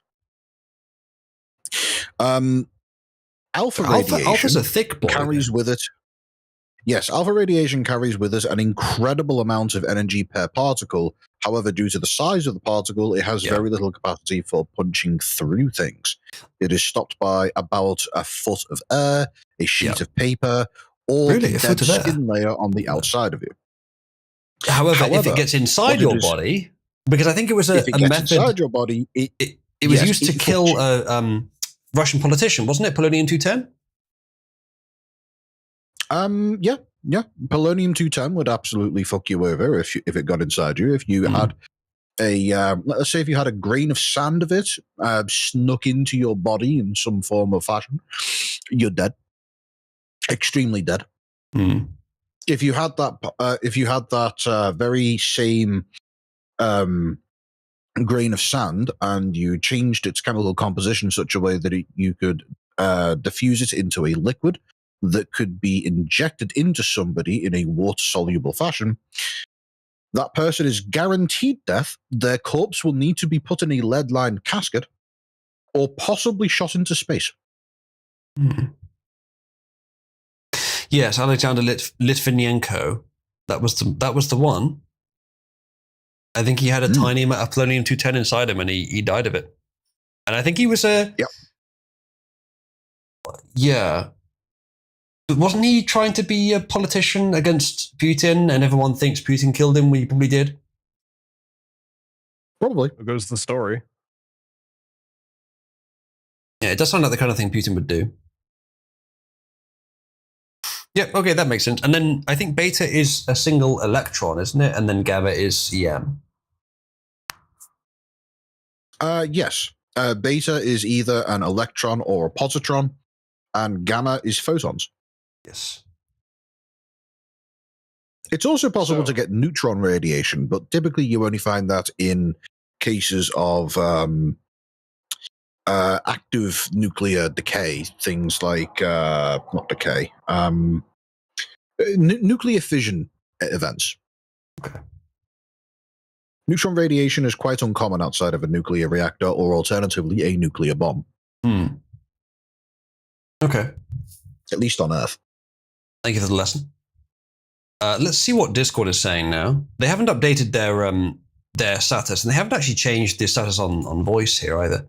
Alpha radiation Alpha's a thick boy. carries with it. Yes, alpha radiation carries with it an incredible amount of energy per particle. However, due to the size of the particle, it has very little capacity for punching through things. It is stopped by about a foot of air, a sheet of paper, or the dead skin layer on the outside of you. However, if it gets inside your body, because I think it was a method inside your body, it was used to kill a Russian politician, wasn't it? Polonium-210? Yeah. Polonium-210 would absolutely fuck you over if it got inside you. If you had let's say if you had a grain of sand of it snuck into your body in some form or fashion, you're dead. Extremely dead. If you had that, very same grain of sand and you changed its chemical composition in such a way that you could diffuse it into a liquid that could be injected into somebody in a water-soluble fashion, that person is guaranteed death. Their corpse will need to be put in a lead-lined casket or possibly shot into space. Yes, Alexander Litvinenko. That was the one. I think he had a tiny amount of polonium-210 inside him, and he died of it. And I think he was a... Yeah. But wasn't he trying to be a politician against Putin, and everyone thinks Putin killed him when he probably did? Probably. There goes the story. Yeah, it does sound like the kind of thing Putin would do. Yep, okay, that makes sense. And then I think beta is a single electron, isn't it? And then gamma is EM. Yes. Beta is either an electron or a positron, and gamma is photons. Yes. It's also possible to get neutron radiation, but typically you only find that in cases of active nuclear decay, things like not decay, nuclear fission events. Okay. Neutron radiation is quite uncommon outside of a nuclear reactor or alternatively a nuclear bomb. Okay. At least on Earth. Thank you for the lesson. Let's see what Discord is saying now. They haven't updated their status, and they haven't actually changed the status on voice here either.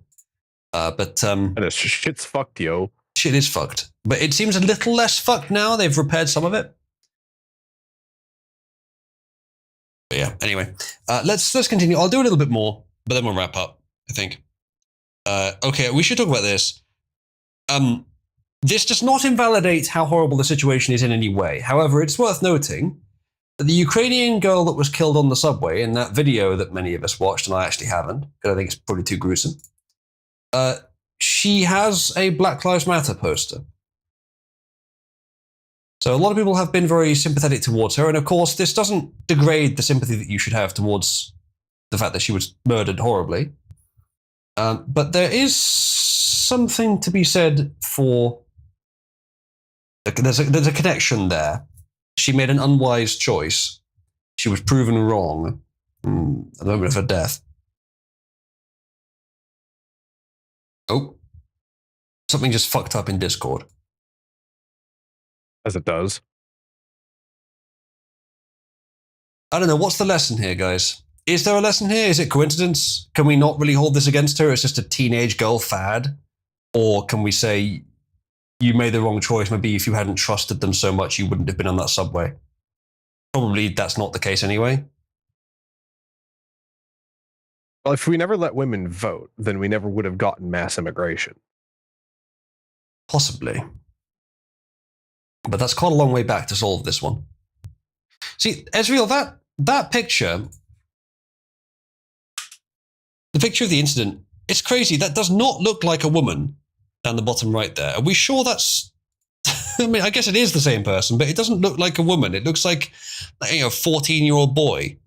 But And it's shit's fucked, yo. shit is fucked. But it seems a little less fucked now. They've repaired some of it. But yeah, anyway, let's continue. I'll do a little bit more, but then we'll wrap up, I think. Okay, we should talk about this. This does not invalidate how horrible the situation is in any way. However, it's worth noting that the Ukrainian girl that was killed on the subway in that video that many of us watched, and I actually haven't, because I think it's probably too gruesome, she has a Black Lives Matter poster. So a lot of people have been very sympathetic towards her, and of course, this doesn't degrade the sympathy that you should have towards the fact that she was murdered horribly. But there is something to be said for... There's a connection there. She made an unwise choice. She was proven wrong at the moment of her death. Oh. Something just fucked up in Discord. As it does. I don't know. What's the lesson here, guys? Is there a lesson here? Is it coincidence? Can we not really hold this against her? It's just a teenage girl fad? Or can we say, you made the wrong choice. Maybe if you hadn't trusted them so much, you wouldn't have been on that subway. Probably that's not the case anyway. Well, if we never let women vote, then we never would have gotten mass immigration. Possibly. But that's quite a long way back to solve this one. See, Ezreal, that picture, the picture of the incident, it's crazy. That does not look like a woman down the bottom right there. Are we sure that's... I mean, I guess it is the same person, but it doesn't look like a woman. It looks like a 14-year-old boy.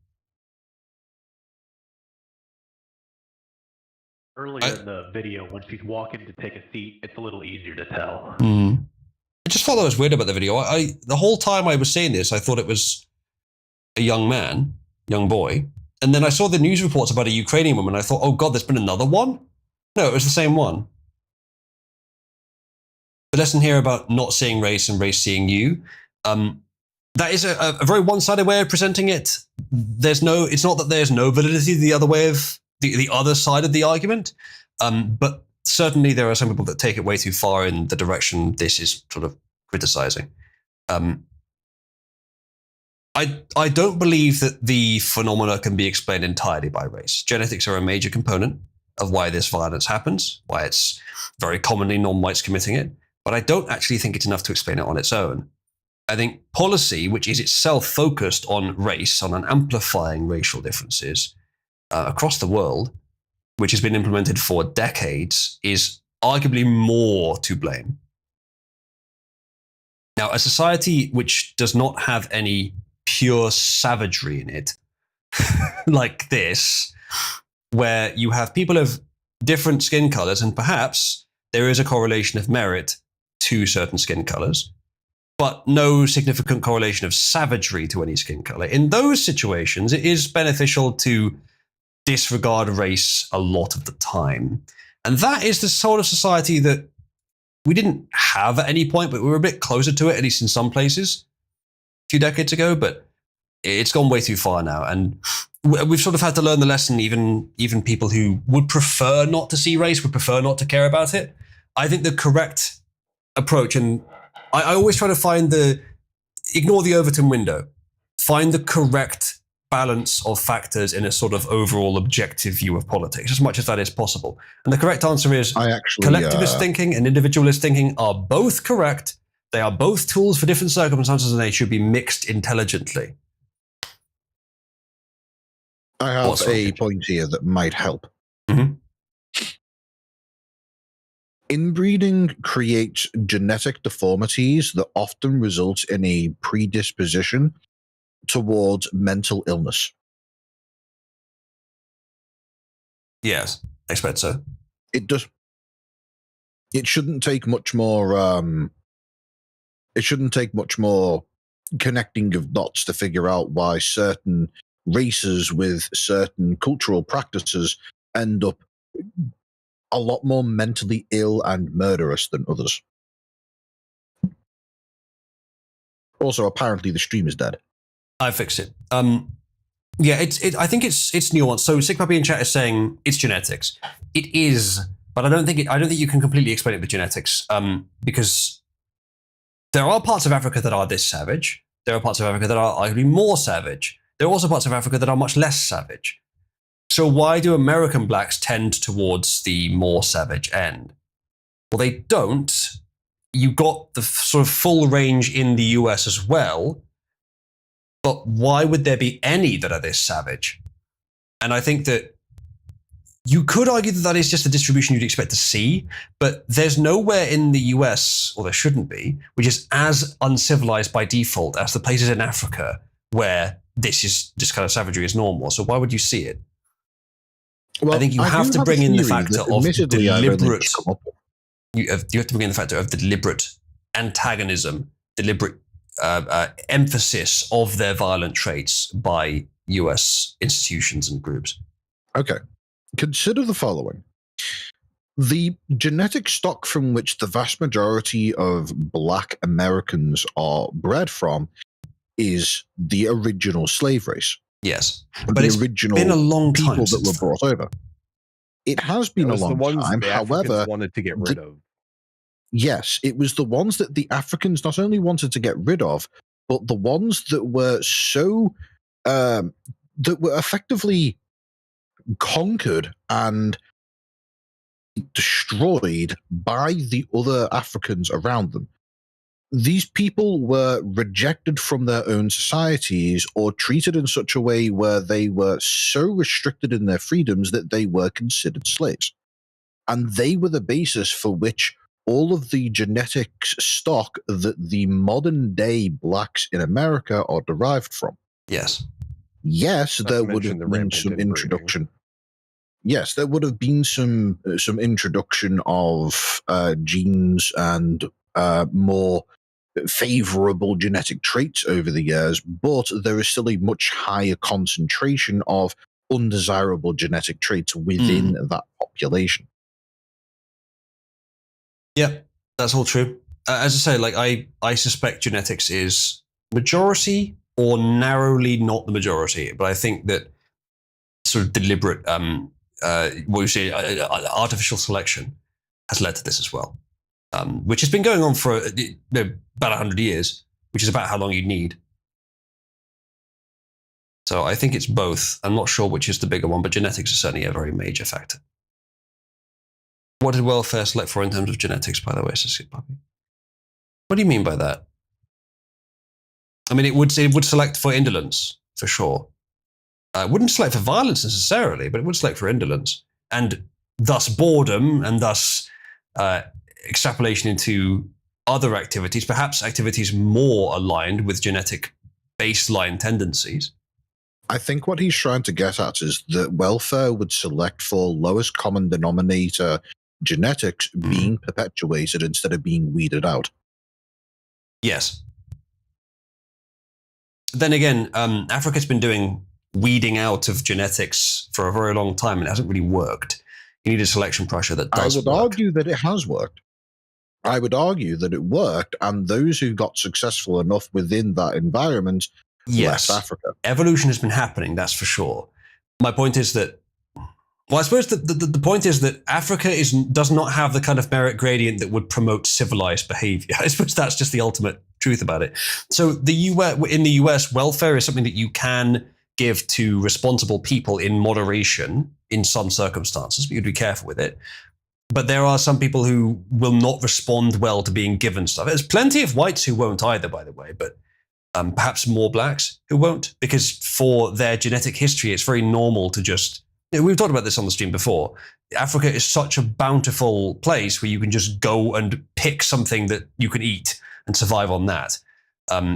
Earlier in the video, when she's walking to take a seat, it's a little easier to tell. I just thought that was weird about the video. The whole time I was saying this, I thought it was a young boy. And then I saw the news reports about a Ukrainian woman. I thought, oh God, there's been another one? No, it was the same one. The lesson here about not seeing race and race seeing you, that is a very one-sided way of presenting it. It's not that there's no validity to the other way of the other side of the argument, but certainly there are some people that take it way too far in the direction this is sort of criticizing. I don't believe that the phenomena can be explained entirely by race. Genetics are a major component of why this violence happens, why it's very commonly non-whites committing it, but I don't actually think it's enough to explain it on its own. I think policy, which is itself focused on race, on amplifying racial differences across the world, which has been implemented for decades, is arguably more to blame. Now, a society which does not have any pure savagery in it, like this, where you have people of different skin colors, and perhaps there is a correlation of merit to certain skin colors, but no significant correlation of savagery to any skin color. In those situations, it is beneficial to disregard race a lot of the time. And that is the sort of society that we didn't have at any point, but we were a bit closer to it, at least in some places, a few decades ago, but it's gone way too far now. And we've sort of had to learn the lesson, even people who would prefer not to see race, would prefer not to care about it. I think the correct approach, and I always try to ignore the Overton window, find the correct balance of factors in a sort of overall objective view of politics, as much as that is possible. And the correct answer is collectivist thinking and individualist thinking are both correct. They are both tools for different circumstances, and they should be mixed intelligently. I have a point here that might help. Mm-hmm. Inbreeding creates genetic deformities that often result in a predisposition towards mental illness. Yes, I expect so. It does. It shouldn't take much more. It shouldn't take much more connecting of dots to figure out why certain races with certain cultural practices end up a lot more mentally ill and murderous than others. Also, apparently the stream is dead. I fixed it. Yeah, I think it's nuanced. So Sick Puppy in chat is saying it's genetics. It is but I don't think you can completely explain it with genetics, because there are parts of Africa that are this savage. There are parts of Africa that are arguably more savage. There are also parts of Africa that are much less savage. So why do American blacks tend towards the more savage end? Well, they don't. You got the sort of full range in the US as well, but why would there be any that are this savage? And I think that you could argue that that is just the distribution you'd expect to see, but there's nowhere in the US, or there shouldn't be, which is as uncivilized by default as the places in Africa where this is just kind of savagery is normal. So why would you see it? Well, I think you have to bring in the factor of deliberate. You have to bring in the factor of deliberate antagonism, deliberate emphasis of their violent traits by US institutions and groups. Okay. Consider the following. The genetic stock from which the vast majority of Black Americans are bred from is the original slave race. Yes, but the it's original been a long time people that were brought over. It has been a long time. The However, Africans wanted to get rid of. Yes, it was the ones that the Africans not only wanted to get rid of, but the ones that were so that were effectively conquered and destroyed by the other Africans around them. These people were rejected from their own societies or treated in such a way where they were so restricted in their freedoms that they were considered slaves. And they were the basis for which all of the genetics stock that the modern day blacks in America are derived from. Yes. Yes, there would have been some introduction. Yes, there would have been some introduction of genes and more favorable genetic traits over the years, but there is still a much higher concentration of undesirable genetic traits within that population. Yeah, that's all true. As I say, like I suspect genetics is majority or narrowly not the majority, but I think that sort of deliberate, what you say, artificial selection has led to this as well, which has been going on for about 100 years, which is about how long you need. So I think it's both. I'm not sure which is the bigger one, but genetics is certainly a very major factor. What did welfare select for in terms of genetics, by the way, says Puppy? What do you mean by that? I mean, it would select for indolence, for sure. It wouldn't select for violence necessarily, but it would select for indolence. And thus boredom, and thus extrapolation into other activities, perhaps activities more aligned with genetic baseline tendencies. I think what he's trying to get at is that welfare would select for lowest common denominator genetics being perpetuated instead of being weeded out. Yes. Then again, Africa's been doing weeding out of genetics for a very long time, and it hasn't really worked. You need a selection pressure that does work. I would argue that it has worked. I would argue that it worked, and those who got successful enough within that environment left Africa. Evolution has been happening, that's for sure. My point is that, well, I suppose the point is that Africa does not have the kind of merit gradient that would promote civilized behavior. I suppose that's just the ultimate truth about it. So in the US, welfare is something that you can give to responsible people in moderation in some circumstances, but you'd be careful with it. But there are some people who will not respond well to being given stuff. There's plenty of whites who won't either, by the way, but perhaps more blacks who won't, because for their genetic history, it's very normal to just, we've talked about this on the stream before. Africa is such a bountiful place where you can just go and pick something that you can eat and survive on that.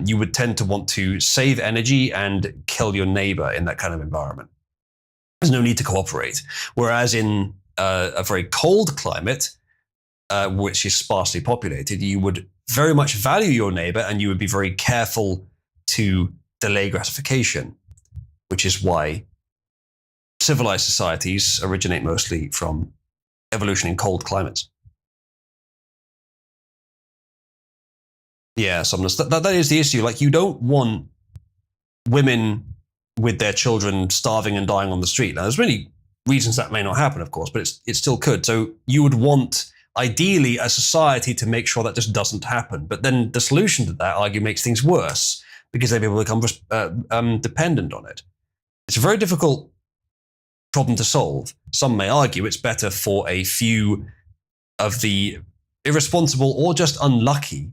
You would tend to want to save energy and kill your neighbor in that kind of environment. There's no need to cooperate. Whereas in a very cold climate, which is sparsely populated, you would very much value your neighbor and you would be very careful to delay gratification, which is why civilized societies originate mostly from evolution in cold climates. Yeah, Somnus, that is the issue. Like, you don't want women with their children starving and dying on the street. Now, there's really reasons that may not happen, of course, but it still could. So you would want, ideally, a society to make sure that just doesn't happen. But then the solution to that, I argue, makes things worse because then people become dependent on it. It's a very difficult problem to solve. Some may argue it's better for a few of the irresponsible or just unlucky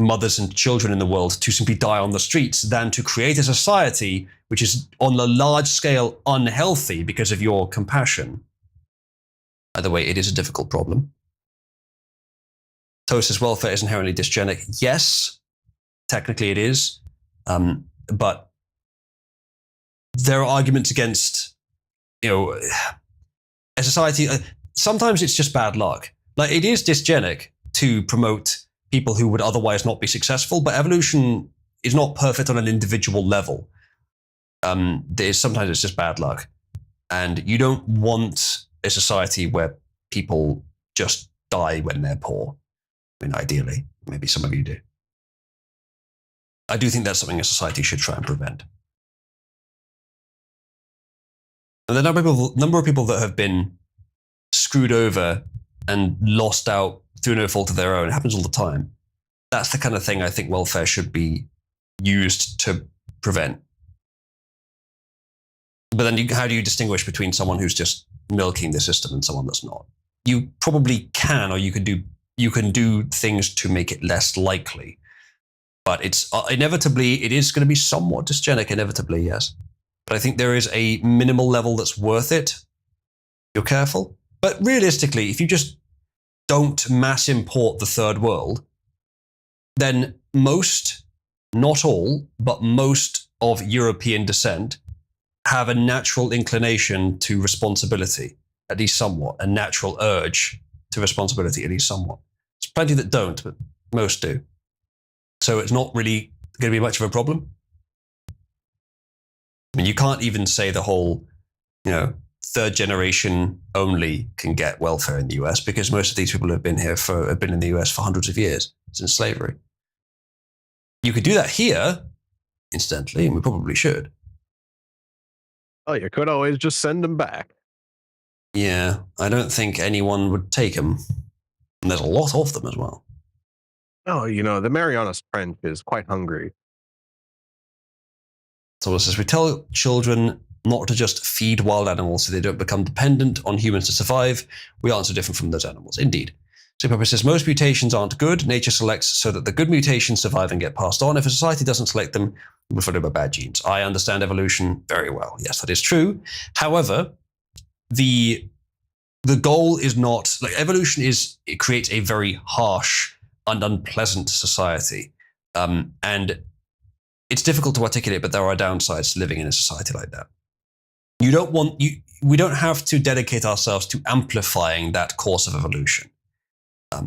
mothers and children in the world to simply die on the streets than to create a society which is on a large scale unhealthy because of your compassion. Either way, it is a difficult problem. Toast's welfare is inherently dysgenic. Yes, technically it is, but there are arguments against, a society. Sometimes it's just bad luck. Like, it is dysgenic to promote people who would otherwise not be successful, but evolution is not perfect on an individual level. Sometimes it's just bad luck, and you don't want a society where people just die when they're poor. I mean, ideally, maybe some of you do. I do think that's something a society should try and prevent. And the number of people that have been screwed over and lost out through no fault of their own, it happens all the time. That's the kind of thing I think welfare should be used to prevent. But then how do you distinguish between someone who's just milking the system and someone that's not? You probably can, or you can do things to make it less likely. But it's inevitably, it is going to be somewhat dysgenic, inevitably, yes. But I think there is a minimal level that's worth it. You're careful. But realistically, if you just don't mass import the third world, then most, not all, but most of European descent have a natural inclination to responsibility, at least somewhat, a natural urge to responsibility, at least somewhat. There's plenty that don't, but most do. So it's not really going to be much of a problem. I mean, you can't even say the whole, third generation only can get welfare in the US, because most of these people have been in the US for hundreds of years since slavery. You could do that here, incidentally, and we probably should. Oh, you could always just send them back. Yeah, I don't think anyone would take them. And there's a lot of them as well. Oh, the Marianas Trench is quite hungry. So it says, we tell children not to just feed wild animals so they don't become dependent on humans to survive. We aren't so different from those animals. Indeed. So Pepper says, most mutations aren't good. Nature selects so that the good mutations survive and get passed on. If a society doesn't select them, we're followed by bad genes. I understand evolution very well. Yes, that is true. However, the goal is not, evolution it creates a very harsh and unpleasant society. And it's difficult to articulate, but there are downsides to living in a society like that. We don't have to dedicate ourselves to amplifying that course of evolution. As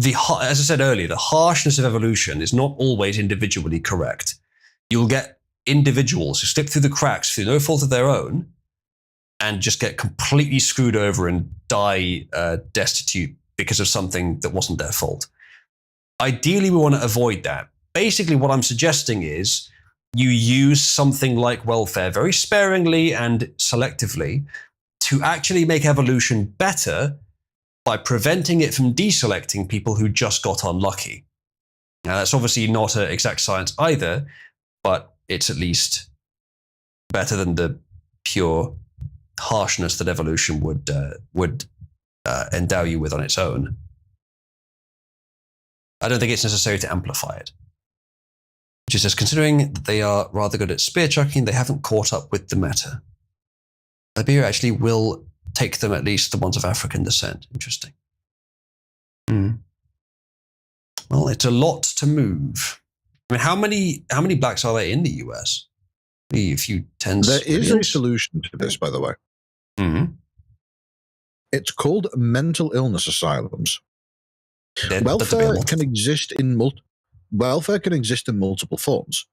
I said earlier, the harshness of evolution is not always individually correct. You'll get individuals who slip through the cracks through no fault of their own and just get completely screwed over and die destitute because of something that wasn't their fault. Ideally, we want to avoid that. Basically, what I'm suggesting is you use something like welfare very sparingly and selectively to actually make evolution better by preventing it from deselecting people who just got unlucky. Now, that's obviously not an exact science either, but it's at least better than the pure harshness that evolution would endow you with on its own. I don't think it's necessary to amplify it. Which is just considering that they are rather good at spear chucking, they haven't caught up with the meta. Liberia actually will take them, at least the ones of African descent. Interesting. Well, it's a lot to move. I mean, how many blacks are there in the US? A few tens. There is a solution to this, by the way. Mm-hmm. It's called mental illness asylums. Welfare can exist in multiple forms.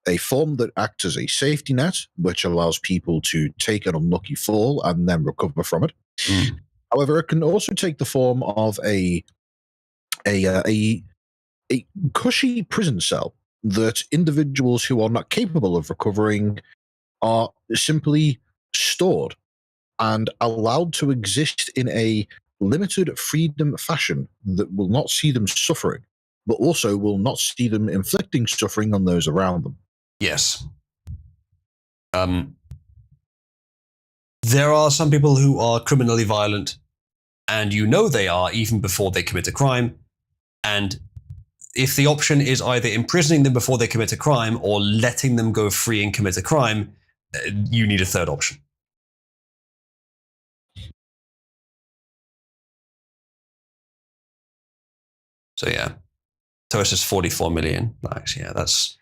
A form that acts as a safety net, which allows people to take an unlucky fall and then recover from it. Mm. However, it can also take the form of a cushy prison cell that individuals who are not capable of recovering are simply stored and allowed to exist in a limited freedom fashion that will not see them suffering, but also will not see them inflicting suffering on those around them. Yes. There are some people who are criminally violent, and you know they are even before they commit a crime. And if the option is either imprisoning them before they commit a crime or letting them go free and commit a crime, you need a third option. So yeah, Toast is 44 million likes. Yeah, that's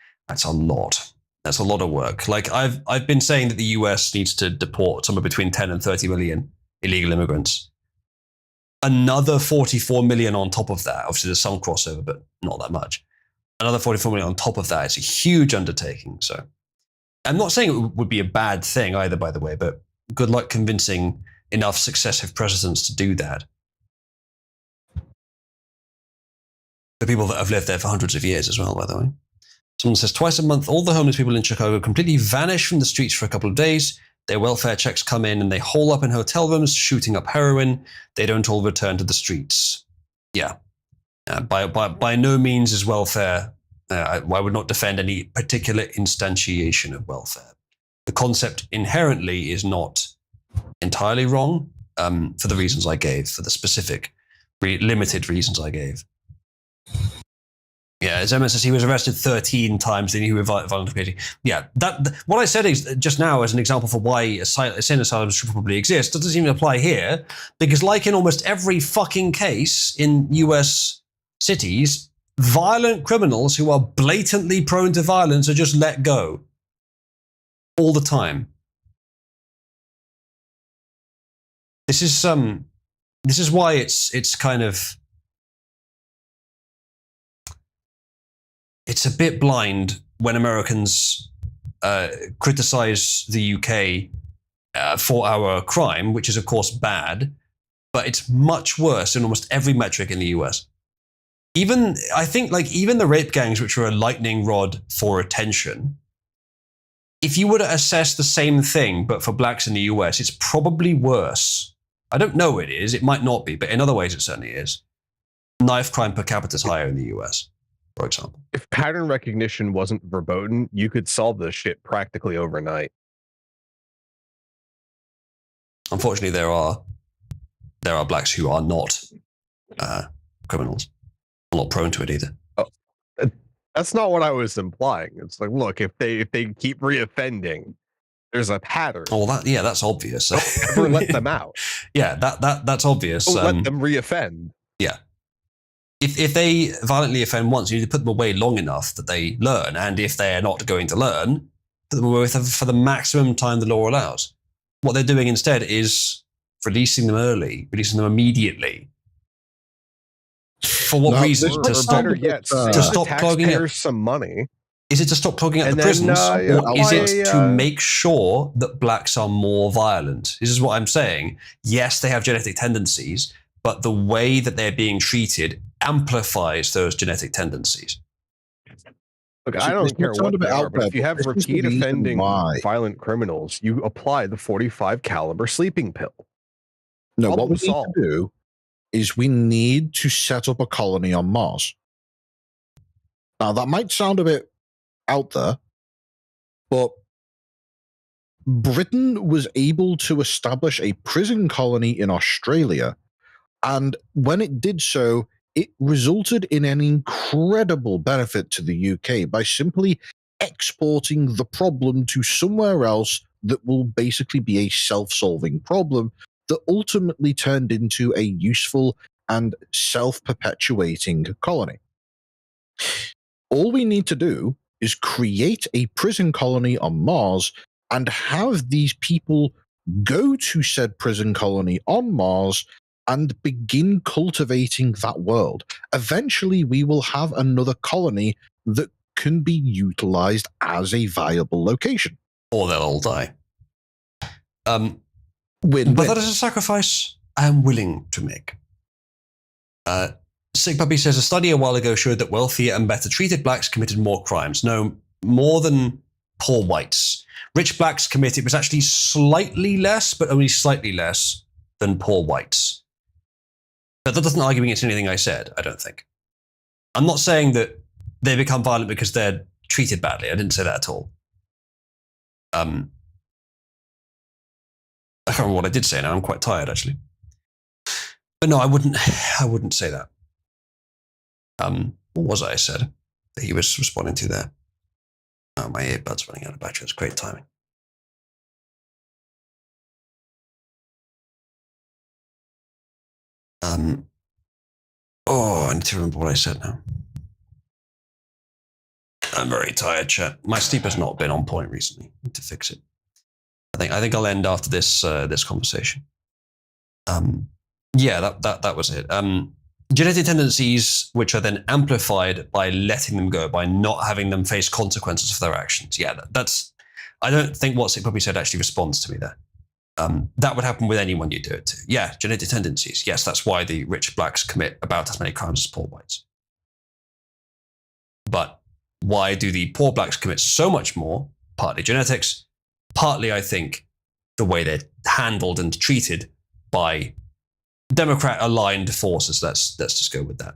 a lot. That's a lot of work. Like I've been saying that the US needs to deport somewhere between 10 and 30 million illegal immigrants. Another 44 million on top of that. Obviously, there's some crossover, but not that much. Another 44 million on top of that. It's a huge undertaking. So I'm not saying it would be a bad thing either, by the way, but good luck convincing enough successive presidents to do that. The people that have lived there for hundreds of years as well, by the way. Someone says, twice a month, all the homeless people in Chicago completely vanish from the streets for a couple of days. Their welfare checks come in and they hole up in hotel rooms, shooting up heroin. They don't all return to the streets. Yeah. By no means is welfare, I would not defend any particular instantiation of welfare. The concept inherently is not entirely wrong for the reasons I gave, for the specific, limited reasons I gave. Yeah, as Emma says, he was arrested 13 times and he was violently. Yeah, what I said is just now as an example for why insane asylums should probably exist doesn't even apply here, because like in almost every fucking case in US cities, violent criminals who are blatantly prone to violence are just let go all the time. This is why it's kind of. It's a bit blind when Americans criticize the UK for our crime, which is of course bad, but it's much worse in almost every metric in the US. I think even the rape gangs, which are a lightning rod for attention, if you were to assess the same thing, but for blacks in the US, it's probably worse. I don't know it is, it might not be, but in other ways it certainly is. Knife crime per capita is higher in the US. For example, if pattern recognition wasn't verboten, you could solve this shit practically overnight. Unfortunately, there are blacks who are not criminals, not prone to it either. Oh, that's not what I was implying. It's like, look, if they keep reoffending, there's a pattern. Oh, that's obvious. Don't ever let them out. Yeah, that's obvious. Don't let them reoffend. Yeah. If they violently offend once, you need to put them away long enough that they learn. And if they're not going to learn, put them away for the maximum time the law allows. What they're doing instead is releasing them early, releasing them immediately. For what reason? To stop clogging up some money. Is it to stop clogging up the prisons? Or is it to make sure that blacks are more violent? This is what I'm saying. Yes, they have genetic tendencies, but the way that they're being treated amplifies those genetic tendencies. Look, I don't care what they are, but if you have repeat offending violent criminals, you apply the 45 caliber sleeping pill. No, what we need to do is we need to set up a colony on Mars. Now, that might sound a bit out there, but Britain was able to establish a prison colony in Australia, and when it did so, it resulted in an incredible benefit to the UK by simply exporting the problem to somewhere else that will basically be a self-solving problem that ultimately turned into a useful and self-perpetuating colony. All we need to do is create a prison colony on Mars and have these people go to said prison colony on Mars and begin cultivating that world. Eventually, we will have another colony that can be utilized as a viable location. Or they'll all die. But that is a sacrifice I am willing to make. Sick Puppy says, a study a while ago showed that wealthier and better treated blacks committed more crimes. No, more than poor whites. Rich blacks commit, it was actually slightly less, but only slightly less than poor whites. But that doesn't argue against anything I said, I don't think. I'm not saying that they become violent because they're treated badly. I didn't say that at all. I can't remember what I did say now. I'm quite tired, actually. But no, I wouldn't say that. What was it I said that he was responding to there? Oh, my earbud's running out of battery. It's great timing. I need to remember what I said now. I'm very tired, chat. My sleep has not been on point recently. I need to fix it. I think I'll end after this conversation. Yeah, that was it. Genetic tendencies which are then amplified by letting them go, by not having them face consequences for their actions. Yeah, that's. I don't think what Sick Puppy said actually responds to me there. That would happen with anyone you do it to. Yeah, genetic tendencies. Yes, that's why the rich blacks commit about as many crimes as poor whites. But why do the poor blacks commit so much more? Partly genetics, partly, I think, the way they're handled and treated by Democrat-aligned forces. Let's just go with that.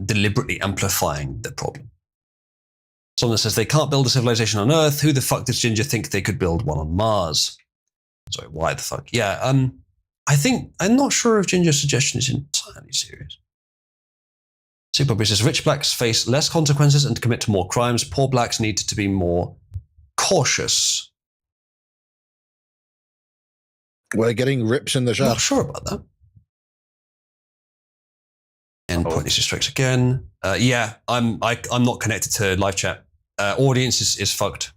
Deliberately amplifying the problem. Someone says they can't build a civilization on Earth. Who the fuck does Ginger think they could build one on Mars? Sorry, why the fuck? Yeah, I think, I'm not sure if Ginger's suggestion is entirely serious. Super says rich blacks face less consequences and commit more crimes. Poor blacks need to be more cautious. We're getting rips in the I'm chat. not sure about that. And point strikes again. Yeah, I'm not connected to live chat. Audience is fucked.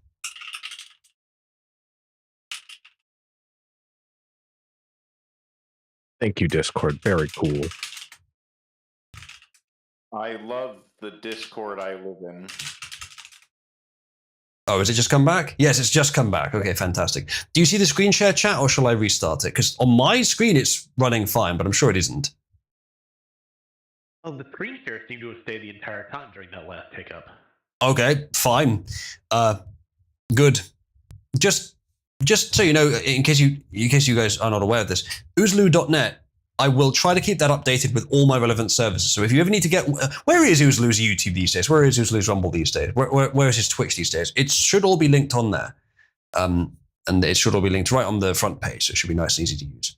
Thank you, Discord. Very cool. I love the Discord I live in. Oh, has it just come back? Yes, it's just come back. Okay, fantastic. Do you see the screen share chat or shall I restart it? Because on my screen it's running fine, but I'm sure it isn't. Well, the screen share seemed to have stayed the entire time during that last hiccup. Okay, fine. Good. Just so you know, in case you guys are not aware of this, oozloo.net, I will try to keep that updated with all my relevant services. So if you ever need to get, where is Oozloo's YouTube these days? Where is Oozloo's Rumble these days? Where is his Twitch these days? It should all be linked on there. And it should all be linked right on the front page, so it should be nice and easy to use.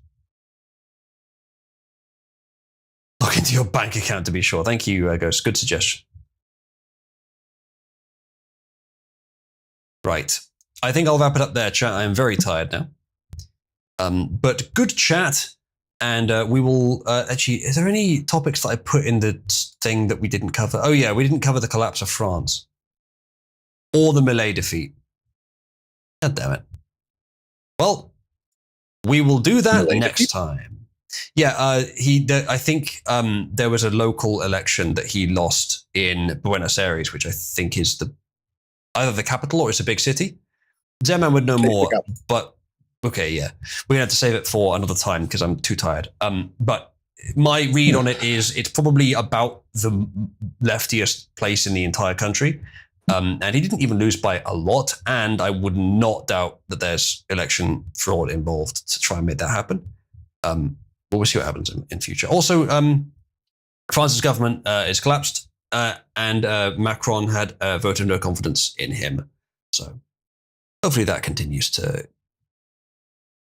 Log into your bank account to be sure. Thank you, Ghost. Good suggestion. Right. I think I'll wrap it up there, chat. I am very tired now. But good chat. And we will actually, is there any topics that I put in the thing that we didn't cover? Oh yeah, we didn't cover the collapse of France. Or the Milei defeat. God damn it. Well, we will do that Milei next defeat? time. Yeah, I think there was a local election that he lost in Buenos Aires, which I think is either the capital or it's a big city. Zeman would know more, but okay, yeah. We're going to have to save it for another time because I'm too tired. But my read on it is it's probably about the leftiest place in the entire country. And he didn't even lose by a lot. And I would not doubt that there's election fraud involved to try and make that happen. But we'll see what happens in future. Also, France's government is collapsed and Macron had voted no confidence in him. So hopefully that continues to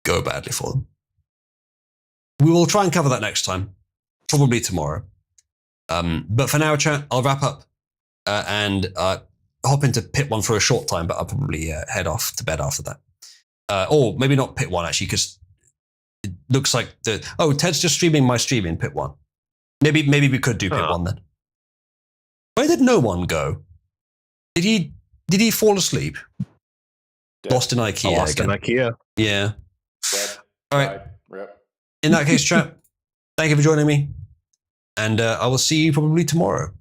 go badly for them. We will try and cover that next time, probably tomorrow. But for now, chat, I'll wrap up and hop into Pit 1 for a short time, but I'll probably head off to bed after that. Or maybe not Pit 1, actually, because it looks like Ted's just streaming my stream in Pit 1. Maybe we could do Pit 1 then. Where did no one go? Did he fall asleep? Dead. Lost in IKEA Lost in again. IKEA. Yeah. Dead. All right. Died. Rip. In that case, chat, thank you for joining me. And I will see you probably tomorrow.